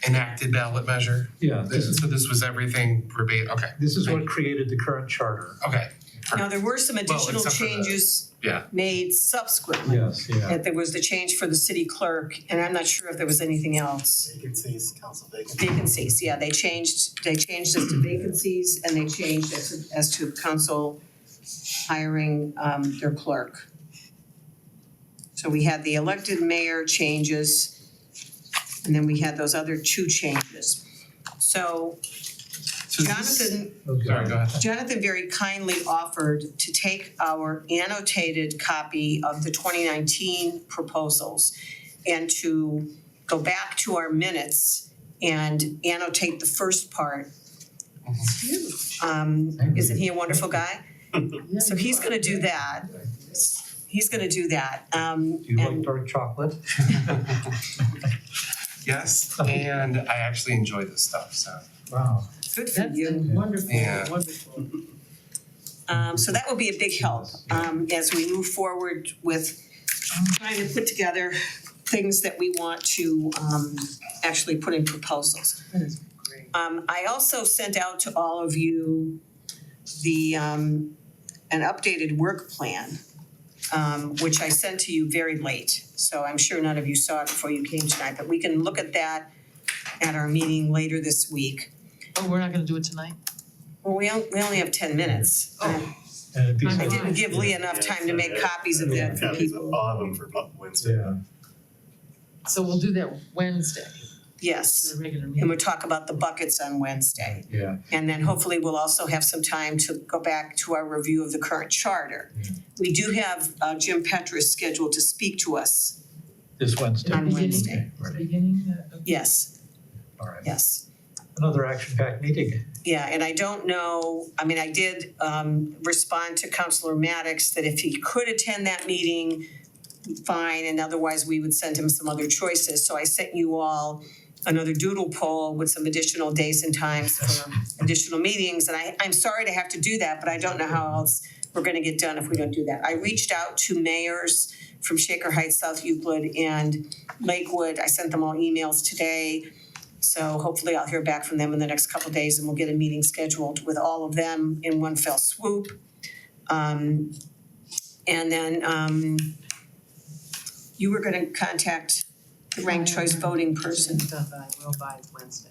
Speaker 7: enacted ballot measure.
Speaker 5: Yeah,
Speaker 7: So this was everything verbatim, okay.
Speaker 5: this is what created the current charter.
Speaker 7: Okay,
Speaker 1: now there were some additional
Speaker 7: except for the-
Speaker 1: changes
Speaker 7: yeah.
Speaker 1: made subsequently.
Speaker 5: Yes, yeah.
Speaker 1: That there was the change for the city clerk, and I'm not sure if there was anything else.
Speaker 9: Vacancies, council vacancies.
Speaker 1: Vacancies, yeah, they changed as to vacancies and they changed as to council hiring their clerk. So we had the elected mayor changes, and then we had those other two changes. So
Speaker 7: So this-
Speaker 1: Jonathan
Speaker 7: Sorry, go ahead.
Speaker 1: Jonathan very kindly offered to take our annotated copy of the 2019 proposals and to go back to our minutes and annotate the first part. Isn't he a wonderful guy? So he's gonna do that. He's gonna do that.
Speaker 5: Do you like
Speaker 1: And
Speaker 5: dark chocolate?
Speaker 7: Yes, and I actually enjoy this stuff, so.
Speaker 5: Wow.
Speaker 1: good for
Speaker 8: That's
Speaker 1: you.
Speaker 8: wonderful,
Speaker 7: Yeah.
Speaker 8: wonderful.
Speaker 1: So that will be a big help as we move forward with trying to put together things that we want to actually put in proposals.
Speaker 8: That is great.
Speaker 1: I also sent out to all of you the an updated work plan, which I sent to you very late. So I'm sure none of you saw it before you came tonight, but we can look at that at our meeting later this week.
Speaker 8: Oh, we're not gonna do it tonight?
Speaker 1: Well, we only have 10 minutes.
Speaker 8: Oh.
Speaker 5: And it'd be
Speaker 8: I
Speaker 1: I
Speaker 5: so-
Speaker 1: didn't give Lee enough time to make copies of that for
Speaker 9: Copies
Speaker 1: people.
Speaker 9: of them for Wednesday.
Speaker 5: Yeah.
Speaker 8: So we'll do that Wednesday,
Speaker 1: Yes,
Speaker 8: the regular
Speaker 1: and
Speaker 8: meeting.
Speaker 1: we'll talk about the buckets on Wednesday.
Speaker 5: Yeah.
Speaker 1: And then hopefully we'll also have some time to go back to our review of the current charter.
Speaker 5: Yeah.
Speaker 1: We do have Jim Petrus scheduled to speak to us,
Speaker 5: This Wednesday.
Speaker 1: On
Speaker 8: Beginning-
Speaker 1: Wednesday.
Speaker 5: Right.
Speaker 8: Beginning of.
Speaker 1: yes,
Speaker 5: All right.
Speaker 1: yes.
Speaker 5: Another action-packed meeting.
Speaker 1: Yeah, and I don't know, I mean, I did respond to Councilor Maddox that if he could attend that meeting, fine, and otherwise we would send him some other choices. So I sent you all another doodle poll with some additional days and times for additional meetings. And I'm sorry to have to do that, but I don't know how else we're gonna get done if we don't do that. I reached out to mayors from Shaker Heights, South Euclid, and Lakewood. I sent them all emails today. So hopefully I'll hear back from them in the next couple of days and we'll get a meeting scheduled with all of them in one fell swoop. And then you were gonna contact the ranked choice voting person.
Speaker 8: Stuff I will by Wednesday.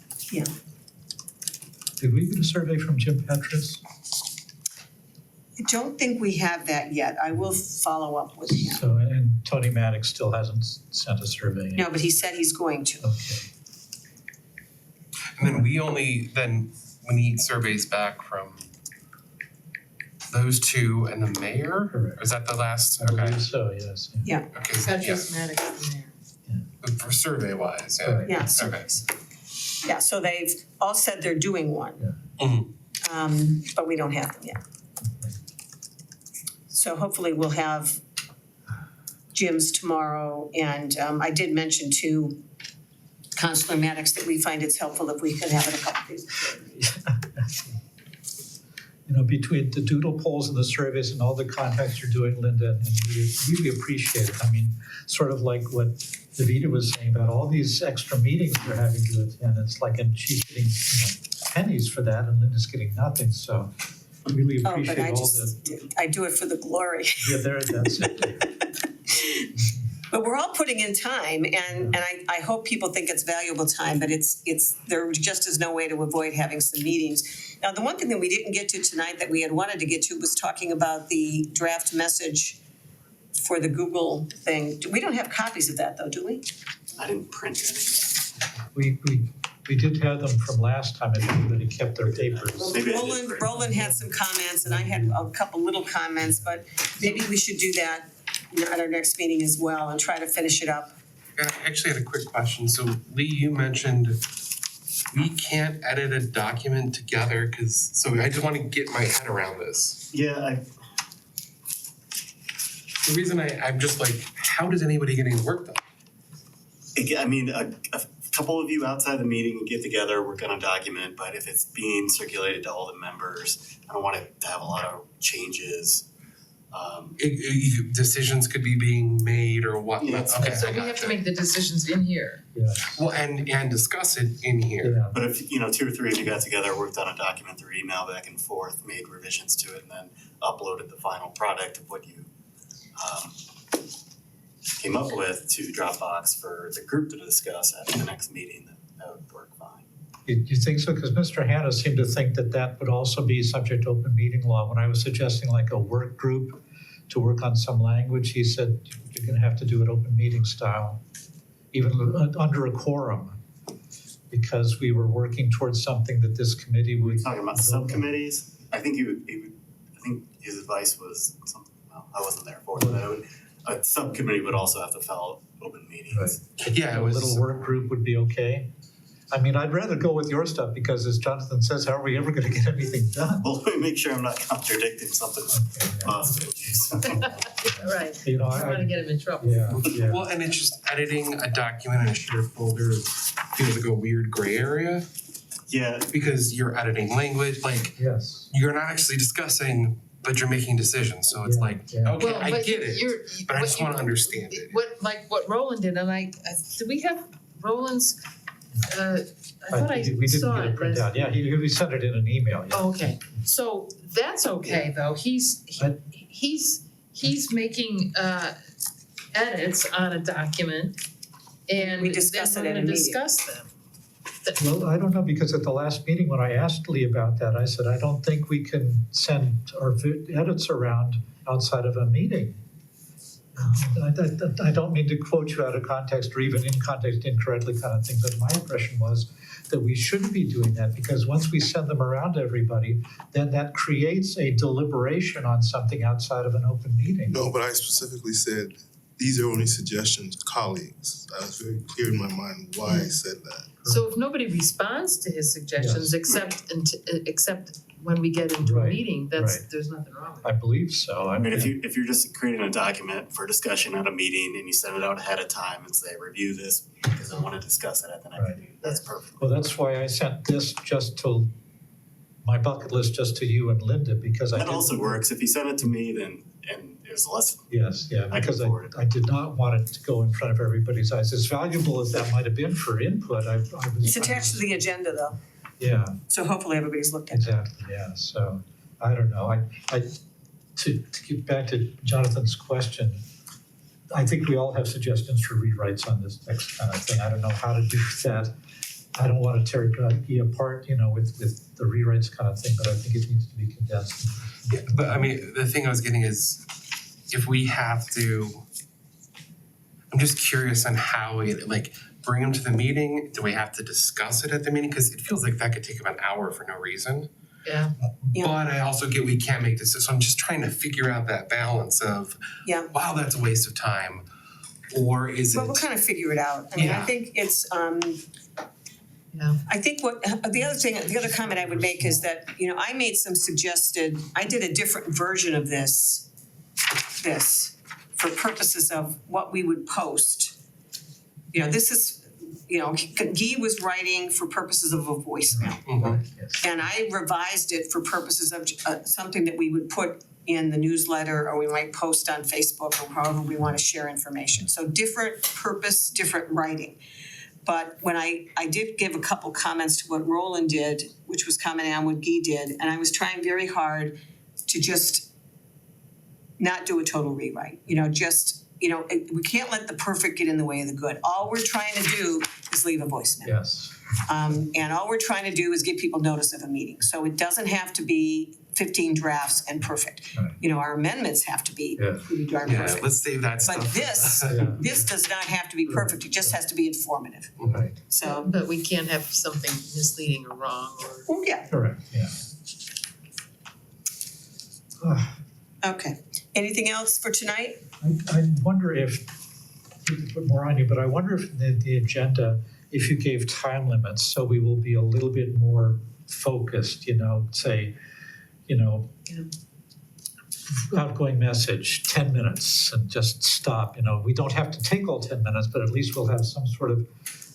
Speaker 5: Did we get a survey from Jim Petrus?
Speaker 1: I don't think we have that yet. I will follow up with him.
Speaker 5: So, and Tony Maddox still hasn't sent a survey yet?
Speaker 1: No, but he said he's going to.
Speaker 5: Okay.
Speaker 7: And then we need surveys back from those two and the mayor?
Speaker 5: Correct.
Speaker 7: Is that the last?
Speaker 5: I
Speaker 7: Okay.
Speaker 5: believe so, yes.
Speaker 1: Yeah.
Speaker 7: Okay, so, yeah,
Speaker 8: Petrus Maddox, the mayor.
Speaker 7: for survey wise, yeah.
Speaker 5: Right.
Speaker 1: Yeah, surveys. Yeah, so they've all said they're doing one. But we don't have them yet. So hopefully we'll have Jim's tomorrow, and I did mention to Counselor Maddox that we find it's helpful if we could have it a couple days.
Speaker 5: You know, between the doodle polls and the surveys and all the contacts you're doing, Linda, and we really appreciate it. I mean, sort of like what Davida was saying about all these extra meetings we're having to attend. It's like, and she's getting, pennies for that, and Linda's getting nothing, so I really
Speaker 1: Oh,
Speaker 5: appreciate
Speaker 1: but I
Speaker 5: all
Speaker 1: just, I do it for the glory.
Speaker 5: yeah, that's it.
Speaker 1: But we're all putting in time, and I hope people think it's valuable time, but it's there just is no way to avoid having some meetings. Now, the one thing that we didn't get to tonight that we had wanted to get to was talking about the draft message for the Google thing. We don't have copies of that though, do we?
Speaker 9: I didn't print it.
Speaker 5: We did have them from last time, if everybody kept their papers.
Speaker 9: Maybe I did print.
Speaker 1: Roland had some comments and I had a couple little comments, but maybe we should do that at our next meeting as well and try to finish it up.
Speaker 7: I actually had a quick question. So Lee, you mentioned we can't edit a document together so I just want to get my head around this.
Speaker 9: Yeah,
Speaker 7: The reason I'm just like, how does anybody get any work done?
Speaker 9: I mean, a couple of you outside the meeting get together, work on a document, but if it's being circulated to all the members, I don't want it to have a lot of changes.
Speaker 7: Decisions could be being made or whatnot.
Speaker 9: Yeah,
Speaker 7: Okay,
Speaker 8: So
Speaker 7: I
Speaker 8: we have
Speaker 7: gotcha.
Speaker 8: to make the decisions in here.
Speaker 5: Yeah,
Speaker 7: Well, and discuss it in here.
Speaker 5: yeah.
Speaker 9: But if, 2 or 3 of you got together, worked on a document through email back and forth, made revisions to it, and then uploaded the final product of what you came up with to Dropbox for the group to discuss at the next meeting, that would work fine.
Speaker 5: You think so? Because Mr. Hanna seemed to think that would also be subject to open meeting law. When I was suggesting like a work group to work on some language, he said you're gonna have to do it open meeting style, even under a quorum, because we were working towards something that this committee would.
Speaker 9: Talking about subcommittees, I think I think his advice was something, well, I wasn't there for it, but a subcommittee would also have to follow open meetings.
Speaker 7: Yeah, it
Speaker 5: A
Speaker 7: was.
Speaker 5: little work group would be okay. I mean, I'd rather go with your stuff because as Jonathan says, how are we ever gonna get anything done?
Speaker 9: Well, let me make sure I'm not contradicting something positive.
Speaker 8: Right.
Speaker 5: You know,
Speaker 8: I don't wanna get him in trouble.
Speaker 5: yeah.
Speaker 7: Well, and it's just editing a document in a shared folder feels like a weird gray area
Speaker 9: Yeah,
Speaker 7: because you're editing language, like
Speaker 5: Yes.
Speaker 7: you're not actually discussing, but you're making decisions. So it's
Speaker 5: Yeah,
Speaker 7: like,
Speaker 5: yeah.
Speaker 7: okay,
Speaker 8: Well,
Speaker 7: I
Speaker 8: but
Speaker 7: get it,
Speaker 8: you're,
Speaker 7: but I
Speaker 8: what
Speaker 7: just
Speaker 8: you-
Speaker 7: want to understand it.
Speaker 8: what Roland did, and do we have Roland's, I thought I
Speaker 5: We didn't
Speaker 8: saw
Speaker 5: get it
Speaker 8: it,
Speaker 5: printed out. Yeah, we sent it in an email, yeah.
Speaker 8: Oh, okay, so that's okay though, he's making edits on a document and
Speaker 1: We discuss
Speaker 8: then
Speaker 1: it
Speaker 8: we're
Speaker 1: in a
Speaker 8: gonna
Speaker 1: meeting.
Speaker 8: discuss them.
Speaker 5: Well, I don't know, because at the last meeting when I asked Lee about that, I said, I don't think we can send our edits around outside of a meeting. I don't mean to quote you out of context or even in context incorrectly kind of thing, but my impression was that we shouldn't be doing that because once we send them around to everybody, then that creates a deliberation on something outside of an open meeting.
Speaker 4: No, but I specifically said, these are only suggestions, colleagues. I was very clear in my mind why I said that.
Speaker 8: So if nobody responds to his suggestions except when we get into a
Speaker 5: Right,
Speaker 8: meeting,
Speaker 5: right.
Speaker 8: there's nothing wrong with it.
Speaker 5: I believe so.
Speaker 9: I mean, if you're just creating a document for discussion at a meeting and you send it out ahead of time and say, review this because I want to discuss it at the next
Speaker 5: Right.
Speaker 9: meeting. that's perfect.
Speaker 5: Well, that's why I sent this just to, my bucket list just to you and Linda, because I
Speaker 9: That
Speaker 5: didn't.
Speaker 9: also works. If you send it to me, then, and there's less,
Speaker 5: Yes, yeah,
Speaker 9: I can
Speaker 5: because
Speaker 9: forward it.
Speaker 5: I did not want it to go in front of everybody's eyes. As valuable as that might have been for input, I was.
Speaker 1: It's attached to the agenda though,
Speaker 5: Yeah,
Speaker 1: so hopefully everybody's looked at it.
Speaker 5: exactly, yeah, so, I don't know, to get back to Jonathan's question, I think we all have suggestions for rewrites on this next kind of thing. I don't know how to do that. I don't want to tear it apart, with the rewrites kind of thing, but I think it needs to be condensed.
Speaker 7: Yeah, but I mean, the thing I was getting is if we have to, I'm just curious on how we bring them to the meeting. Do we have to discuss it at the meeting? Because it feels like that could take about an hour for no reason.
Speaker 8: Yeah.
Speaker 1: Yeah.
Speaker 7: But I also get we can't make decisions. So I'm just trying to figure out that balance of,
Speaker 1: Yeah.
Speaker 7: wow, that's a waste of time. Or is
Speaker 1: But
Speaker 7: it?
Speaker 1: we'll kind of figure it out. I mean, I
Speaker 7: Yeah.
Speaker 1: think it's,
Speaker 8: Yeah.
Speaker 1: I think the other comment I would make is that, I made some I did a different version of this for purposes of what we would post. This is, Guy was writing for purposes of a voicemail.
Speaker 7: Mhm.
Speaker 5: Yes.
Speaker 1: And I revised it for purposes of something that we would put in the newsletter or we might post on Facebook or however we want to share information. So different purpose, different writing. But when I did give a couple comments to what Roland did, which was commenting on what Guy did, and I was trying very hard to just not do a total rewrite, we can't let the perfect get in the way of the good. All we're trying to do is leave a voicemail.
Speaker 5: Yes,
Speaker 1: And all we're trying to do is give people notice of a meeting. So it doesn't have to be 15 drafts and perfect.
Speaker 5: Right.
Speaker 1: Our amendments have to be
Speaker 5: Yeah.
Speaker 1: pretty darn
Speaker 7: Yeah,
Speaker 1: perfect.
Speaker 7: let's save that stuff.
Speaker 1: But this,
Speaker 5: yeah,
Speaker 1: this does not have to be perfect, it just has to be informative.
Speaker 5: right,
Speaker 1: So,
Speaker 8: But we can't have something misleading or wrong or.
Speaker 1: well, yeah,
Speaker 5: correct, yeah.
Speaker 1: okay. Anything else for tonight?
Speaker 5: I wonder if, to put more on you, but I wonder if the agenda, if you gave time limits, so we will be a little bit more focused, say, outgoing message, 10 minutes and just stop, we don't have to take all 10 minutes, but at least we'll have some sort of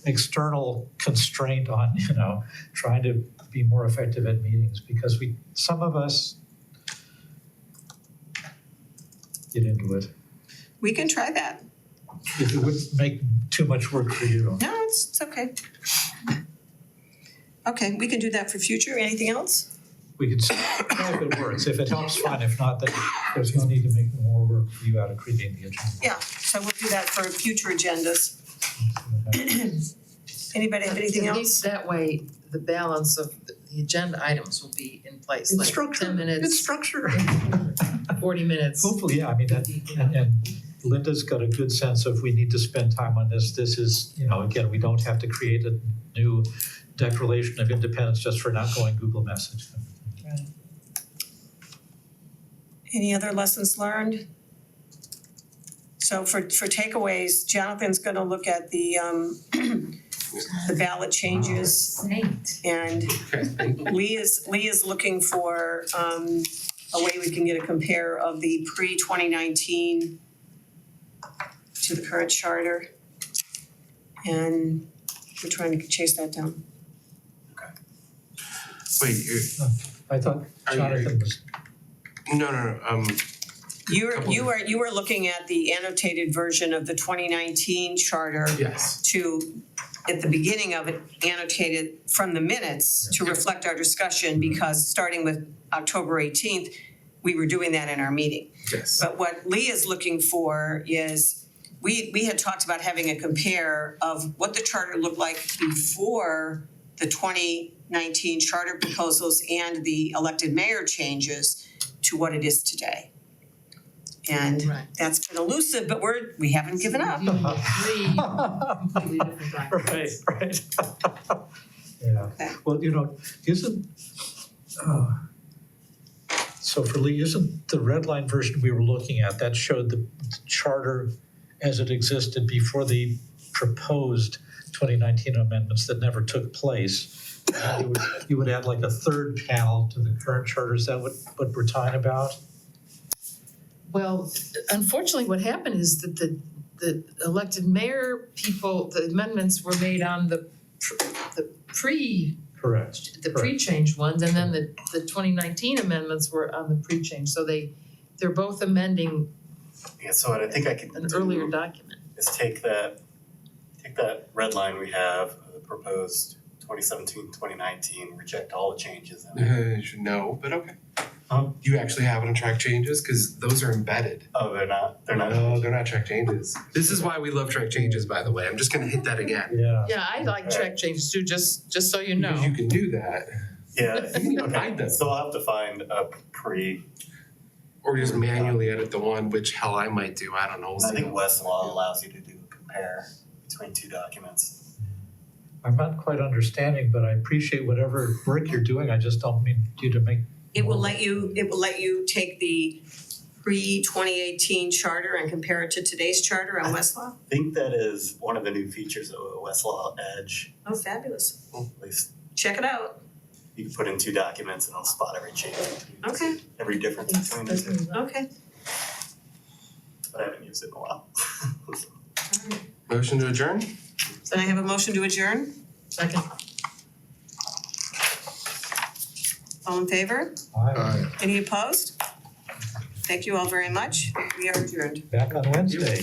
Speaker 5: external constraint on, trying to be more effective at meetings because some of us get into it.
Speaker 1: We can try that.
Speaker 5: If it wouldn't make too much work for you.
Speaker 1: No, it's okay. Okay, we can do that for future. Anything else?
Speaker 5: We could see if it works. If it helps, fine. If not, then there's no need to make more work for you out of creating the agenda.
Speaker 1: Yeah, so we'll do that for future agendas. Anybody have anything
Speaker 8: At
Speaker 1: else?
Speaker 8: least that way, the balance of the agenda items will be in place,
Speaker 5: It's
Speaker 8: like
Speaker 5: structure.
Speaker 8: 10 minutes.
Speaker 5: It's structure.
Speaker 8: 40 minutes.
Speaker 5: Hopefully, yeah. I mean, and Linda's got a good sense of we need to spend time on this. This is, again, we don't have to create a new Declaration of Independence just for not going Google Message.
Speaker 1: Any other lessons learned? So for takeaways, Jonathan's gonna look at the ballot changes and Lee is looking for a way we can get a compare of the pre-2019 to the current charter. And we're trying to chase that down.
Speaker 7: Wait,
Speaker 5: I thought
Speaker 7: Are you-
Speaker 5: Jonathan was,
Speaker 7: no.
Speaker 1: You are looking at the annotated version of the 2019 charter
Speaker 7: Yes.
Speaker 1: to, at the beginning of it, annotated from the minutes to reflect our discussion, because starting with October 18th, we were doing that in our meeting.
Speaker 7: Yes.
Speaker 1: But what Lee is looking for is, we had talked about having a compare of what the charter looked like before the 2019 charter proposals and the elected mayor changes to what it is today. And
Speaker 8: Right.
Speaker 1: that's been elusive, but we haven't given up.
Speaker 8: Three completely different documents.
Speaker 5: right. Yeah,
Speaker 1: Okay.
Speaker 5: well, so for Lee, isn't the red line version we were looking at, that showed the charter as it existed before the proposed 2019 amendments that never took place? You would add like a third panel to the current charter, is that what we're talking about?
Speaker 8: Well, unfortunately, what happened is that the elected mayor people, the amendments were made on the
Speaker 5: Correct.
Speaker 8: the pre-changed ones, and then the 2019 amendments were on the pre-change, so they're both amending
Speaker 9: Yeah, so what I think I could
Speaker 8: an
Speaker 9: do
Speaker 8: earlier document.
Speaker 9: is take that red line we have, the proposed 2017-2019, reject all the changes in it.
Speaker 7: No, but okay. Do you actually have it on track changes? Cause those are embedded.
Speaker 9: Oh, they're not.
Speaker 7: No, they're not track changes. This is why we love track changes, by the way. I'm just gonna hit that again.
Speaker 5: Yeah.
Speaker 8: Yeah, I like track changes too, just so you know.
Speaker 7: Because you can do that.
Speaker 9: Yeah.
Speaker 7: You can hide
Speaker 9: Okay.
Speaker 7: them.
Speaker 9: So I'll have to find a pre.
Speaker 7: Or just manually edit the one, which hell I might do, I don't know.
Speaker 9: I think Westlaw allows you to do a compare between two documents.
Speaker 5: I'm not quite understanding, but I appreciate whatever work you're doing. I just don't mean you to make.
Speaker 1: It will let you take the pre-2018 charter and compare it to today's charter on Westlaw?
Speaker 9: I think that is one of the new features of Westlaw Edge.
Speaker 1: Oh, fabulous.
Speaker 9: At least
Speaker 1: Check it out.
Speaker 9: you can put in two documents and it'll spot every change.
Speaker 1: Okay,
Speaker 9: Every difference between the two.
Speaker 1: okay.
Speaker 9: But I haven't used it in a while.
Speaker 7: Motion to adjourn?
Speaker 1: So I have a motion to adjourn.
Speaker 8: Second.
Speaker 1: All in favor?
Speaker 5: Aye.
Speaker 1: Any opposed? Thank you all very much. We are adjourned.
Speaker 5: Back on Wednesday.